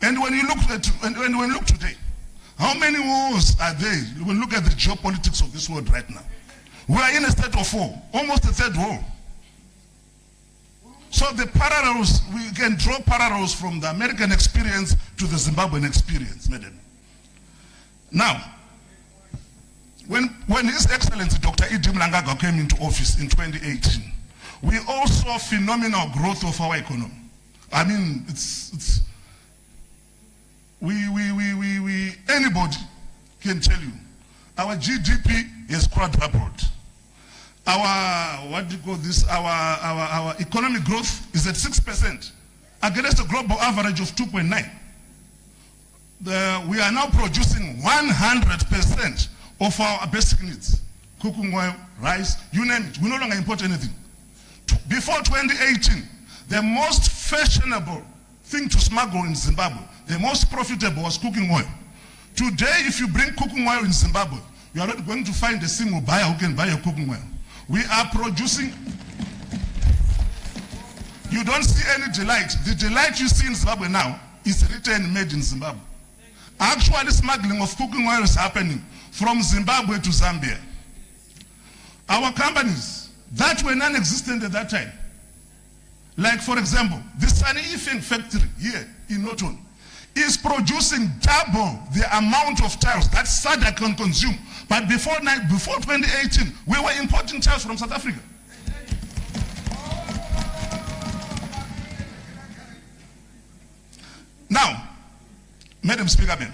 And when you look at when we look today, how many wars are there? When you look at the geopolitics of this world right now, we are in a state of war, almost a third war. So the parallels, we can draw parallels from the American experience to the Zimbabwean experience, madam. Now, When His Excellency Dr. Idi Mnangagwa came into office in 2018, we all saw phenomenal growth of our economy. I mean, anybody can tell you, our GDP has quadrupled. Our, what do you call this, our economic growth is at 6% against a global average of 2.9. We are now producing 100% of our basic needs. Cooking oil, rice, you name it. We no longer import anything. Before 2018, the most fashionable thing to smuggle in Zimbabwe, the most profitable was cooking oil. Today, if you bring cooking oil in Zimbabwe, you are not going to find a single buyer who can buy your cooking oil. We are producing, you don't see any delight. The delight you see in Zimbabwe now is written made in Zimbabwe. Actually, smuggling of cooking oil is happening from Zimbabwe to Zambia. Our companies that were non-existent at that time, like for example, the Sunny Ifing factory here in Norton is producing double the amount of tiles that SADC can consume. But before 2018, we were importing tiles from South Africa. Now, Madam Speaker,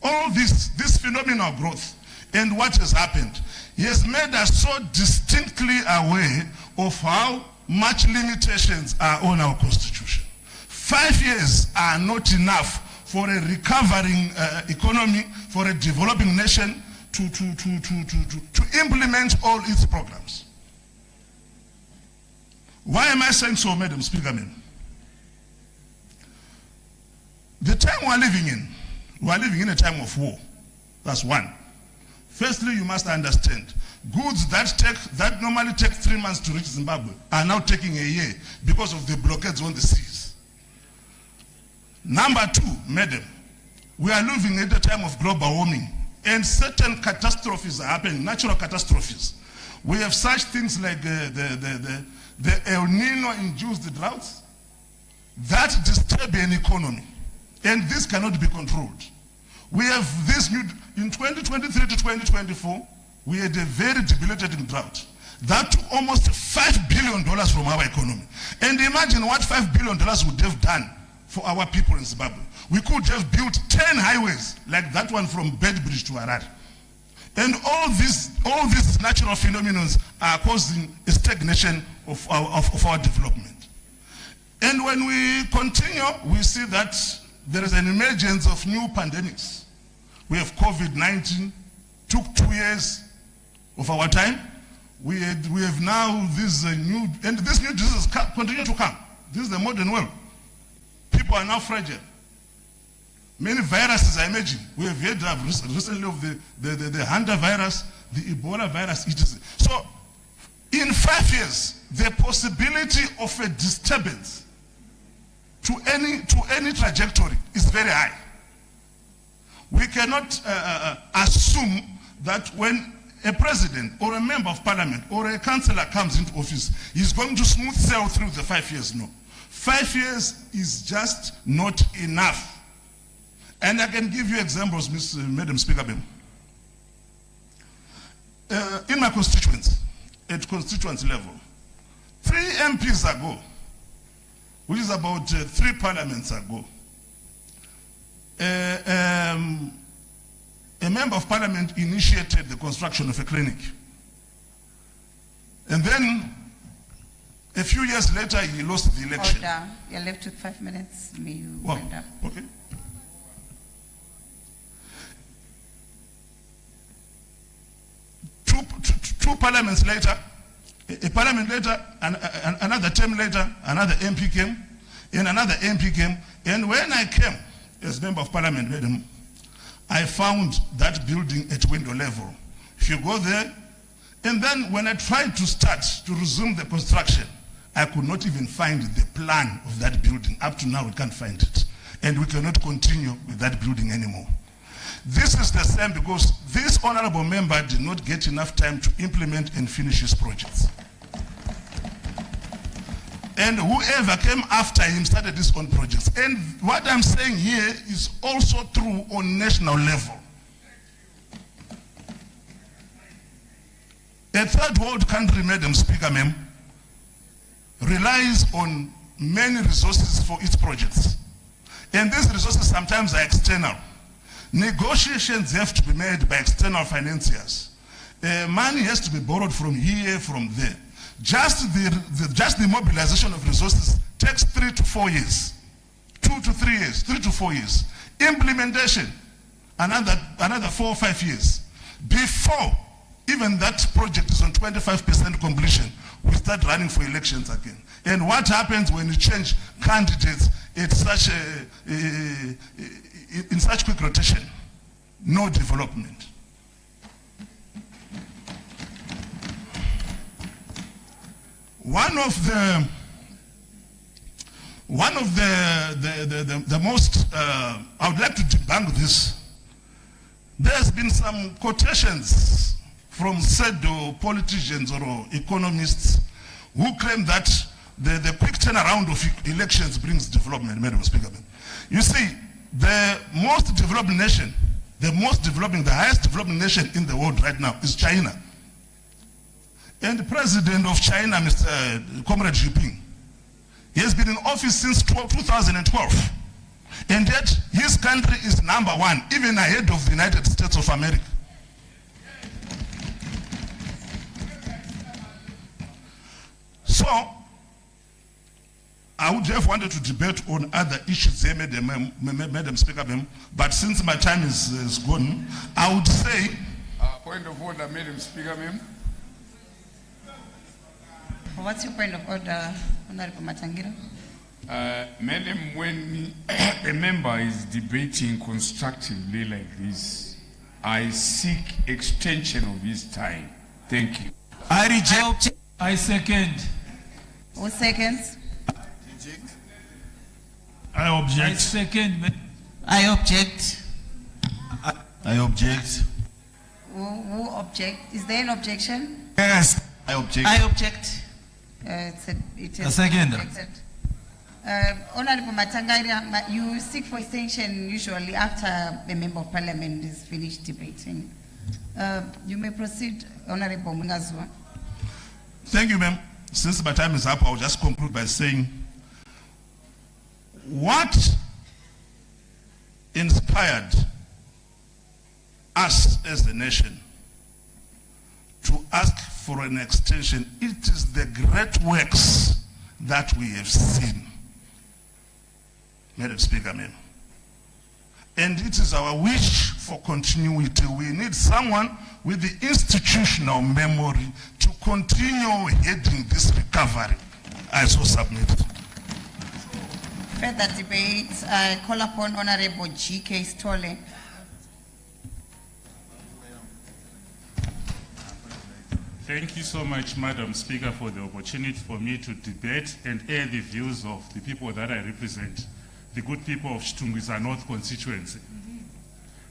all this phenomenal growth and what has happened has made us so distinctly aware of how much limitations are on our constitution. 5 years are not enough for a recovering economy, for a developing nation to implement all its programs. Why am I saying so, Madam Speaker? The time we are living in a time of war. That's one. Firstly, you must understand, goods that normally take 3 months to reach Zimbabwe are now taking a year because of the blockades on the seas. Number two, madam, we are living at a time of global warming, and certain catastrophes are happening, natural catastrophes. We have such things like the El Nino-induced droughts that disturb an economy, and this cannot be controlled. We have this new, in 2023 to 2024, we had a very debilitating drought. That took almost $5 billion from our economy. And imagine what $5 billion would have done for our people in Zimbabwe. We could have built 10 highways like that one from Bedbridge to Harare. And all these natural phenomena are causing a stagnation of our development. And when we continue, we see that there is an emergence of new pandemics. We have COVID-19, took 2 years of our time. We have now this new, and this new disease continue to come. This is the modern world. People are now fragile. Many viruses are emerging. We have heard recently of the Hunter virus, the Ebola virus, etc. So, in 5 years, the possibility of a disturbance to any trajectory is very high. We cannot assume that when a president or a member of parliament or a councillor comes into office, he's going to smooth sail through the 5 years. No. 5 years is just not enough. And I can give you examples, Madam Speaker. In my constituency, at constituency level, 3 MPs ago, which is about 3 parliaments ago, a member of parliament initiated the construction of a clinic. And then, a few years later, he lost the election. Order. You're left with 5 minutes. May you wind up. Okay. 2 parliaments later, a parliament later, another term later, another MP came, and another MP came. And when I came as member of parliament, madam, I found that building at window level. If you go there, and then when I tried to start to resume the construction, I could not even find the plan of that building. Up to now, we can't find it. And we cannot continue with that building anymore. This is the same because this honorable member did not get enough time to implement and finish his projects. And whoever came after him started his own projects. And what I'm saying here is also true on national level. A third world country, Madam Speaker, ma'am, relies on many resources for its projects. And these resources sometimes are external. Negotiations have to be made by external financiers. Money has to be borrowed from here, from there. Just the mobilization of resources takes 3 to 4 years. 2 to 3 years, 3 to 4 years. Implementation, another 4 or 5 years. Before even that project is on 25% completion, we start running for elections again. And what happens when you change candidates in such quick rotation? No development. One of the most, I would like to debunk this. There's been some quotations from pseudo politicians or economists who claim that the quick turnaround of elections brings development, Madam Speaker. You see, the most developed nation, the highest developing nation in the world right now is China. And the president of China, Mr. Comrade Xi Jinping, he has been in office since 2012. And yet, his country is #1, even ahead of the United States of America. So, I would have wanted to debate on other issues here, Madam Speaker, but since my time is gone, I would say... Point of order, Madam Speaker, ma'am. What's your point of order, Honorable Matangira? Madam, when a member is debating constructively like this, I seek extension of his time. Thank you. I reject. I second. Who seconds? I object. I second. I object. I object. Who object? Is there an objection? Yes. I object. I object. It is second. objected. Honorable Matangaira, you seek for extension usually after a member of parliament is finished debating. You may proceed, Honorable Mungazwa. Thank you, ma'am. Since my time is up, I'll just conclude by saying what inspired us as a nation to ask for an extension. It is the great works that we have seen, Madam Speaker, ma'am. And it is our wish for continuity. We need someone with the institutional memory to continue heading this recovery. I so submit. Further debate, I call upon Honorable G.K. Stolle. Thank you so much, Madam Speaker, for the opportunity for me to debate and air the views of the people that I represent, the good people of Chitungwiza North constituency.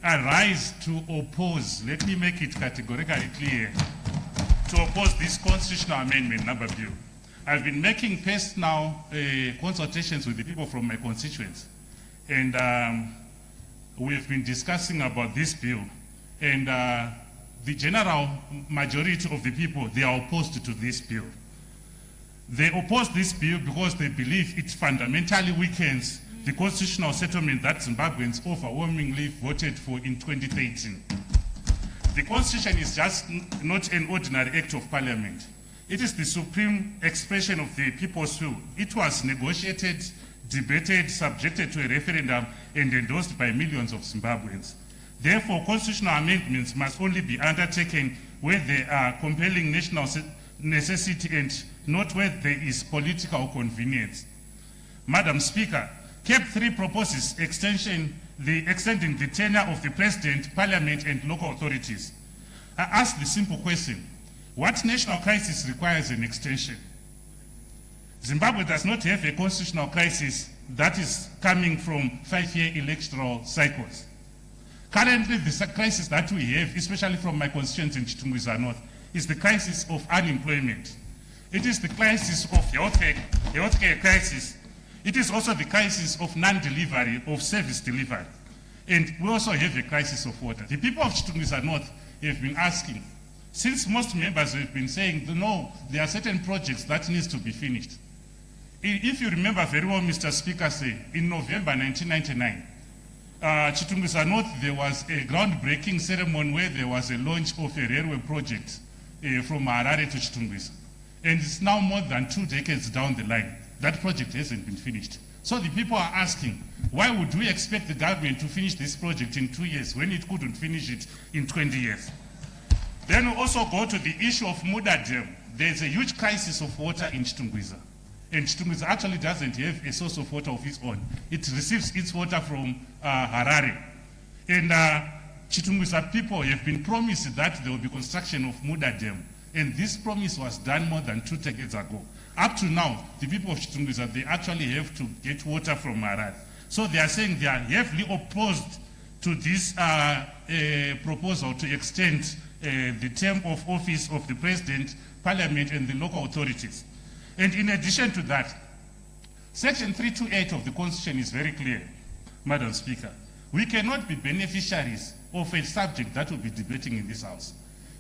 I rise to oppose, let me make it categorically clear, to oppose this constitutional amendment number bill. I've been making personal consultations with the people from my constituents, and we've been discussing about this bill, and the general majority of the people, they are opposed to this bill. They oppose this bill because they believe it fundamentally weakens the constitutional settlement that Zimbabweans overwhelmingly voted for in 2013. The constitution is just not an ordinary act of parliament. It is the supreme expression of the people's will. It was negotiated, debated, subjected to a referendum, and endorsed by millions of Zimbabweans. Therefore, constitutional amendments must only be undertaken where they are compelling national necessity and not where there is political convenience. Madam Speaker, CAB3 proposes extending the tenure of the President, Parliament, and local authorities. I ask the simple question, what national crisis requires an extension? Zimbabwe does not have a constitutional crisis that is coming from 5-year electoral cycles. Currently, the crisis that we have, especially from my constituency in Chitungwiza North, is the crisis of unemployment. It is the crisis of healthcare crisis. It is also the crisis of non-delivery, of service delivery. And we also have a crisis of water. The people of Chitungwiza North have been asking Since most members have been saying, no, there are certain projects that needs to be finished. If you remember very well, Mr. Speaker said, in November 1999, Chitungwisa North, there was a groundbreaking ceremony where there was a launch of a railway project from Harare to Chitungwisa. And it's now more than 2 decades down the line. That project hasn't been finished. So the people are asking, why would we expect the government to finish this project in 2 years when it couldn't finish it in 20 years? Then we also go to the issue of Muda Dam. There's a huge crisis of water in Chitungwisa. And Chitungwisa actually doesn't have a source of water of its own. It receives its water from Harare. And Chitungwisa people have been promised that there will be construction of Muda Dam. And this promise was done more than 2 decades ago. Up to now, the people of Chitungwisa, they actually have to get water from Harare. So they are saying they are heavily opposed to this proposal to extend the term of office of the President, Parliament, and the local authorities. And in addition to that, Section 328 of the Constitution is very clear, Madam Speaker. We cannot be beneficiaries of a subject that will be debating in this House.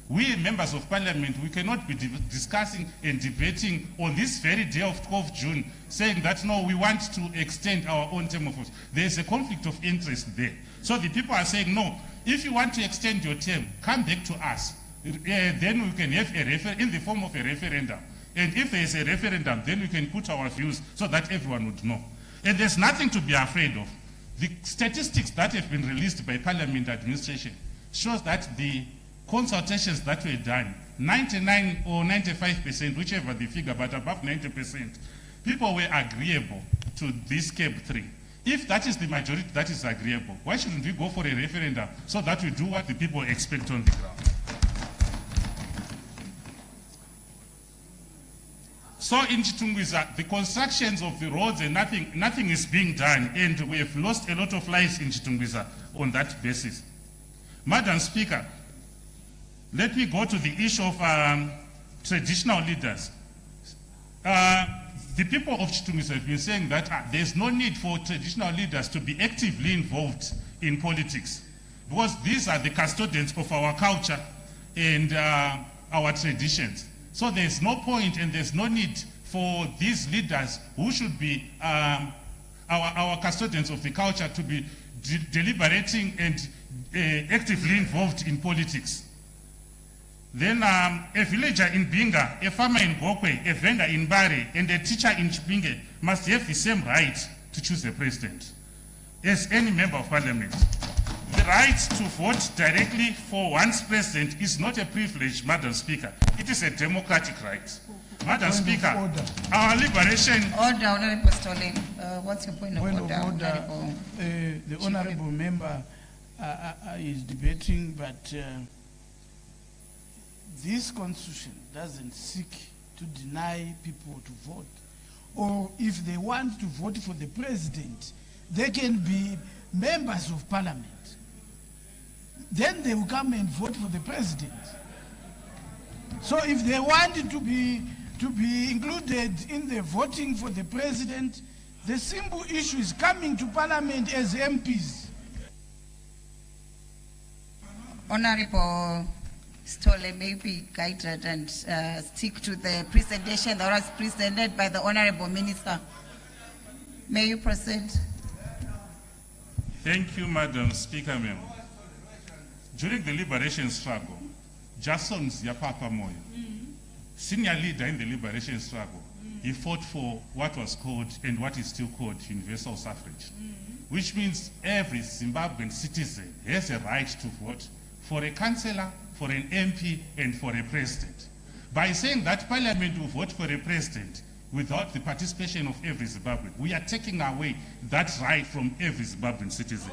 We, members of Parliament, we cannot be discussing and debating on this very day of 12th June, saying that, no, we want to extend our own term of office. There's a conflict of interest there. So the people are saying, no, if you want to extend your term, come back to us. Then we can have a in the form of a referendum. And if there is a referendum, then we can put our views so that everyone would know. And there's nothing to be afraid of. The statistics that have been released by Parliament administration shows that the consultations that were done, 99 or 95%, whichever the figure, but above 90%, people were agreeable to this CAB3. If that is the majority that is agreeable, why shouldn't we go for a referendum so that we do what the people expect on the ground? So in Chitungwisa, the constructions of the roads and nothing is being done, and we have lost a lot of lives in Chitungwisa on that basis. Madam Speaker, let me go to the issue of traditional leaders. The people of Chitungwisa have been saying that there's no need for traditional leaders to be actively involved in politics, because these are the custodians of our culture and our traditions. So there's no point and there's no need for these leaders who should be our custodians of the culture to be deliberating and actively involved in politics. Then a villager in Binga, a farmer in Gokwe, a vendor in Bari, and a teacher in Chipinge must have the same right to choose a president as any member of Parliament. The right to vote directly for one's president is not a privilege, Madam Speaker. It is a democratic right. Madam Speaker, our liberation... Order, Honorable Stolin. What's your point of order? The Honorable Member is debating, but this Constitution doesn't seek to deny people to vote. Or if they want to vote for the President, they can be members of Parliament. Then they will come and vote for the President. So if they want to be included in the voting for the President, the simple issue is coming to Parliament as MPs. Honorable Stolle may be guided and stick to the presentation that was presented by the Honorable Minister. May you proceed? Thank you, Madam Speaker, ma'am. During the liberation struggle, Jason Yapapa Moyo, senior leader in the liberation struggle, he fought for what was called and what is still called universal suffrage, which means every Zimbabwean citizen has a right to vote for a councillor, for an MP, and for a president. By saying that Parliament will vote for a president without the participation of every Zimbabwean, we are taking away that right from every Zimbabwean citizen.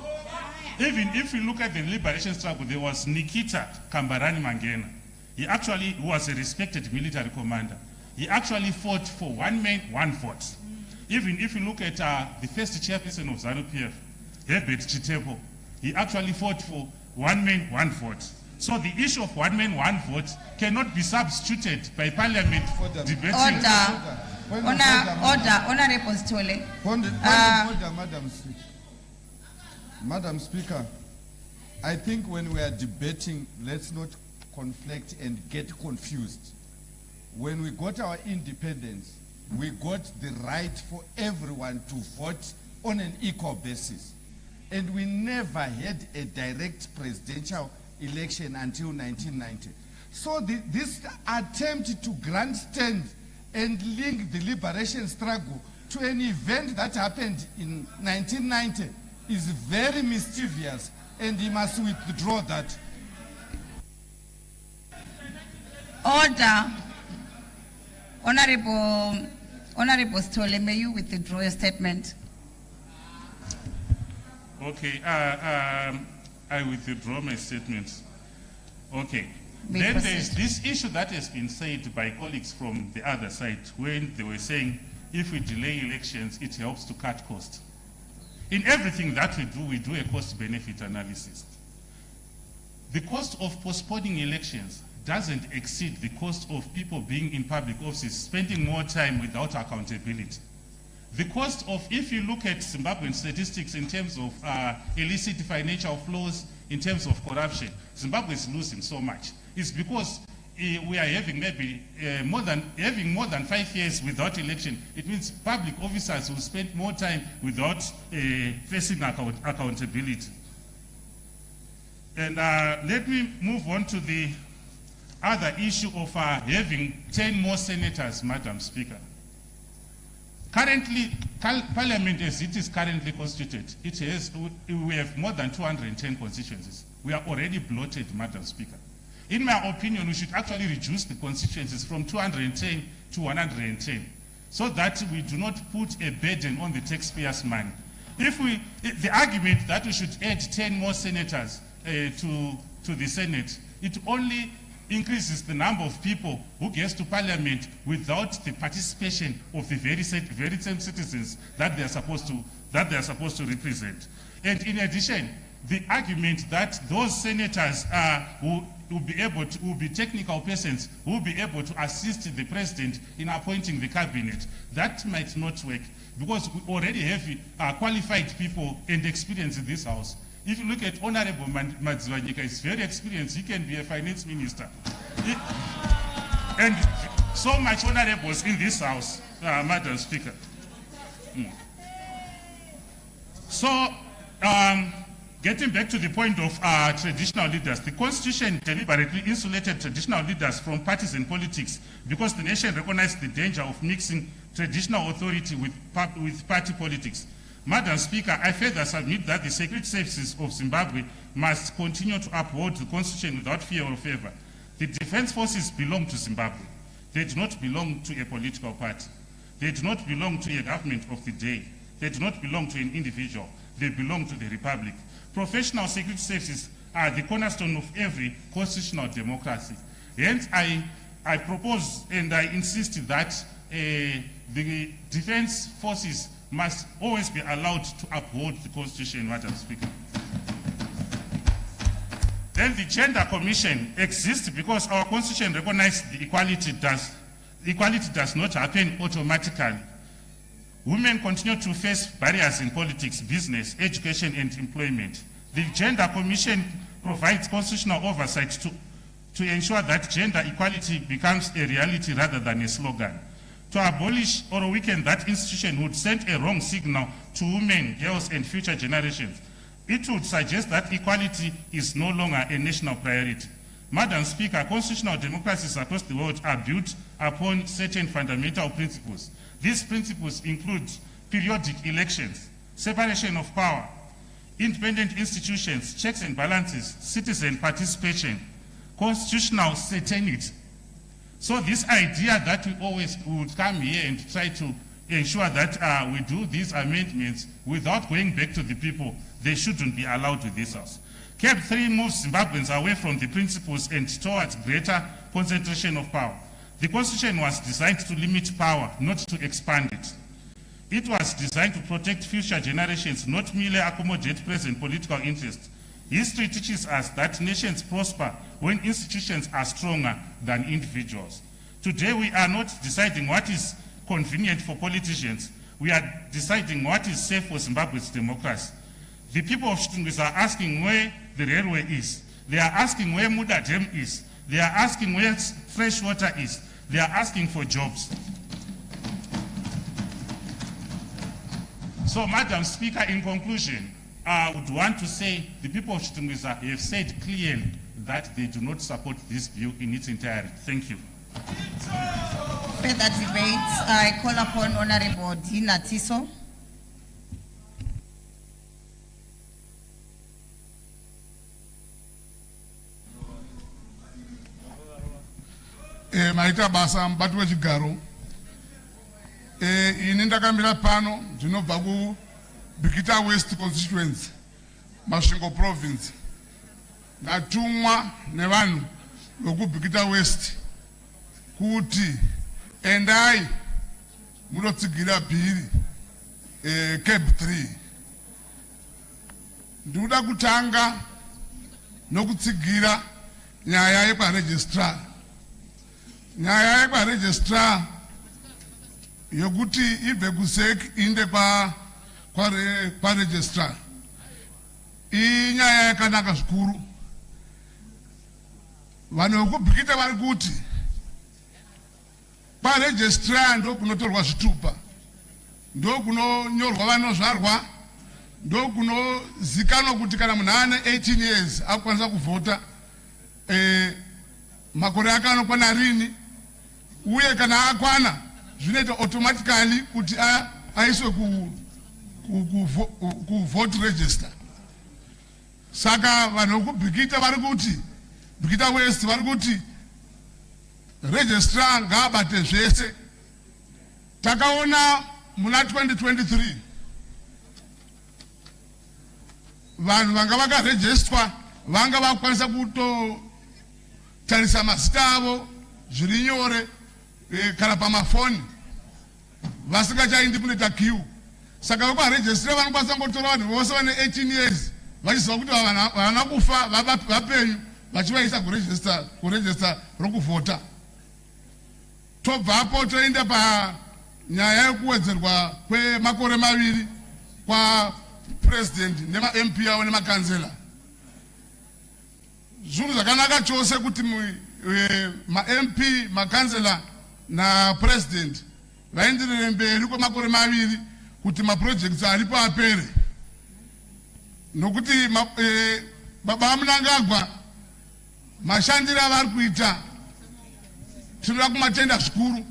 Even if you look at the liberation struggle, there was Nikita Kambarani Mangena. He actually was a respected military commander. He actually fought for one man, one vote. Even if you look at the first chairperson of ZANU-PF, Herbert Chitebo, he actually fought for one man, one vote. So the issue of one man, one vote cannot be substituted by Parliament debating. Honorable Stolle. Madam Speaker, I think when we are debating, let's not conflict and get confused. When we got our independence, we got the right for everyone to vote on an equal basis. And we never had a direct presidential election until 1990. So this attempt to grandstand and link the liberation struggle to an event that happened in 1990 is very mischievous, and he must withdraw that. Order. Honorable Stole, may you withdraw your statement? Okay, I withdraw my statement. Okay. Then there's this issue that has been said by colleagues from the other side when they were saying if we delay elections, it helps to cut costs. In everything that we do a cost-benefit analysis. The cost of postponing elections doesn't exceed the cost of people being in public offices, spending more time without accountability. The cost of, if you look at Zimbabwean statistics in terms of illicit financial flows, in terms of corruption, Zimbabwe is losing so much. It's because we are having maybe more than 5 years without election. It means public officers will spend more time without facing accountability. And let me move on to the other issue of having 10 more senators, Madam Speaker. Currently, Parliament as it is currently constituted, we have more than 210 constituencies. We are already bloated, Madam Speaker. In my opinion, we should actually reduce the constituencies from 210 to 110, so that we do not put a burden on the taxpayers' money. The argument that we should add 10 more senators to the Senate, it only increases the number of people who gets to Parliament without the participation of the very same citizens that they are supposed to represent. And in addition, the argument that those senators will be technical persons who will be able to assist the president in appointing the cabinet, that might not work because we already have qualified people and experience in this house. If you look at Honorable Madziwanyika, he's very experienced. He can be a finance minister. And so much honorables in this house, Madam Speaker. So, getting back to the point of traditional leaders, the Constitution deliberately insulated traditional leaders from partisan politics because the nation recognized the danger of mixing traditional authority with party politics. Madam Speaker, I further submit that the security services of Zimbabwe must continue to uphold the Constitution without fear or favor. The defense forces belong to Zimbabwe. They do not belong to a political party. They do not belong to a government of the day. They do not belong to an individual. They belong to the Republic. Professional security services are the cornerstone of every constitutional democracy. Hence, I propose and I insist that the defense forces must always be allowed to uphold the Constitution, Madam Speaker. Then the Gender Commission exists because our Constitution recognizes the equality does not happen automatically. Women continue to face barriers in politics, business, education, and employment. The Gender Commission provides constitutional oversight to ensure that gender equality becomes a reality rather than a slogan. To abolish or weaken that institution would send a wrong signal to women, girls, and future generations. It would suggest that equality is no longer a national priority. Madam Speaker, constitutional democracies across the world are built upon certain fundamental principles. These principles include periodic elections, separation of power, independent institutions, checks and balances, citizen participation, constitutional certainty. So this idea that we always would come here and try to ensure that we do these amendments without going back to the people, they shouldn't be allowed to this house. CAB3 moves Zimbabweans away from the principles and towards greater concentration of power. The Constitution was designed to limit power, not to expand it. It was designed to protect future generations, not merely accommodate present political interests. History teaches us that nations prosper when institutions are stronger than individuals. Today we are not deciding what is convenient for politicians. We are deciding what is safe for Zimbabwe's democracy. The people of Chitungwisa are asking where the railway is. They are asking where Muda Dam is. They are asking where fresh water is. They are asking for jobs. So, Madam Speaker, in conclusion, I would want to say the people of Chitungwiza have said clearly that they do not support this bill in its entirety. Thank you. Further debate, I call upon Honorable Dina Tiso. Maita basa mbatu wechigaro. Ini ndakamira pano ndinobva ku Bikita West constituency, Masvingo province. Ndatumwa nevanhu voku Bikita West kuti endai munotsigira bhiri CAB3. Ndikuda kutanga nokutsigira nyaya yekwaregistrar. Nyaya yekwaregistrar yokuti ibve kusek inde kwa registrar. Inyaya yakanaka zvikuru. Vanhu vokubhikita vari kuti paregistrar ndo kunotorwa zvitupa, ndo kunonyorwa vanozvarwa, ndo kunozikanwa kuti kana munhu ane 18 years akukwanisa kuvhota, makore ake anokwana rini, uye kana akwana zvinoita automatically kuti aiswe ku vote register. Saka vanhu vokubhikita vari kuti Bikita West vari kuti registrar ngaabate zvese. Takaona muna 2023 vanhu vanga vakarejistwa vanga vakwanisa kutotarisa mazita avo zviri nyore kana pamafoni vasingachaindi kuneta queue. Saka vokwarejistra vanokwanisa ngotora vanhu vose vane 18 years vachiziva kuti vana kufa vapenyu vachivaisa kuregista rokuvhota. Tobvapo toenda panyaya yekuwedzerwa kwemakore maviri kwa president nema-MP avo nemakansela. Zvinhu zvakanaka chose kuti ma-MP, makansela na-president vaenderere mberi kwemakore maviri kuti maprojects aripo apere. Nokuti baba Mnangagwa mashandiro avari kuita tinoda kumatenda zvikuru.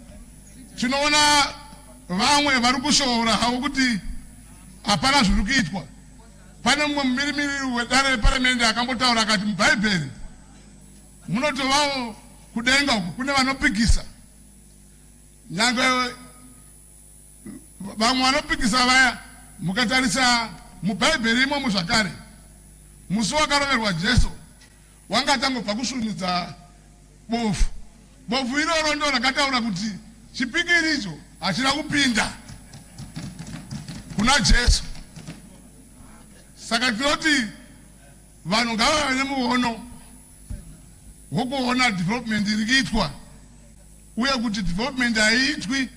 Tinoona vamwe vari kushoora havo kuti hapana zviri kuitwa. Pane mumwe mumiririri wedare reparamendi akambotaura akati mubhaibheri munotovawo kudenga uku kune vanopikisa. Nyangwe vamwe vanopikisa vaya mukatarisa mubhaibheri imomo zvakare, musi wakaroverwa Jesu wanga tangobva kusvinudza bofu. Bofu iroro ndo rakataura kuti chipikiri icho hachina kupinda kuna Jesu. Saka tinoti vanhu ngavave nemuono wokuona development iri kuitwa, uye kuti development haiitwi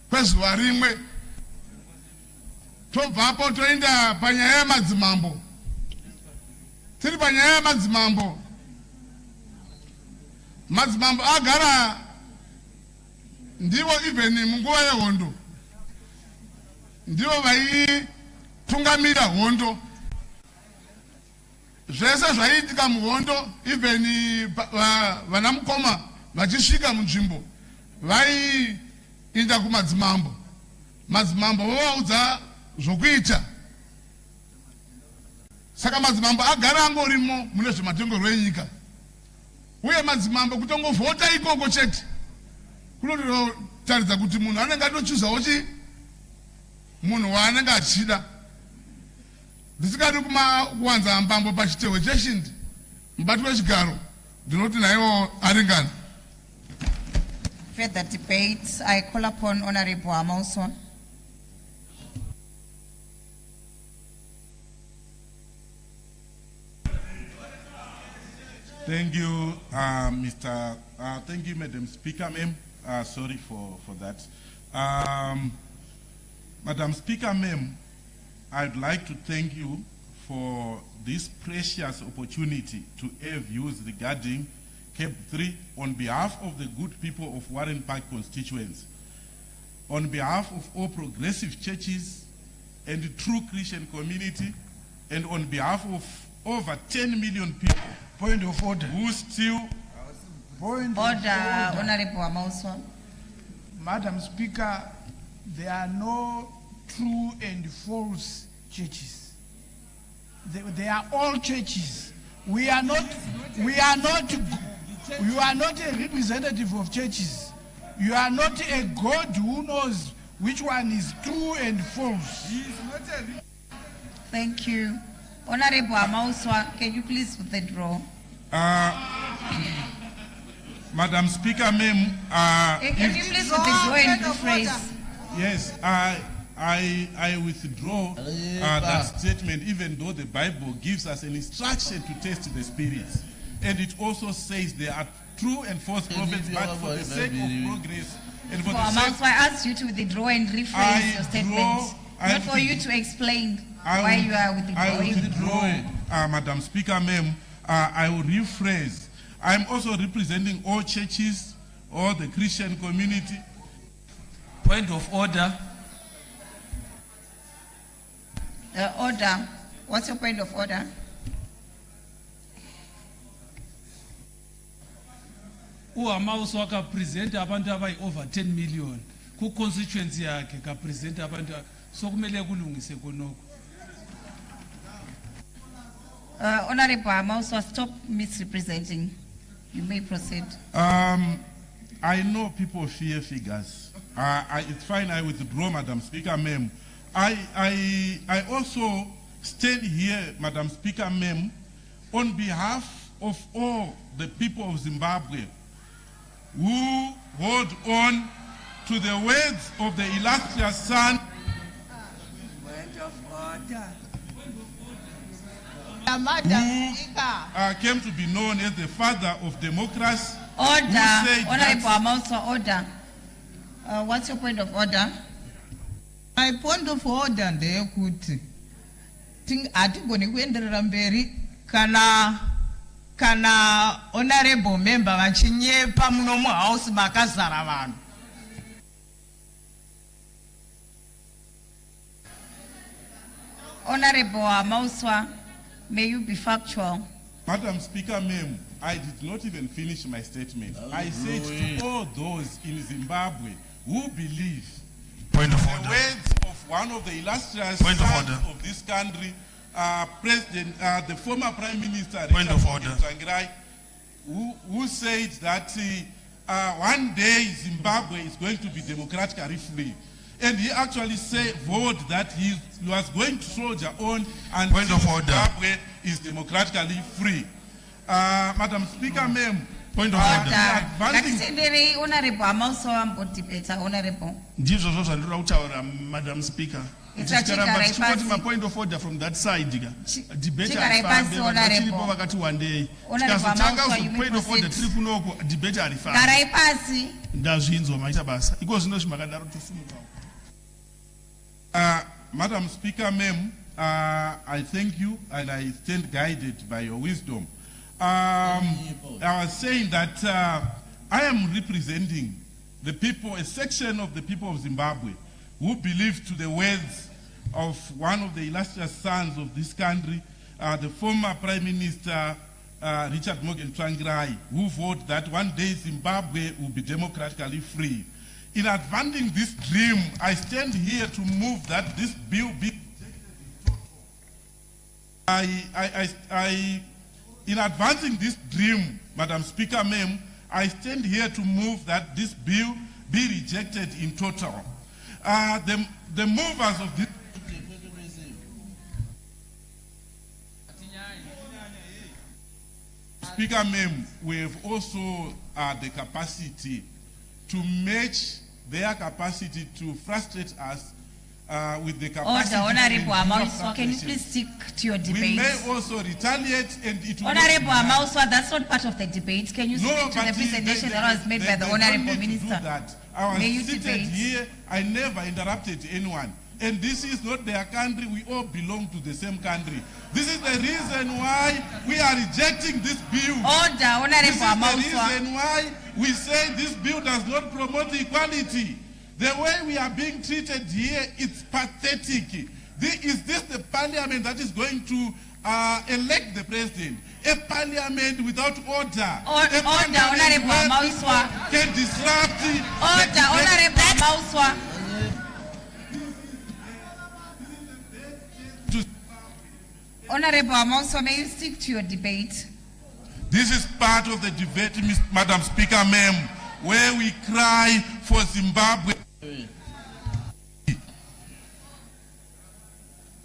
kwezuva rimwe. Tobvapo toenda panyaya yamadzimambo. Tiri panyaya yamadzimambo, madzimambo agara ndivo even munguva yehondo ndivo vaitungamira hondo. Zvese zvaiitika muhondo, even vana mukoma vachisvika munzvimbo vaiinda kumadzimambo. Madzimambo vovaudza zvokuita. Saka madzimambo agara angorimo mune zvematongerwo enyika. Uye madzimambo kutongovhota ikoko chete kunotaridza kuti munhu anenge atochuzawo munhu waanenge achida. Ndisikadi kuwanza mbambo pachitewe cheshindi mubati wechigaro ndinoti naiwo aringana. Further debate, I call upon Honorable Amoson. Thank you, thank you, Madam Speaker, ma'am. Sorry for that. Madam Speaker, ma'am, I'd like to thank you for this precious opportunity to air views regarding CAB3 on behalf of the good people of Warren Park constituents, on behalf of all progressive churches and the true Christian community, and on behalf of over 10 million people. Point of order. Who still... Point Order, of order. Honorable Amauswa. Madam Speaker, there are no true and false churches. They are all churches. You are not a representative of churches. You are not a God who knows which one is true and false. Thank you. Honorable Amauswa, can you please withdraw? Madam Speaker, ma'am, can you please withdraw and rephrase? Yes, I withdraw that statement, even though the Bible gives us an instruction to test the spirits. And it also says there are true and false prophets, but for the sake of progress and for the sake... I asked you to withdraw and rephrase your statement, not for you to explain why you are withdrawing. I withdraw, Madam Speaker, ma'am. I will rephrase. I'm also representing all churches, all the Christian community. Point of order. Order. What's your point of order? uHamauswa akapresenta abantu abayi over 10 million ku constituency yakhe kapresenta abantu sokumele kulungise konoko. Honorable Amauswa, stop misrepresenting. You may proceed. I know people fear figures. It's fine, I withdraw, Madam Speaker, ma'am. I also stand here, Madam Speaker, ma'am, on behalf of all the people of Zimbabwe who hold on to the words of the illustrious son. Point of order. Who came to be known as the father of democracy. Order. Honorable Amauswa, order. What's your point of order? My point of order ndeyekuti hatigoni kuenderera mberi kana honorable member vachinyepa muno muhouse makazara vanhu. Honorable Amauswa, may you be factual. Madam Speaker, ma'am, I did not even finish my statement. I said to all those in Zimbabwe who believe the words of one of the illustrious sons of this country, the former Prime Minister, Richard who said that one day Zimbabwe is going to be democratically free. And he actually vowed that he was going to soldier on until Zimbabwe is democratically free. Madam Speaker, ma'am, point of order. Honorable Amauswa, debate, honorable. Madam Speaker. It's a chikaraipazi. My point of order from that side. Debate chikaraipazi, honorable. Amauswa, you may proceed. Debate chikaraipazi. Ndazvinzwa maita basa. Iko zvino zvimakadaro tofumuka. Madam Speaker, ma'am, I thank you and I stand guided by your wisdom. I was saying that I am representing the people, a section of the people of Zimbabwe who believe to the words of one of the illustrious sons of this country, the former Prime Minister Richard Tsvangirai, who vowed that one day Zimbabwe will be democratically free. In advancing this dream, I stand here to move that this bill be in advancing this dream, Madam Speaker, ma'am, I stand here to move that this bill be rejected in total. The movers of this Speaker, ma'am, we have also the capacity to match their capacity to frustrate us with the capacity. Honorable Amauswa, can you please stick to your debate? We may also retaliate and it will Honorable Amauswa, that's not part of the debate. Can you stick to the presentation that was made by the Honorable Minister? I was May you seated debate? here, I never interrupted anyone. and this is not their country. We all belong to the same country. This is the reason why we are rejecting this bill. Order, This is the Honorable reason why we say this bill does not promote equality. The way we are being treated here, it's pathetic. Is this the parliament that is going to elect the president? A parliament without order. Order, Honorable Mauswa. Can disrupt Order, Honorable Mauswa. Honorable Mauswa, may you stick to your debate? This is part of the debate, Madam Speaker, ma'am, where we cry for Zimbabwe.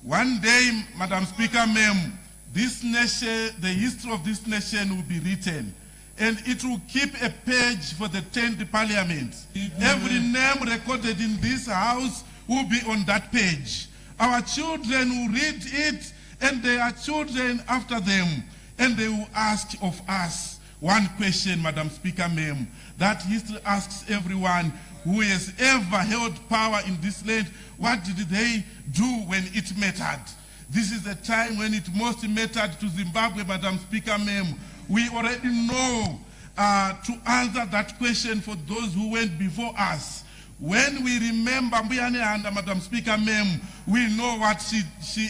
One day, Madam Speaker, ma'am, this nation, the history of this nation will be written, and it will keep a page for the 10th Parliament. Every name recorded in this house will be on that page. Our children will read it, and their children after them, and they will ask of us one question, Madam Speaker, ma'am, that history asks everyone who has ever held power in this land, what did they do when it mattered? This is the time when it most mattered to Zimbabwe, Madam Speaker, ma'am. We already know to answer that question for those who went before us. When we remember Mbuyane Handa, Madam Speaker, ma'am, we know what she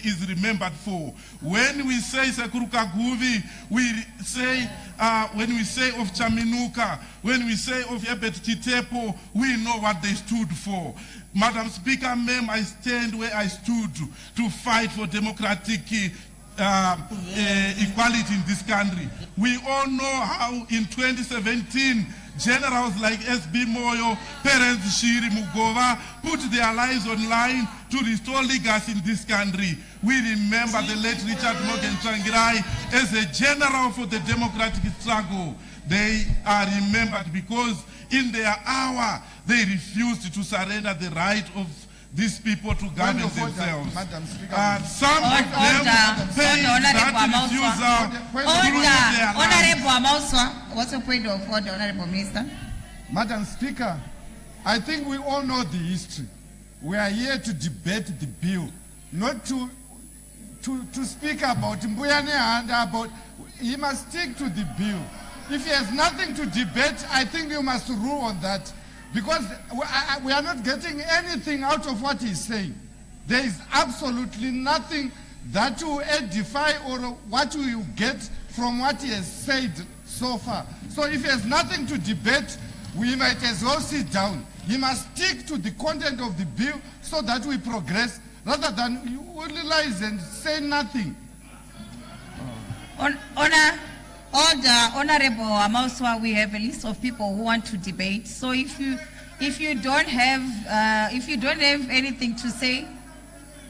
is remembered for. When we say Sekuru Kaguvi, we say, when we say of Chaminuka, when we say of Ebet Chitepo, we know what they stood for. Madam Speaker, ma'am, I stand where I stood to fight for democratic equality in this country. We all know how in 2017, generals like S.B. Moyo, Parents Shiri Mugova put their lives on line to restore legacy in this country. We remember the late Richard Morgan Tsvangirai as a general for the democratic struggle. They are remembered because in their hour, they refused to surrender the right of these people to govern themselves. Some of them paid that refusal. Honorable Mauswa, what's your point of order, Honorable Minister? Madam Speaker, I think we all know the history. We are here to debate the bill, not to speak about Mbuyane Handa, about he must stick to the bill. If he has nothing to debate, I think you must rule on that. Because we are not getting anything out of what he's saying. There is absolutely nothing that will edify or what we will get from what he has said so far. So if he has nothing to debate, we might as well sit down. He must stick to the content of the bill so that we progress, rather than you realize and say nothing. Honorable Mauswa, we have a list of people who want to debate. So if you don't have anything to say,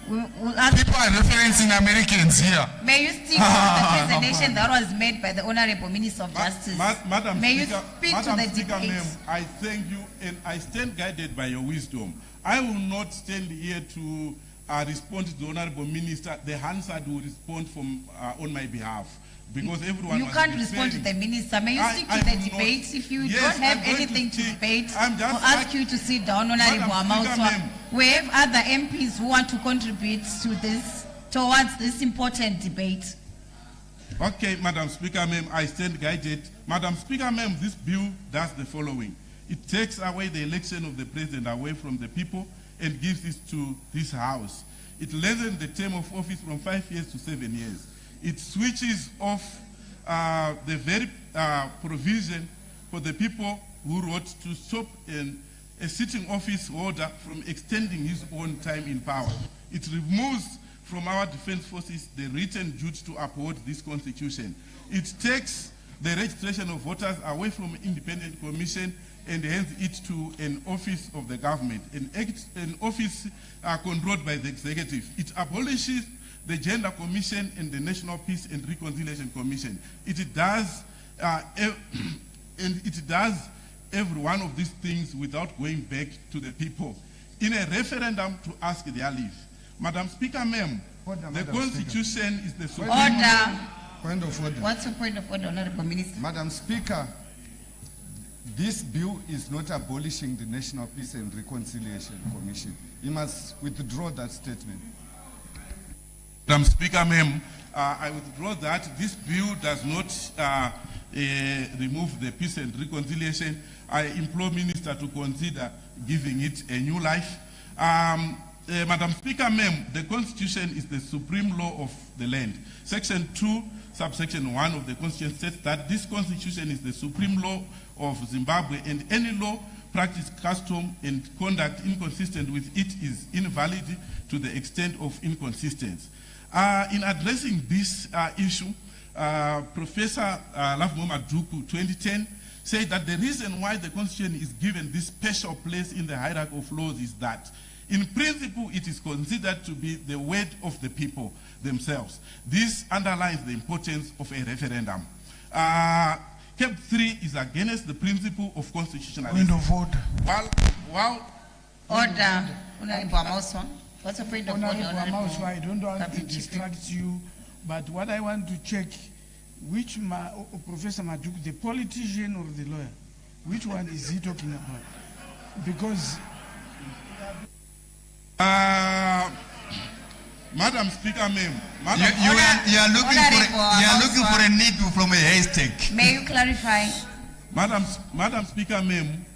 we'll ask. People are referencing Americans here. May you stick to the presentation that was made by the Honorable Minister of Justice. Madam May Speaker, you speak to the debate. ma'am, I thank you and I stand guided by your wisdom. I will not stand here to respond to the Honorable Minister. The Hansard will respond on my behalf. Because everyone you can't respond to the minister. May you stick to the debate? If you don't have anything to debate, we'll ask you to sit down, Honorable Mauswa. We have other MPs who want to contribute to this, towards this important debate. Okay, Madam Speaker, ma'am, I stand guided. Madam Speaker, ma'am, this bill does the following. It takes away the election of the president away from the people and gives it to this house. It lengthens the term of office from 5 years to 7 years. It switches off the very provision for the people who wrote to stop a sitting office holder from extending his own time in power. It removes from our defense forces the written duty to uphold this constitution. It takes the registration of voters away from an independent commission and hands it to an office of the government, an office controlled by the executive. It abolishes the Gender Commission and the National Peace and Reconciliation Commission. It does, every one of these things without going back to the people in a referendum to ask their leave. Madam Speaker, ma'am, the Constitution is the supreme. Order. Point of order. What's your point of order, Honorable Minister? Madam Speaker, this bill is not abolishing the National Peace and Reconciliation Commission. You must withdraw that statement. Madam Speaker, ma'am, I withdraw that. This bill does not remove the peace and reconciliation. I implore Minister to consider giving it a new life. Madam Speaker, ma'am, the Constitution is the supreme law of the land. Section 2, subsection 1 of the Constitution states that this Constitution is the supreme law of Zimbabwe, and any law, practice, custom, and conduct inconsistent with it is invalid to the extent of inconsistency. In addressing this issue, Professor Lavmo Maduku, 2010, said that the reason why the Constitution is given this special place in the hierarchy of laws is that, in principle, it is considered to be the word of the people themselves. This underlines the importance of a referendum. CAB3 is against the principle of constitutionalism. Point of order. Order. What's the point of order? Honorable, I don't want to distract you, but what I want to check, which Professor Maduku, the politician or the lawyer, which one is he talking about? Because Madam Speaker, ma'am, you are looking for a needle from a haystack. May you clarify? Madam Speaker, ma'am,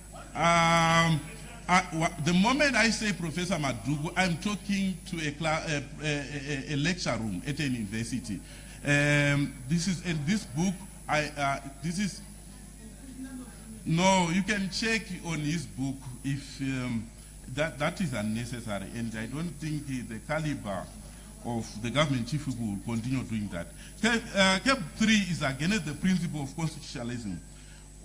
the moment I say Professor Maduku, I'm talking to a lecture room at an university. This is in this book. No, you can check on his book if that is unnecessary, and I don't think the caliber of the government chief will continue doing that. CAB3 is against the principle of constitutionalism.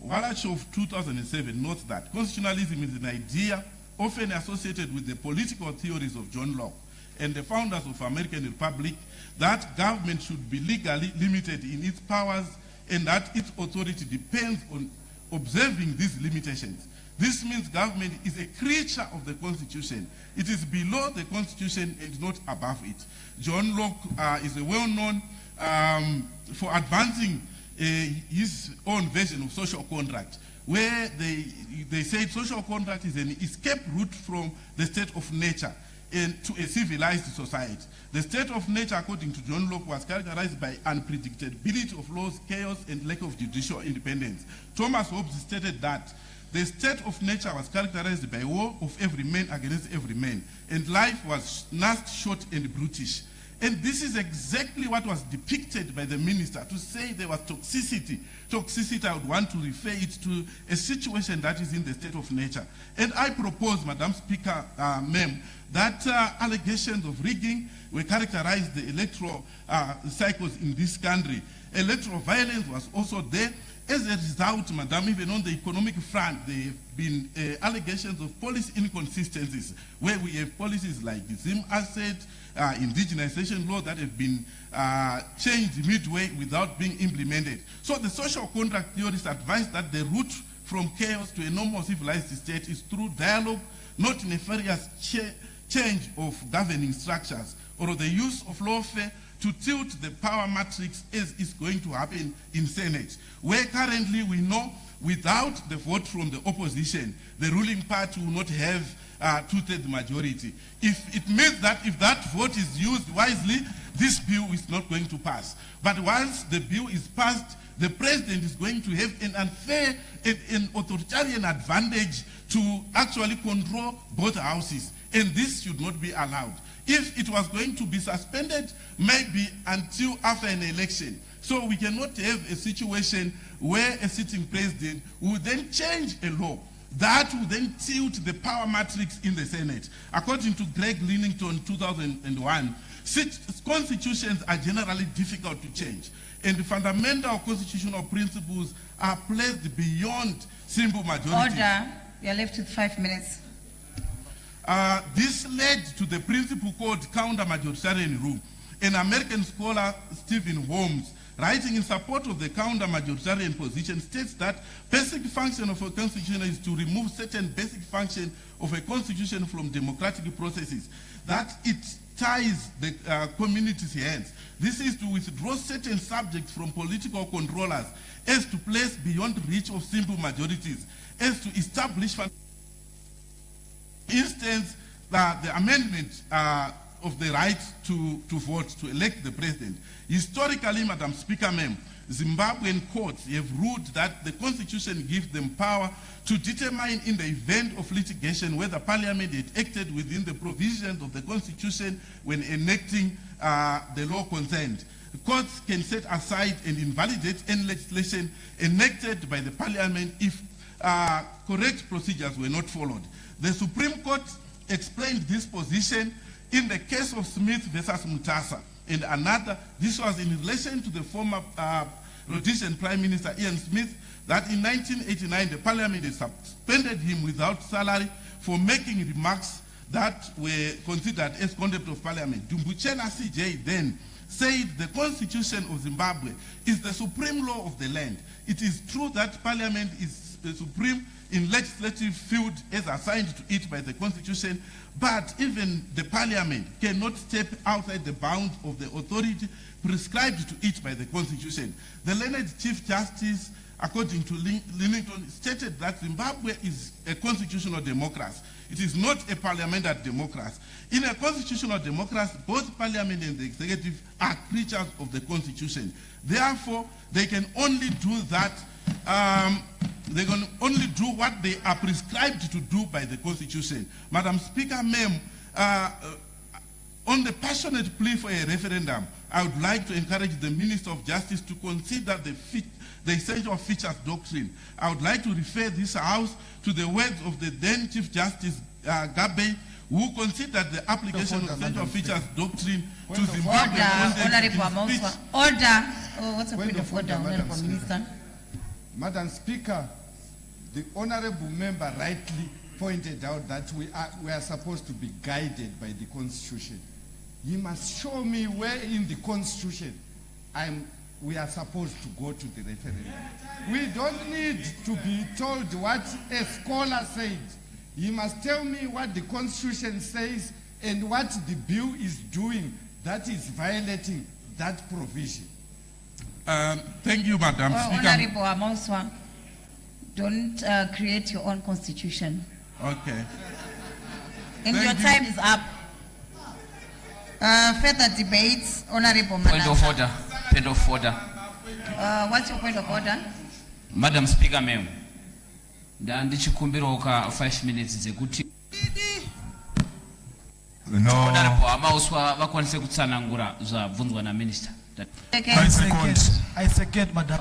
Walsh of 2007 notes that constitutionalism is an idea often associated with the political theories of John Locke and the founders of American Republic, that government should be legally limited in its powers and that its authority depends on observing these limitations. This means government is a creature of the Constitution. It is below the Constitution and not above it. John Locke is well-known for advancing his own version of social contract, where they said social contract is an escape route from the state of nature and to a civilized society. The state of nature, according to John Locke, was characterized by unpredictability of laws, chaos, and lack of judicial independence. Thomas Hobbes stated that the state of nature was characterized by war of every man against every man, and life was nasty, short, and brutish. And this is exactly what was depicted by the minister, to say there was toxicity. Toxicity, I would want to refer it to a situation that is in the state of nature. And I propose, Madam Speaker, ma'am, that allegations of rigging will characterize the electoral cycles in this country. Electoral violence was also there. As a result, Madam, even on the economic front, there have been allegations of policy inconsistencies, where we have policies like the ZIM asset, indigenization law that have been changed midway without being implemented. So the social contract theorists advise that the route from chaos to a normal civilized state is through dialogue, not nefarious change of governing structures, or the use of lawfare to tilt the power matrix, as is going to happen in Senate, where currently we know without the vote from the opposition, the ruling party will not have two-thirds majority. If it means that if that vote is used wisely, this bill is not going to pass. But once the bill is passed, the president is going to have an unfair and authoritarian advantage to actually control both houses. And this should not be allowed. If it was going to be suspended, maybe until after an election. So we cannot have a situation where a sitting president will then change a law that will then tilt the power matrix in the Senate. According to Greg Linington, 2001, constitutions are generally difficult to change, and the fundamental constitutional principles are placed beyond simple majority. Order. You are left with 5 minutes. This led to the principle called counter-majoritarian rule. An American scholar, Stephen Holmes, writing in support of the counter-majoritarian position, states that basic function of a constitution is to remove certain basic function of a constitution from democratic processes, that it ties the community's hands. This is to withdraw certain subjects from political controllers, as to place beyond reach of simple majorities, as to establish, for instance, the amendment of the right to vote, to elect the president. Historically, Madam Speaker, ma'am, Zimbabwean courts have ruled that the constitution gives them power to determine in the event of litigation whether parliament had acted within the provisions of the constitution when enacting the law concerned. Courts can set aside and invalidate any legislation enacted by the parliament if correct procedures were not followed. The Supreme Court explained this position in the case of Smith versus Mutasa. And another, this was in relation to the former Rhodesian Prime Minister Ian Smith, that in 1989 the parliament had suspended him without salary for making remarks that were considered as contempt of parliament. Dumbuchena CJ then said the constitution of Zimbabwe is the supreme law of the land. It is true that parliament is the supreme in legislative field as assigned to it by the constitution, but even the parliament cannot step outside the bounds of the authority prescribed to it by the constitution. The learned Chief Justice, according to Lincoln, stated that Zimbabwe is a constitutional democracy. It is not a parliamentary democracy. In a constitutional democracy, both parliament and the executive are creatures of the constitution. Therefore, they can only do that, they can only do what they are prescribed to do by the constitution. Madam Speaker, ma'am, on the passionate plea for a referendum, I would like to encourage the Minister of Justice to consider the essential features doctrine. I would like to refer this House to the words of the then Chief Justice Gabe, who considered the application of essential features doctrine to Zimbabwe. Order. Oh, what's a point of order, Honorable Minister? Madam Speaker, the honorable member rightly pointed out that we are supposed to be guided by the Constitution. He must show me where in the Constitution we are supposed to go to the referendum. We don't need to be told what a scholar said. He must tell me what the Constitution says and what the bill is doing that is violating that provision. Thank you, Madam Speaker. Honorable Amoswa, don't create your own constitution. Okay. And your time is up. Further debates, Honorable Mananga. Point of order. Point of order. What's your point of order? Madam Speaker, ma'am. Ndichikumbira ka 5 minutes zekuti. No. Honorable Amauswa vakwanise kutsanangura zvabvunzwa na minister. I second, Madam.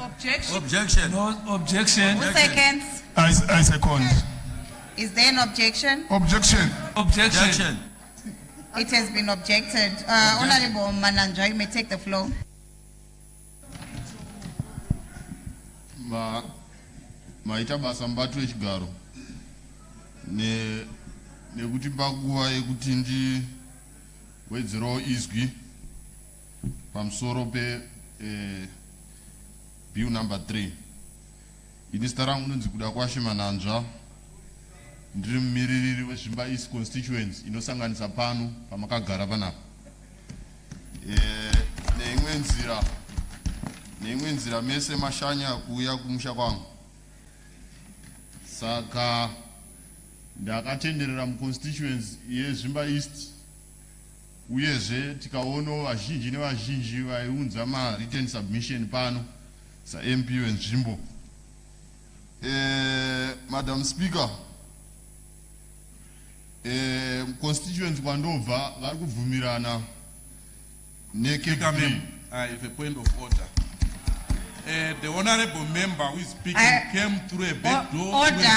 Objection. No objection. Who seconds? I second. Is there an objection? Objection. Objection. It has been objected. Honorable Mananja, you may take the floor. Maita basa mbatu echigaro nekuti pakuva yekuti ndiwedzerawo izwi pamusoro pe bill number 3. Ini zita rangu ndinzi kuda kwashe Mananzva, ndiri mumiririri weZimba East constituency inosanganisa pano pamakagara panapa. Neimwe nzira mese mashanya kuuya kumusha kwangu. Saka ndakatenderera muconstituency yeZimba East, uyezve tikaona vazhinji nevazhinji vaiunza written submission pano saMP wenzvimbo. Madam Speaker, constituency kwandobva vari kubvumirana CAB3. I have a point of order. The honorable member who is speaking came through a back door. Order,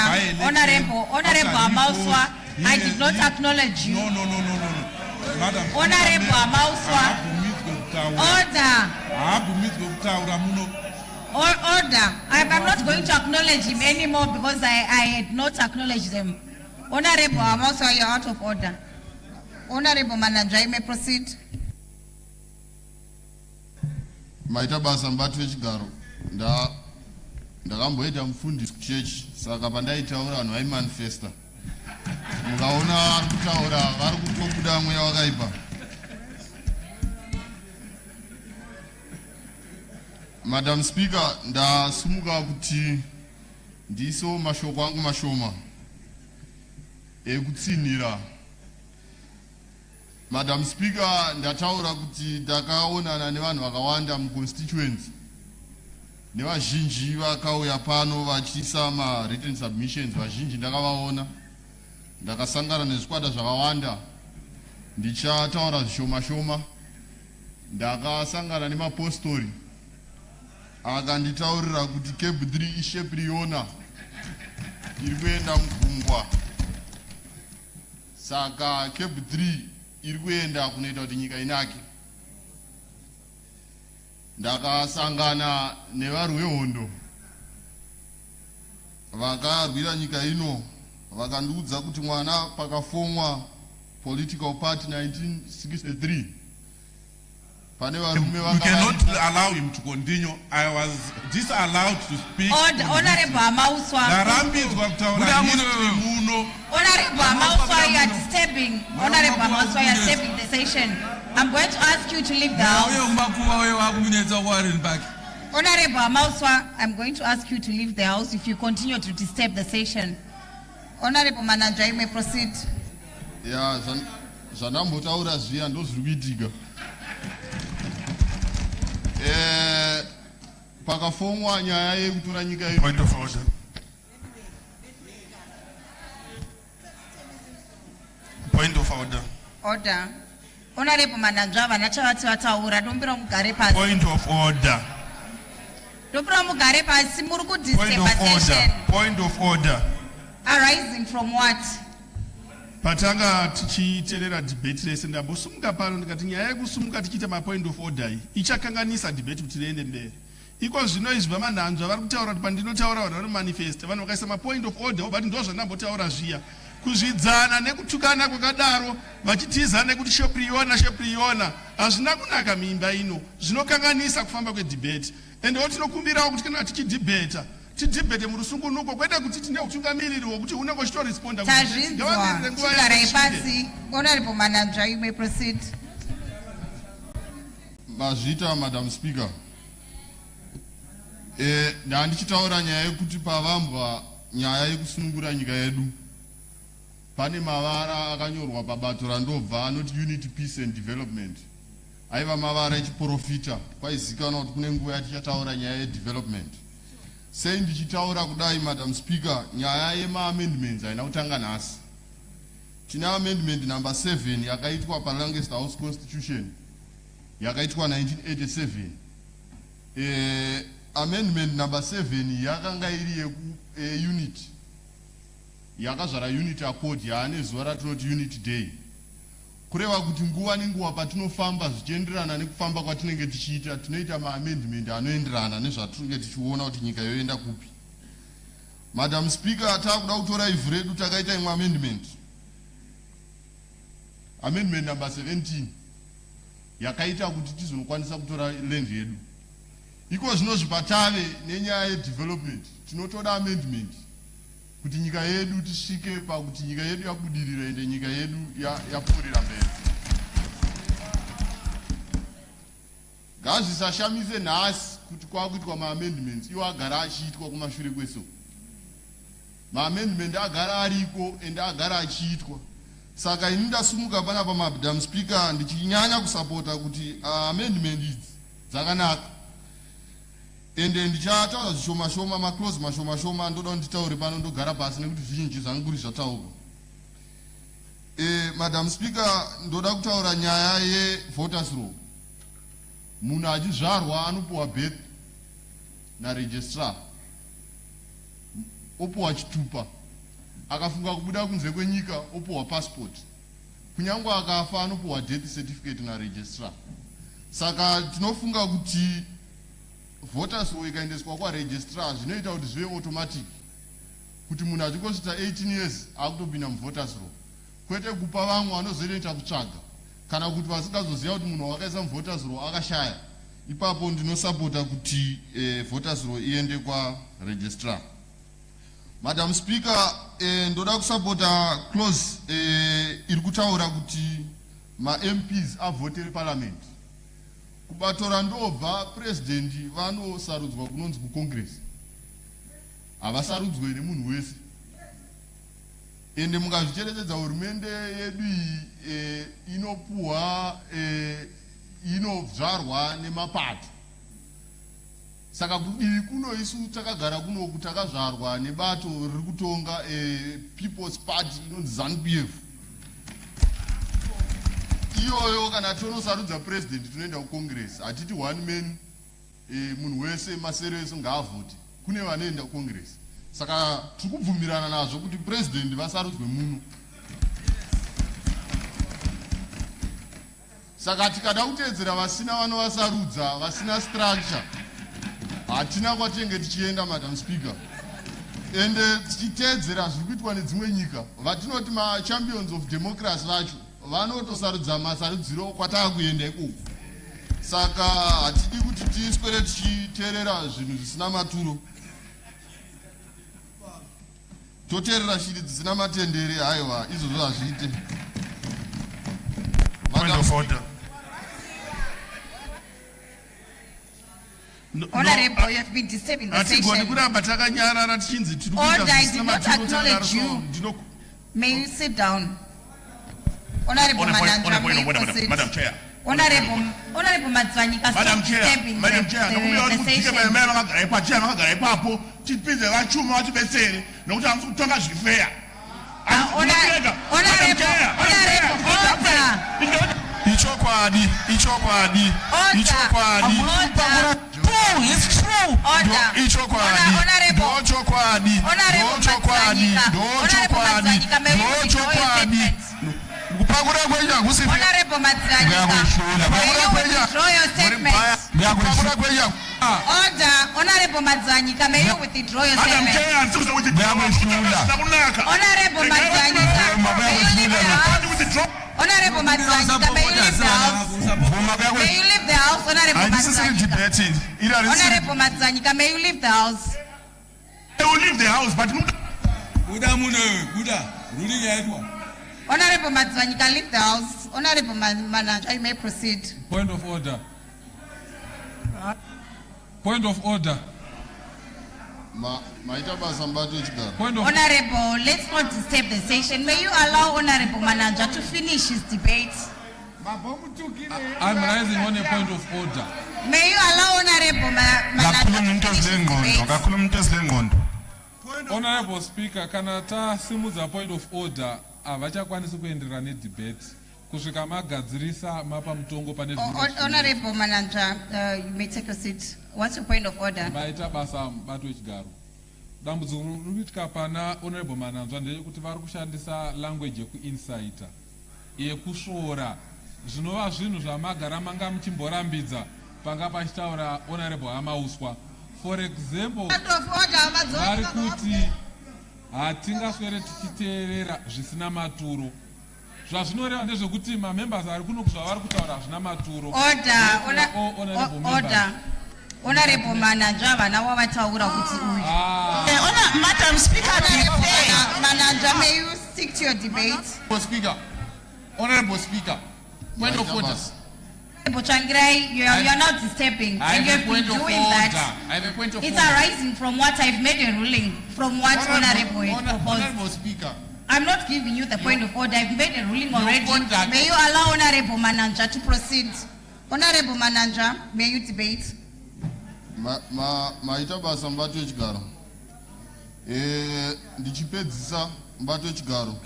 Honorable Amauswa, I did not acknowledge you. No. Madam, Honorable Amauswa, order. I'm not going to acknowledge him anymore because I had not acknowledged them. Honorable Amauswa, you're out of order. Honorable Mananja, you may proceed. Maita basa mbatu echigaro ndakamboita mufundisi kuchechi, saka pandaitaura vanhu vaimanifesta mukaona vari kutaura vari kutobuda mweya wakaipa. Madam Speaker, ndasumuka kuti ndiso mashoko angu mashoma ekutsinira. Madam Speaker, ndataura kuti ndakaonana nevanhu vakawanda muconstituency nevazhinji vakauya pano vachiisa written submissions. Vazhinji ndakavaona, ndakasangana nezvikwata zvakawanda. Ndichataura zvishoma shoma. Ndakasangana nemapostori akanditaurira kuti CAB3 ishepiriona iri kuenda mugungwa, saka CAB3 iri kuenda kunoita kuti nyika inake. Ndakasangana nevarwi vehondo vakarwira nyika ino, vakandiudza kuti mwana pakafomwa political party 1963 pane varume You cannot allow him to continue. I was disallowed to speak. Honorable Amauswa. Ndarambidzwa kutaura history muno. Honorable Amauswa, you are disturbing. Honorable Amauswa, you are disturbing the session. I'm going to ask you to leave the house. Honorable Amauswa, I'm going to ask you to leave the house if you continue to disturb the session. Honorable Mananja, you may proceed. Yeah, zvandambotaura zviya ndozviri kuitika. Pakafomwa nyaya yekutora nyika yedu. Point of order. Point of order. Order. Honorable Mananja, vanachavati vataura, dombira mugare pasi. Point of order. Dombira mugare pasi, muri Point kudisturb of session. order. Point of order. Arising from what? Patanga tichiterera debate rese ndambosumuka pano ndikati nyaya yekusumuka tichiita mapoint of order ichakanganisa debate kuti tiende mberi. Iko zvino izvi vamanhanzva vari kutaura kuti pandinotaura vanhu vari manifest vanhu vakaisa mapoint of order but ndo zvandambotaura zviya kuzvidzana nekutukana kwakadaro vachitiza nekuti shepriona hazvina kunaka mimba ino, zvinokanganisa kufamba kwedebate. Ende tinokumbirawo kuti kana tichidebata tidebate murusungunuko kwete kuti tine utungamiriri wokuti unenge uchitoresponda Tazvinzwa, chigarai pasi. Honorable Mananja, you may proceed. Mazvita, Madam Speaker. Ndandichitaura nyaya yekuti pavambwa nyaya yekusunungura nyika yedu pane mavara akanyorwa pabato randobva anoti Unity, Peace and Development. Aiva mavara echiprofita, kwaizikanwa kuti kune nguva yatichataura nyaya yedevelopment. Sei ndichitaura kudai, Madam Speaker, nyaya yema-amendments haina kutanga nhasi. Tina amendment number 7 yakaitwa paLongest House Constitution yakaitwa 1987. Amendment number 7 yakanga iri unity, yakazvara unity accord yaane zuva ratinoti Unity Day. Kureva kuti nguva nenguva patinofamba zvichienderana nekufamba kwatinenge tichiita tinoita ma-amendment anoenderana nezvatinenge tichiona kuti nyika yoenda kupi. Madam Speaker, taakuda kutora ivhu redu takaita imwe amendment. Amendment number 17 yakaita kuti tizonokwanisa kutora land yedu. Iko zvino zvipatave nenyaya yedevelopment tinotoda amendment kuti nyika yedu tisvike pakuti nyika yedu yabudirira ende nyika yedu yapfuurira mberi. Ngazvisashamise nhasi kuti kwakuitwa ma-amendments iwo agara achiitwa kumashure kweso. Ma-amendment agara ariko ende agara achiitwa. Saka ini ndasumuka panapa, Madam Speaker, ndichinyanya kusapota kuti amendment idzi dzakanaka. Ende ndichataura zvishoma-shoma, maclose mashoma-shoma, ndoda nditaure pano ndogara pasi nekuti zvizhinji zvanguri zvataurwa. Madam Speaker, ndoda kutaura nyaya ye-voters roll. Munhu achizvarwa anopuwa birth naregistrar, opuwa chitupa, akafunga kubuda kunze kwenyika opuwa passport, kunyangwe akafa anopuwa death certificate naregistrar. Saka tinofunga kuti voters roll ikaendeswa kwaregistrar zvinoita kuti zvive automatic kuti munhu achingosvika 18 years akutopinda muvoters roll, kwete kupa vamwe vanozoita kutsvaga kana kuti vasingazoziva kuti munhu wakaisa muvoters roll akashaya. Ipapo ndinosapota kuti voters roll iende kwaregistrar. Madam Speaker, ndoda kusapota clause iri kutaura kuti ma-MPs avhotere parliament. kubatora ndobva president vanosarudzwa kunonzi kucongress havasarudzwe nemunhu wese ende mukazvicherechedza hurumende yedu iyi inopuhwa inobzvarwa nemapato saka kudivi kuno isu takagara kunoku takazvarwa nebato riri kutonga people's party inonzi ZANU-PF iyoyo kana tonosarudza president tunoenda kucongress hatiti one man munhu wese masero esu ngaavhoti kune vanoenda kucongress saka tiri kubvumirana nazvo kuti president vasarudzwe muno saka tikada kuteedzera vasina vanovasarudza vasina structure hatina kwatenge tichienda madam speaker ende tichiteedzera zviri kuitwa nedzimwe nyika vatinoti machampions of democracy vacho vanotosarudza masarudziro kwatava kuenda ikoko saka hatidi kuti tiswere tichiteerera zvinhu zvisina maturo toteerera shiri dzisina matendere haiwa izvozvo hazviite Point of order. Honorable, you have been disturbing the session. Order, I did not acknowledge you. May you sit down. Honorable Mananja, may you proceed. Madam Chair. Honorable Matswanyika, Madam stop Chair, disturbing Madam Chair, the session. Ichokwadi. It's true. Kupakura kweja kusifi. Honorable Matswanyika, may you withdraw your statement. Order. Honorable Matswanyika, may you withdraw your statement. Honorable Matswanyika, may you leave the house. Honorable Matswanyika, may you leave the house. May you leave the house, Honorable Matswanyika. Honorable Matswanyika, may you leave the house. They will leave the house, but Honorable Matswanyika, leave the house. Honorable Manager, you may proceed. Point of order. Point of order. Honorable, let's not disturb the session. May you allow Honorable Manager to finish his debate? I'm rising on a point of order. May you allow Honorable Manager to finish his debate? Honorable Speaker, kana tasimudza point of order havachakwanisi kuenderera nedebate kusvika magadzirisa mapa mutongo pane Honorable Manager, you may take a seat. What's your point of order? Maita basa mubato wechigaro. Dambudziko riri kuitika pana Honorable Mananzwa ndeyekuti vari kushandisa language yekuinsider yekusvora zvinova zvinhu zvamagara manga muchimborambidza panga pachitaura Honorable Hamauswa. For example, vari kuti hatingaswere tichiteerera zvisina maturo. Zvazvinoreva ndezvekuti mamembers ari kuno zvavari kutaura hazvina maturo. Order. Honorable Manager, vana wavataura kuti uyu. Madam Speaker, Manager, may you stick to your debate? Honorable Speaker, point of order. Bochangirai, you are not disturbing, and you have been doing that. I have a point of order. It's arising from what I've made a ruling, from what Honorable proposed. Honorable Speaker, I'm not giving you the point of order. I've made a ruling already. May you allow Honorable Manager to proceed? Honorable Manager, may you debate? maita basa mubato wechigaro ndichipedzisa mubato wechigaro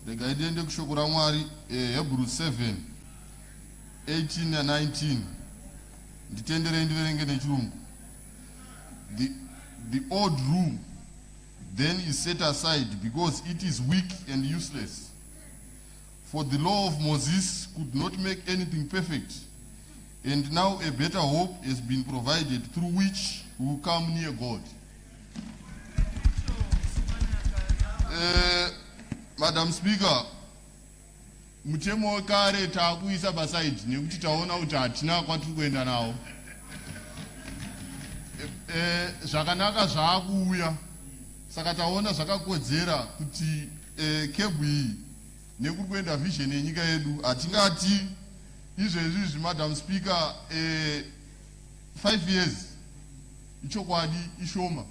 regai ndiende kushoko raMwari Hebrews 7:18 and 19 nditenderei ndiverenge nechirungu. The old rule then is set aside because it is weak and useless, for the law of Moses could not make anything perfect, and now a better hope has been provided through which we will come near God. Madam Speaker, mutemo wekare taakuisa pasaidi nekuti taona kuti hatina kwatiri kuenda nawo. Zvakanaka zvaakuuya, saka taona zvakakodzera kuti CAB iyi nekuri kuenda vision yenyika yedu hatingati izvezvi Madam Speaker 5 years ichokwadi ishoma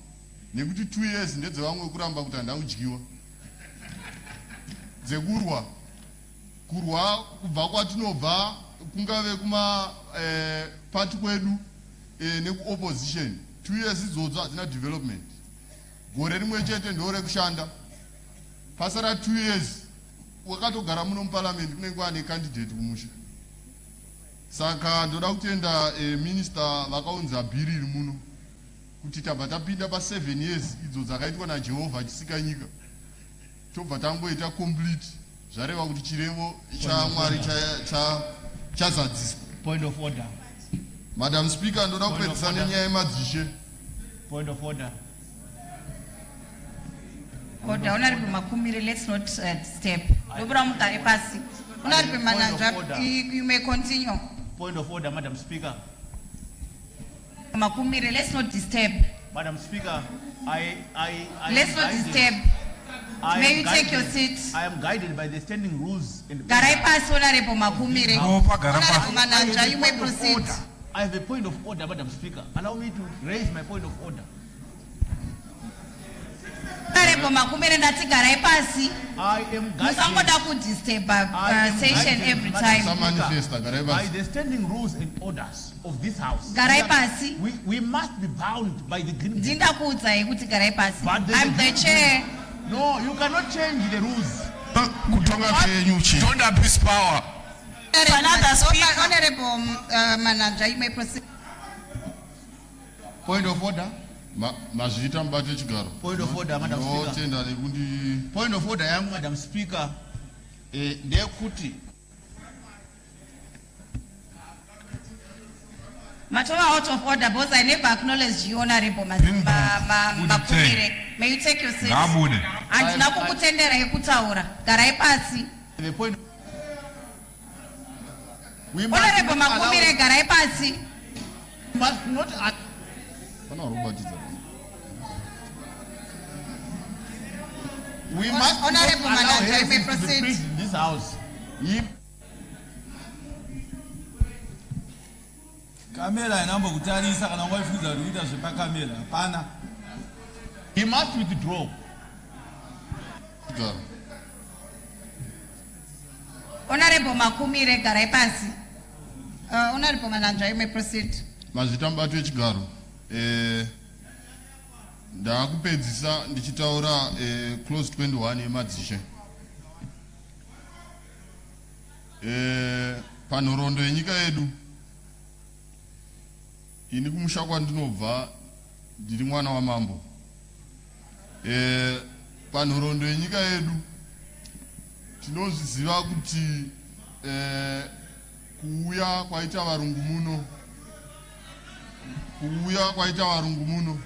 nekuti 2 years ndedzevamwe kuramba kuti handakudyiwa dzekurwa kubva kwatinobva kungave kuma party kwedu neku-opposition 2 years idzodzo hadzina development. Gore rimwe chete ndore kushanda pasara 2 years wakatogara muno muparliament kunenge kwane candidate kumusha. Saka ndoda kutenda minister vakaunza bhiri iri muno kuti tabva tapinda pa 7 years idzo dzakaitwa naJehovha achisika nyika tobva tangoita complete zvareva kuti chirevo chaMwari chazadziswa. Point of order. Madam Speaker, ndoda kupedzisa nenyaya yemadzishe. Point of order. Order, Honorable Makumire, let's not step. Honorable Mananja, you may continue. Point of order, Madam Speaker. Makumire, let's not disturb. Madam Speaker, let's not disturb. May you take your seat? I am guided by the standing rules. Garai pass, Honorable Makumire. Honorable Mananja, you may proceed. I have a point of order, Madam Speaker. Allow me to raise my point of order. Honorable Makumire, that's a garai pass. I am guided session every time. By the standing rules and orders of this house. We must be bound by the green. I'm the chair. No, you cannot change the rules. Don't abuse power. Another speaker. Honorable Manager, you may proceed. Point of order. Point of order, Madam Speaker. Point of order, Madam Speaker. Ndekuti. Matter out of order, because I never acknowledged you, Honorable Makumire. May you take your seat? And nakukutendera yekutaura. Garai pasi. The point. Honorable Makumire, garai pasi. Must not. We must. Honorable Manager, you may proceed. In this house. Kamera inambo kutarisa kana ngoifuza ruita zvepa kamera hapana. He must withdraw. Honorable Makumire, garai pasi. Honorable Manager, you may proceed. Mazita mubati wechigaro. Ndakupedzisa ndichitaura close 21 yemadzishe. Panhorondo yenyika yedu. Ini kumusha kwandinobva ndiri mwana wamambo. Panhorondo yenyika yedu tinoziva kuti kuuya kwaita varungu muno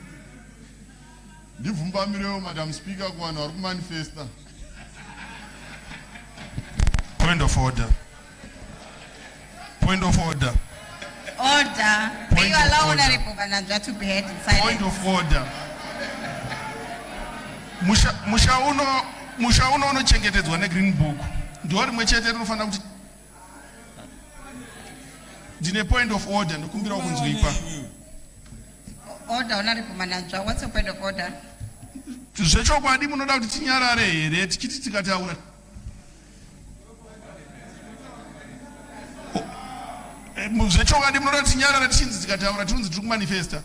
ndibvumbamirewo Madam Speaker kuvanhu vari kumanifesta. Point of order. Point of order. Order. May you allow Honorable Manager to be heard in silence? Point of order. Musha uno unochengetedzwa negreen book. Ndiwo rimwe chete rinofanira kuti ndine point of order ndokumbira kunzwipa. Order, Honorable Manager. What's your point of order? Zvechokwadi munoda kuti tinyarare here tichiti tikataura. Zvechokwadi munoda kuti tinyarare tichinzi tikataura tinonzi tiri kumanifesta.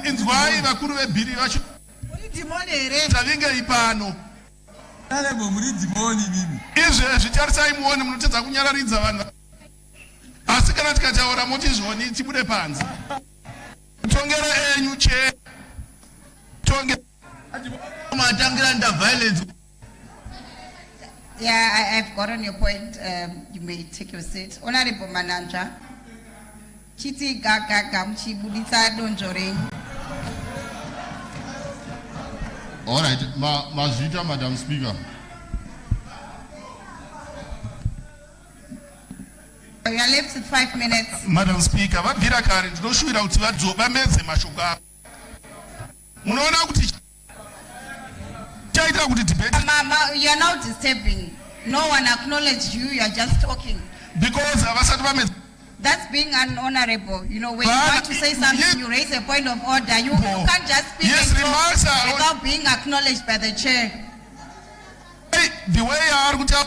Inzwai vakuru vebhiri vacho. Tavinge ipano. Izvezvi tarisai muone munotedza kunyararidza vanhu. Asi kana tikataura motizvoni tibude panze. Tongera enyu che. Tongera matangira nda violence. Yeah, I've gotten your point. You may take your seat. Honorable Manager. Chiti gaga mchibudisa donjorenyu. All right, Mazita, Madam Speaker. We are left with 5 minutes. Madam Speaker, vabvira kare ndinoshuvira kuti vamedze mashoko avo. Munoona kuti chaita kuti debate. You are now disturbing. No one acknowledged you, you are just talking. Because That's being unhonorable. You know, when you want to say something, you raise a point of order. You can't just speak and talk without being acknowledged by the chair. The way you are order.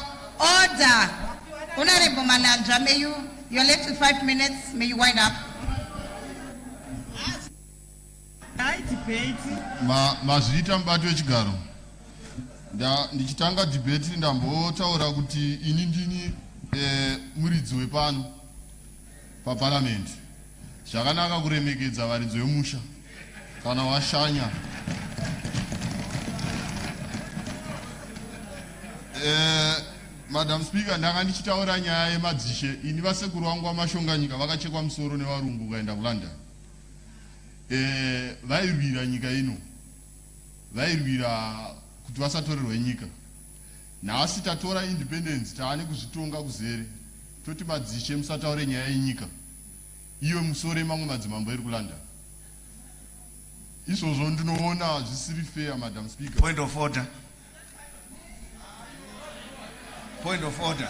Honorable Manandra, you're left with 5 minutes. May you wind up. Mazvita mubati wechigaro. Ndichitanga debate ndambotaura kuti ini ndini muridzi wepano paParliament. Zvakanaka kuremekedza varidzi vemusha kana washanya. Madam Speaker, ndanga ndichitaura nyaya yemadzishe. Ini vasekuru vangu vamashonganyika vakachekwa musoro nevarungu kuenda kuLondon. Vairwira nyika ino. Vairwira kuti vasatorerwe nyika. Nhasi tatora independence taane kuzvitonga kuzere. Toti madzishe musataure nyaya yenyika. Iwe musore mamwe madzimambo eri kuLondon. Izvozvo ndinoona zvisiri fair, Madam Speaker. Point of order. Point of order.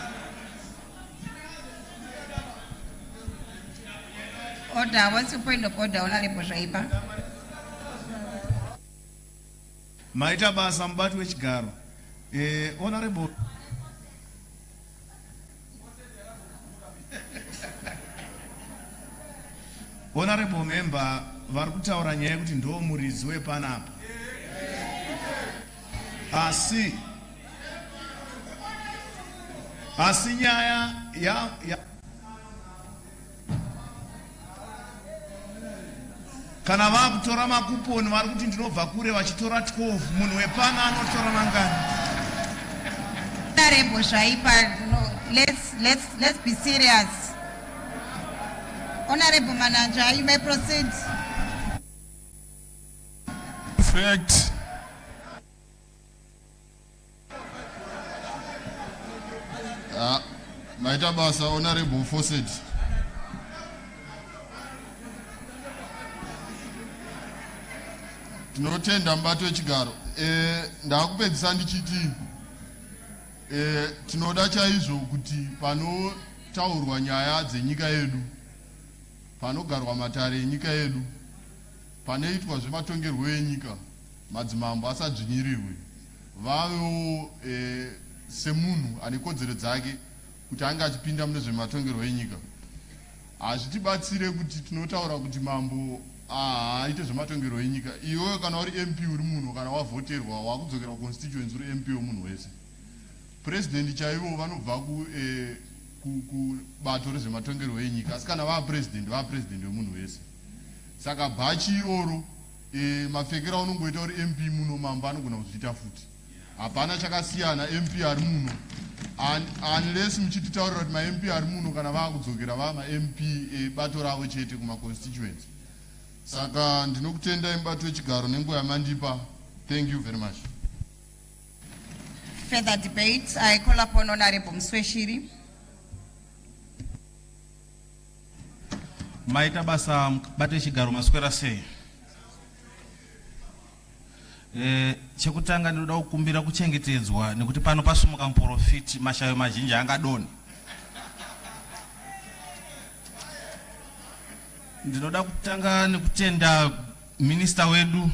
Order. What's your point of order, Honorable Shaiba? Maita basa mubati wechigaro. Honorable. Honorable member, vari kutaura nyaya yekuti ndo muridzi wepanapa. Asi nyaya ya kana vakutora makuponi vari kuti ndinobva kure vachitora 12 munhu wepana anotora mangani. Honorable Shaiba, no, let's be serious. Honorable Manager, you may proceed. Fact. Maita basa, Honorable Fawcett. Tinotenda mubati wechigaro. Ndakupedzisa ndichiti tinoda chaizvo kuti panotaurwa nyaya dzenyika yedu, panogarwa matare enyika yedu, panoitwa zvematongerwo enyika, madzimambo asadzvinyirirwe, vavewo semunhu ane kodzero dzake kuti ange achipinda mune zvematongerwo enyika. Hazvitibatsire kuti tinotaura kuti mambo aite zvematongerwo enyika. Iwewe kana uri MP uri munhu, kana wavhoterwa wakudzokera constituency uri MP wemunhu wese. President chaivo vanobva kubato rezvematongerwo enyika, asi kana vapresident wemunhu wese. Saka bhachi iroro mapfekera unongoita uri MP muno, mambo anogona kuzviita futi. Hapana chakasiyana MP ari muno, unless muchititaurira kuti ma-MP ari muno kana vakudzokera vama-MP bato ravo chete kuma-constituency. Saka ndinokutendai mubati wechigaro nenguva yamandipa. Thank you very much. Further debate, I call upon Honorable Msweshiri. Maita basa mubati wechigaro maswera sei. Chekutanga ndinoda kukumbira kuchengetedzwa nekuti pano pasumuka muprofiti mashayo mazhinji angadoni. Ndinoda kutanga nekutenda minista wedu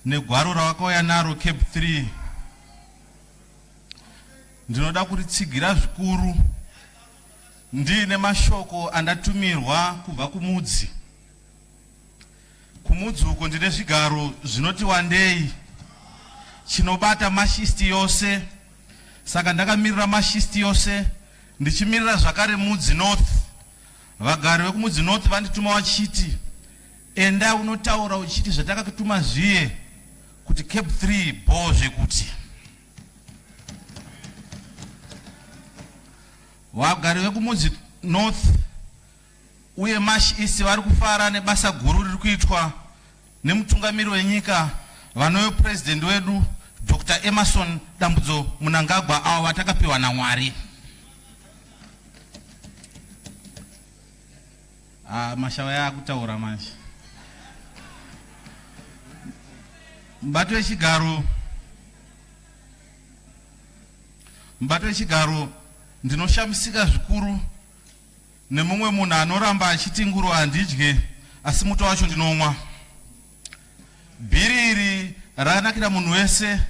negwaro rawakauya naro CAB3. Ndinoda kuritsigira zvikuru ndine mashoko andatumirwa kubva kumudzi. Kumudzi uko ndine zvigaro zvinoti wandei chinobata mashisti yose. Saka ndakamirira mashisti yose ndichimirira zvakare mudzi north. Vagari vekumudzi north vandituma vachiti enda unotaura uchiti zvatakakutuma zviye kuti CAB3 bhozve kuti. Vagari vekumudzi north uye mash east vari kufara nebasa guru riri kuitwa nemutungamiri wenyika vanoyo president wedu Dr. Emerson Dambudzo Mnangagwa, avo vatakapiwa naMwari. Mashawa yakutaura manje. Mubati wechigaro mubato wechigaro, ndinoshamisika zvikuru nemumwe munhu anoramba achiti nguru handidye asi muto wacho ndinomwa. Bhiri iri rakanakira munhu wese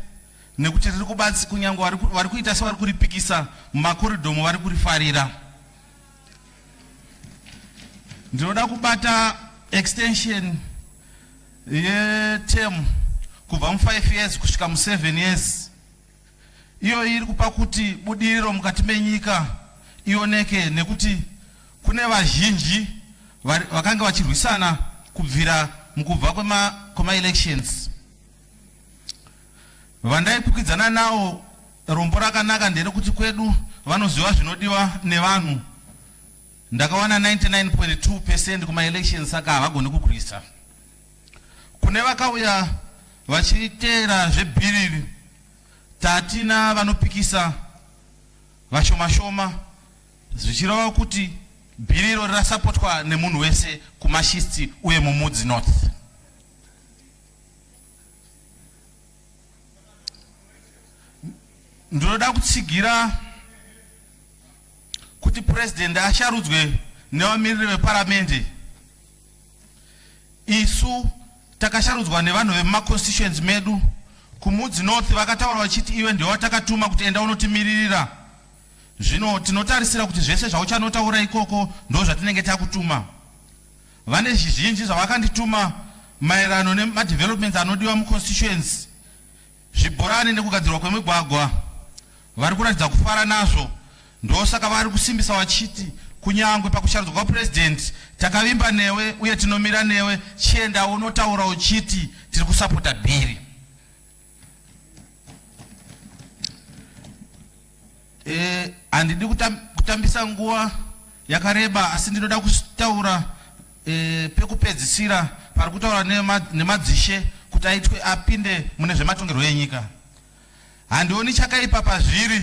nekuti riri kubatsi kunyange vari kuita sevari kuripikisa mumakoridhomo vari kurifarira. Ndinoda kubata extension yeterm kubva mu5 years kusvika mu7 years. Iyo iri kupa kuti budiriro mukati menyika ioneke nekuti kune vazhinji vakanga vachirwisana kubvira mukubva kwema elections. Vandaikwikwidzana nawo rombo rakanaka nderekuti kwedu vanoziva zvinodiwa nevanhu. Ndakawana 99.2% kuma elections saka havagoni kukurisa. Kune vakauya vachiteera zvebhiriri tatina vanopikisa vashoma zvichireva kuti bhiriro rirasapotwa nemunhu wese kumashisti uye mumudzi north. Ndinoda kutsigira kuti president asharudzwe nevamiriri veparamendi. Isu takasharudzwa nevanhu vemaconstituents medu. Kumudzi north vakataura vachiti iwe ndiwe watakatuma kuti enda unotimiririra. Zvino tinotarisira kuti zvese zvauchanotaura ikoko ndo zvatinenge takutuma. Vane zvizhinji zvavakandituma maererano nemadevelopments anodiwa muconstituents. Zvibhorani nekugadzirwa kwemigwagwa vari kuratidza kufara nazvo. Ndosaka vari kusimbisa vachiti kunyangwe pakusharudzwa kwapresident takavimba newe uye tinomira newe, chienda unotaura uchiti tiri kusapota bhiri. Handidi kutambisa nguva yakareba asi ndinoda kutaura pekupedzisira pari kutaura nemadzishe kuti aitwe apinde mune zvematongerwo enyika. Handioni chakaipa pazviri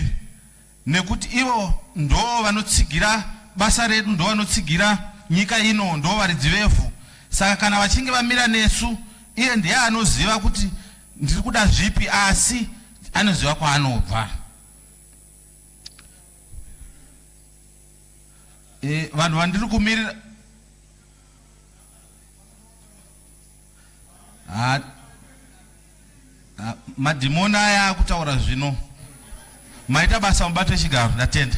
nekuti ivo ndo vanotsigira basa redu, ndo vanotsigira nyika ino, ndo varidzi vevhu. Saka kana vachinge vamira nesu, iye ndiye anoziva kuti ndiri kuda zvipi asi anoziva kwaanobva. Vanhu vandiri kumirira madhimoni aya akutaura zvino maita basa mubato wechigaro. Ndatenda.